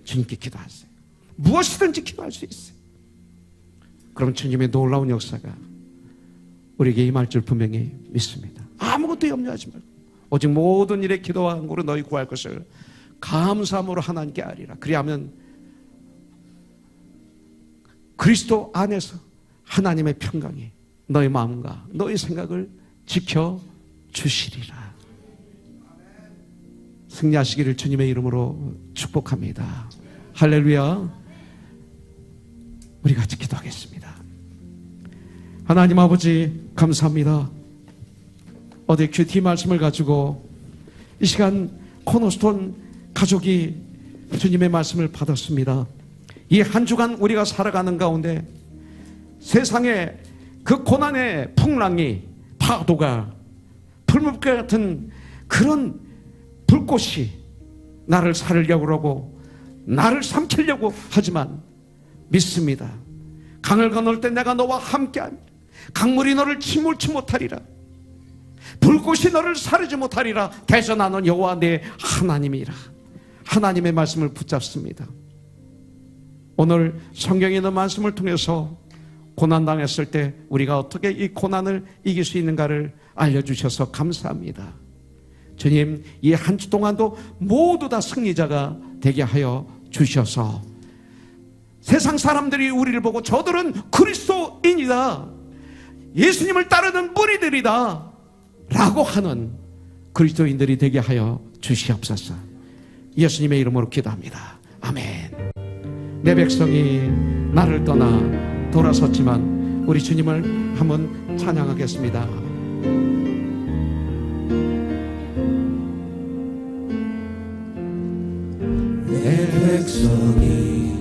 주님께 기도하세요. 무엇이든지 기도할 수 있어요. 그럼 주님의 놀라운 역사가 우리에게 임할 줄 분명히 믿습니다. 아무것도 염려하지 말고 오직 모든 일에 기도와 간구로 너희 구할 것을 감사함으로 하나님께 아리라. 그리하면 그리스도 안에서 하나님의 평강이 너희 마음과 너희 생각을 지켜주시리라. 승리하시기를 주님의 이름으로 축복합니다. 할렐루야. 우리 같이 기도하겠습니다. 하나님 아버지 감사합니다. 어제 큐티 말씀을 가지고 이 시간 코너스톤 가족이 주님의 말씀을 받았습니다. 이 한 주간 우리가 살아가는 가운데 세상의 그 고난의 풍랑이, 파도가 풀무불 같은 그런 불꽃이 나를 살려고 하고 나를 삼키려고 하지만 믿습니다. 강을 건널 때 내가 너와 함께하리라. 강물이 너를 침몰치 못하리라. 불꽃이 너를 사르지 못하리라. 대저 나는 여호와 내 하나님이라. 하나님의 말씀을 붙잡습니다. 오늘 성경에 있는 말씀을 통해서 고난당했을 때 우리가 어떻게 이 고난을 이길 수 있는가를 알려주셔서 감사합니다. 주님, 이 한 주 동안도 모두 다 승리자가 되게 하여 주셔서 세상 사람들이 우리를 보고 저들은 그리스도인이다, 예수님을 따르는 무리들이다 라고 하는 그리스도인들이 되게 하여 주시옵소서. 예수님의 이름으로 기도합니다. 아멘. 내 백성이 나를 떠나 돌아섰지만 우리 주님을 한번 찬양하겠습니다. 내 백성이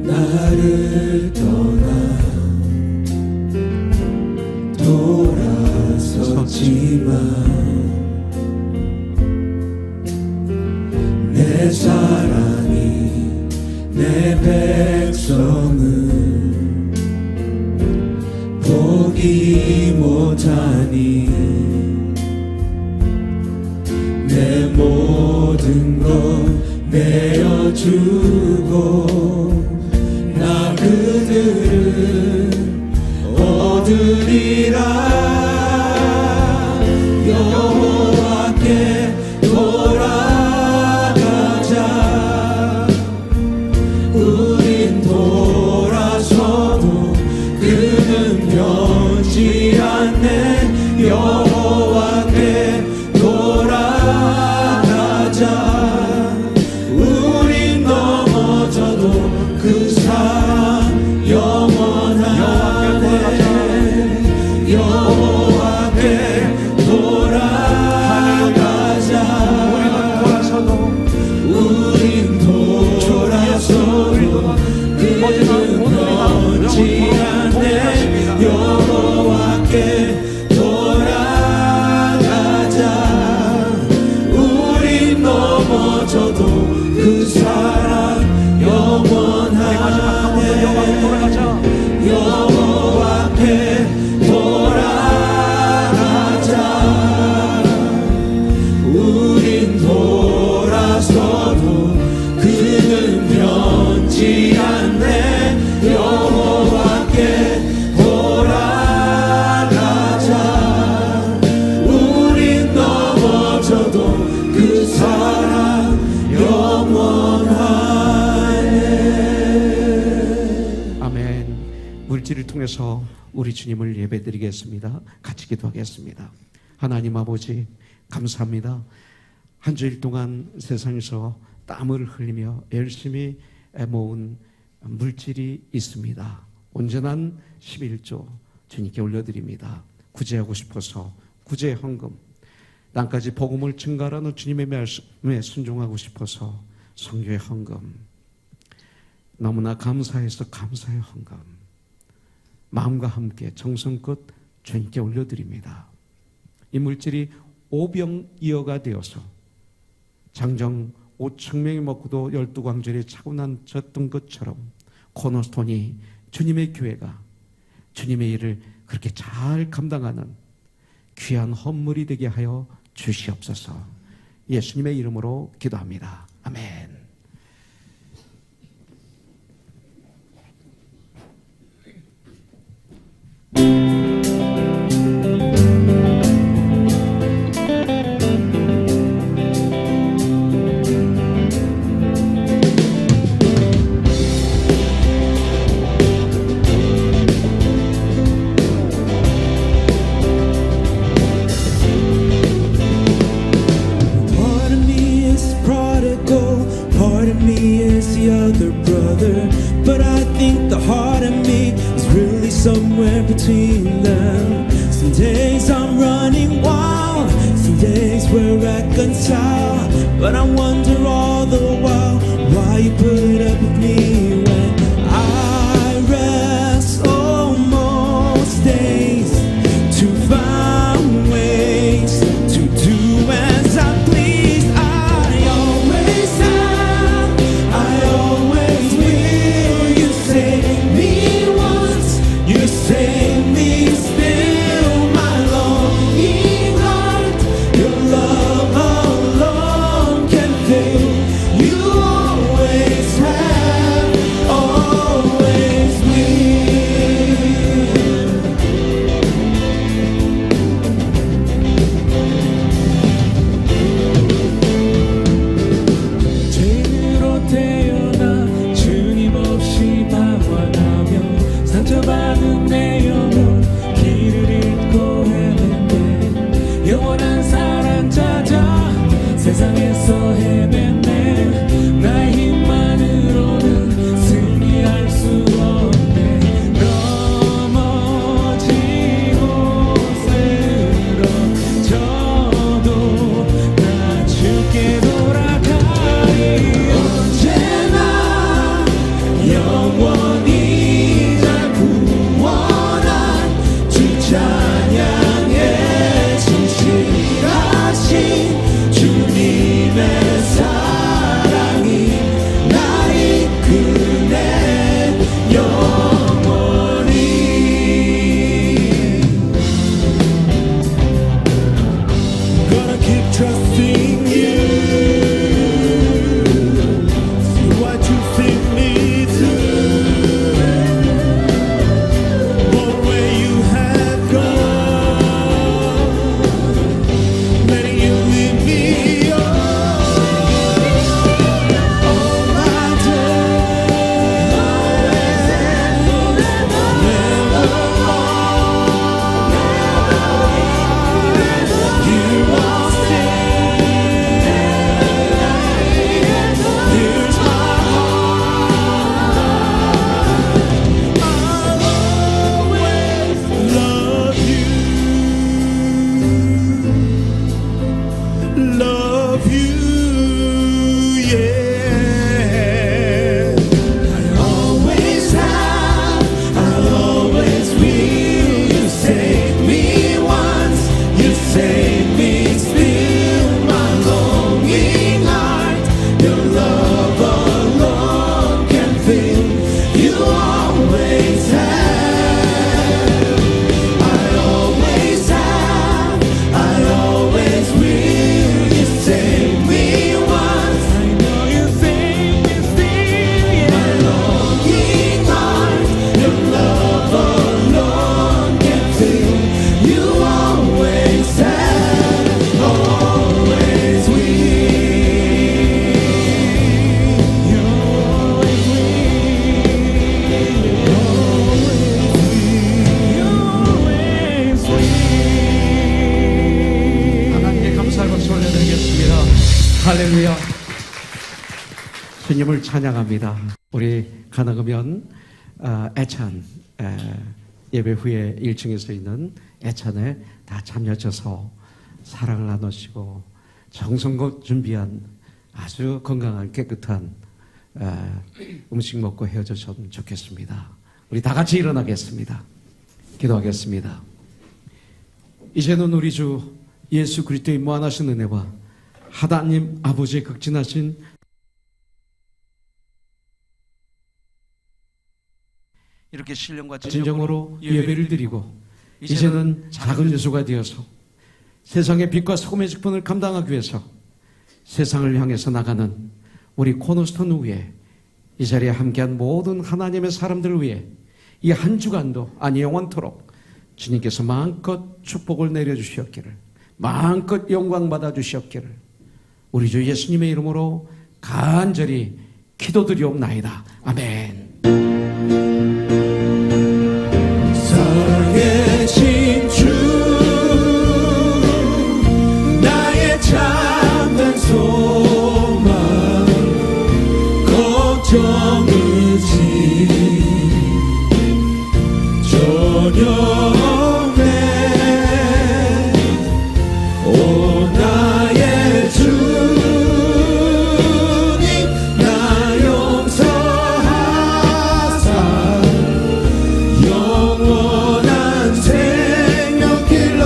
나를 떠나 돌아섰지만 내 사랑이 내 백성은 포기 못하니 내 모든 것 내어주고 나 그대 그들은 얻으리라. 여호와께 돌아가자. 우린 돌아서도 그는 변치 않네. 여호와께 돌아가자. 우린 넘어져도 그 사랑 영원하네. 여호와께 돌아가자. 우린 돌아서도 그는 변치 않네. 여호와께 돌아가자. 우린 넘어져도 그 사랑 영원하네. 여호와께 돌아가자. 우린 돌아서도 그는 변치 않네. 여호와께 돌아가자. 우린 넘어져도 그 사랑 영원하네. 아멘. 물질을 통해서 우리 주님을 예배드리겠습니다. 같이 기도하겠습니다. 하나님 아버지 감사합니다. 한 주일 동안 세상에서 땀을 흘리며 열심히 모은 물질이 있습니다. 온전한 11조 주님께 올려드립니다. 구제하고 싶어서 구제 헌금, 땅까지 복음을 증가하는 주님의 말씀에 순종하고 싶어서 선교의 헌금, 너무나 감사해서 감사의 헌금, 마음과 함께 정성껏 주님께 올려드립니다. 이 물질이 오병이어가 되어서 장정 5,000명이 먹고도 12광절이 차고 넘쳤던 것처럼 코너스톤이 주님의 교회가 주님의 일을 그렇게 잘 감당하는 귀한 헌물이 되게 하여 주시옵소서. 예수님의 이름으로 기도합니다. 아멘. Part of me is prodigal, part of me is the other brother. But I think the heart of me is really somewhere between them. Some days I'm running wild, some days we're reconciled. But I wonder all the while why you put up with me when I rest. Oh, most days to find ways to do as I please. I always have, I always will. You saved me once, you saved me still. My longing heart, your love alone can fill. You always have. 주님을 찬양합니다. 우리 가능하면 애찬 예배 후에 1층에서 있는 애찬에 다 참여하셔서 사랑을 나누시고 정성껏 준비한 아주 건강한 깨끗한 음식 먹고 헤어졌으면 좋겠습니다. 우리 다 같이 일어나겠습니다. 기도하겠습니다. 이제는 우리 주 예수 그리스도의 무한하신 은혜와 하나님 아버지의 극진하신 이렇게 신령과 진정으로 예배를 드리고 이제는 작은 예수가 되어서 세상의 빛과 소금의 직분을 감당하기 위해서 세상을 향해서 나가는 우리 코너스톤 위에 이 자리에 함께한 모든 하나님의 사람들을 위해 이 한 주간도 아니 영원토록 주님께서 마음껏 축복을 내려주시옵기를, 마음껏 영광 받아주시옵기를 우리 주 예수님의 이름으로 간절히 기도드리옵나이다. 아멘. 살아계신 주 나의 참된 소망 걱정 의지 전혀 없네. 오 나의 주님 나 용서하사 영원한 생명길로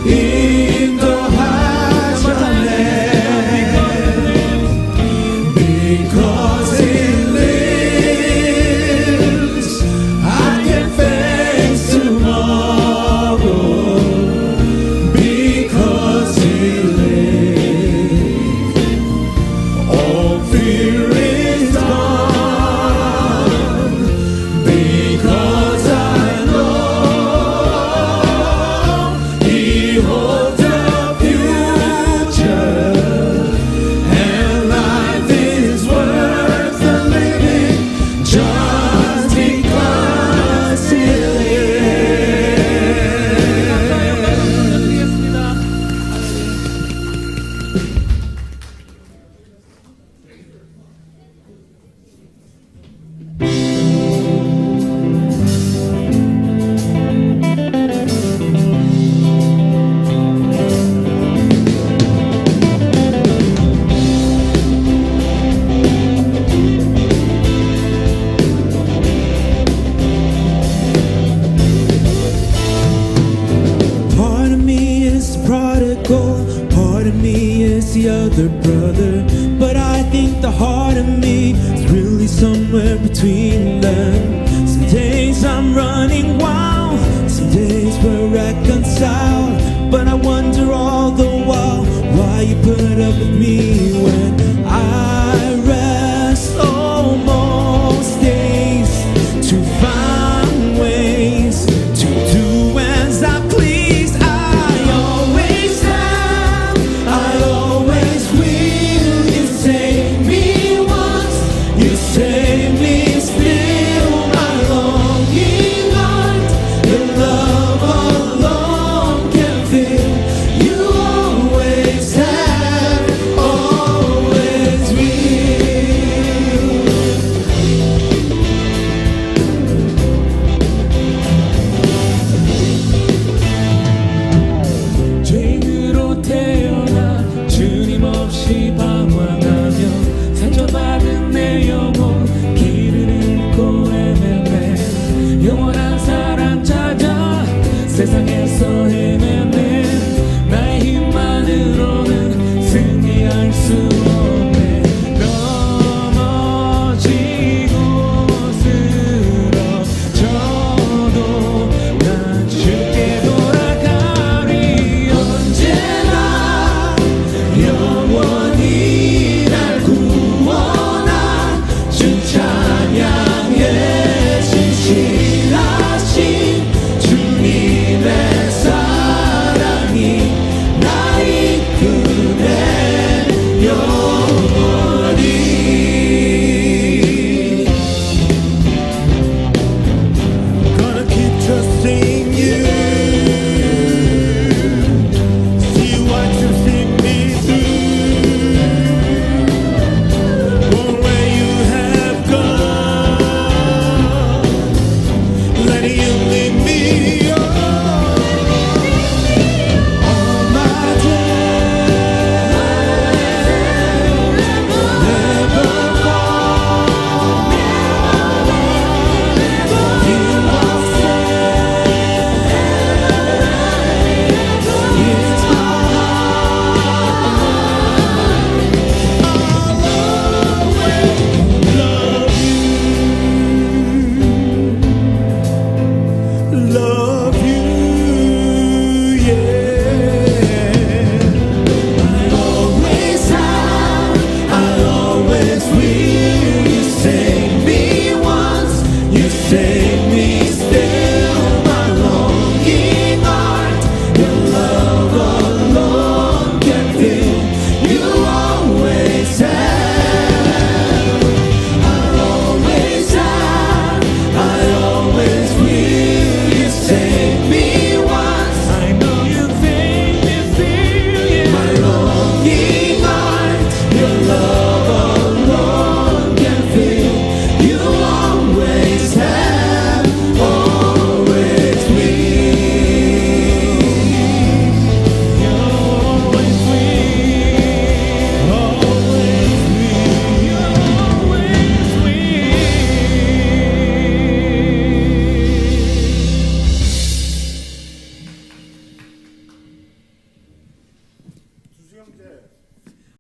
인도하셨네. Because He lives, I can face tomorrow. Because He lives, all fear is gone. Because I know He holds the future, and life is worth the living just because He Part of me is the prodigal, part of me is the other brother, but I think the heart of me is really somewhere between them.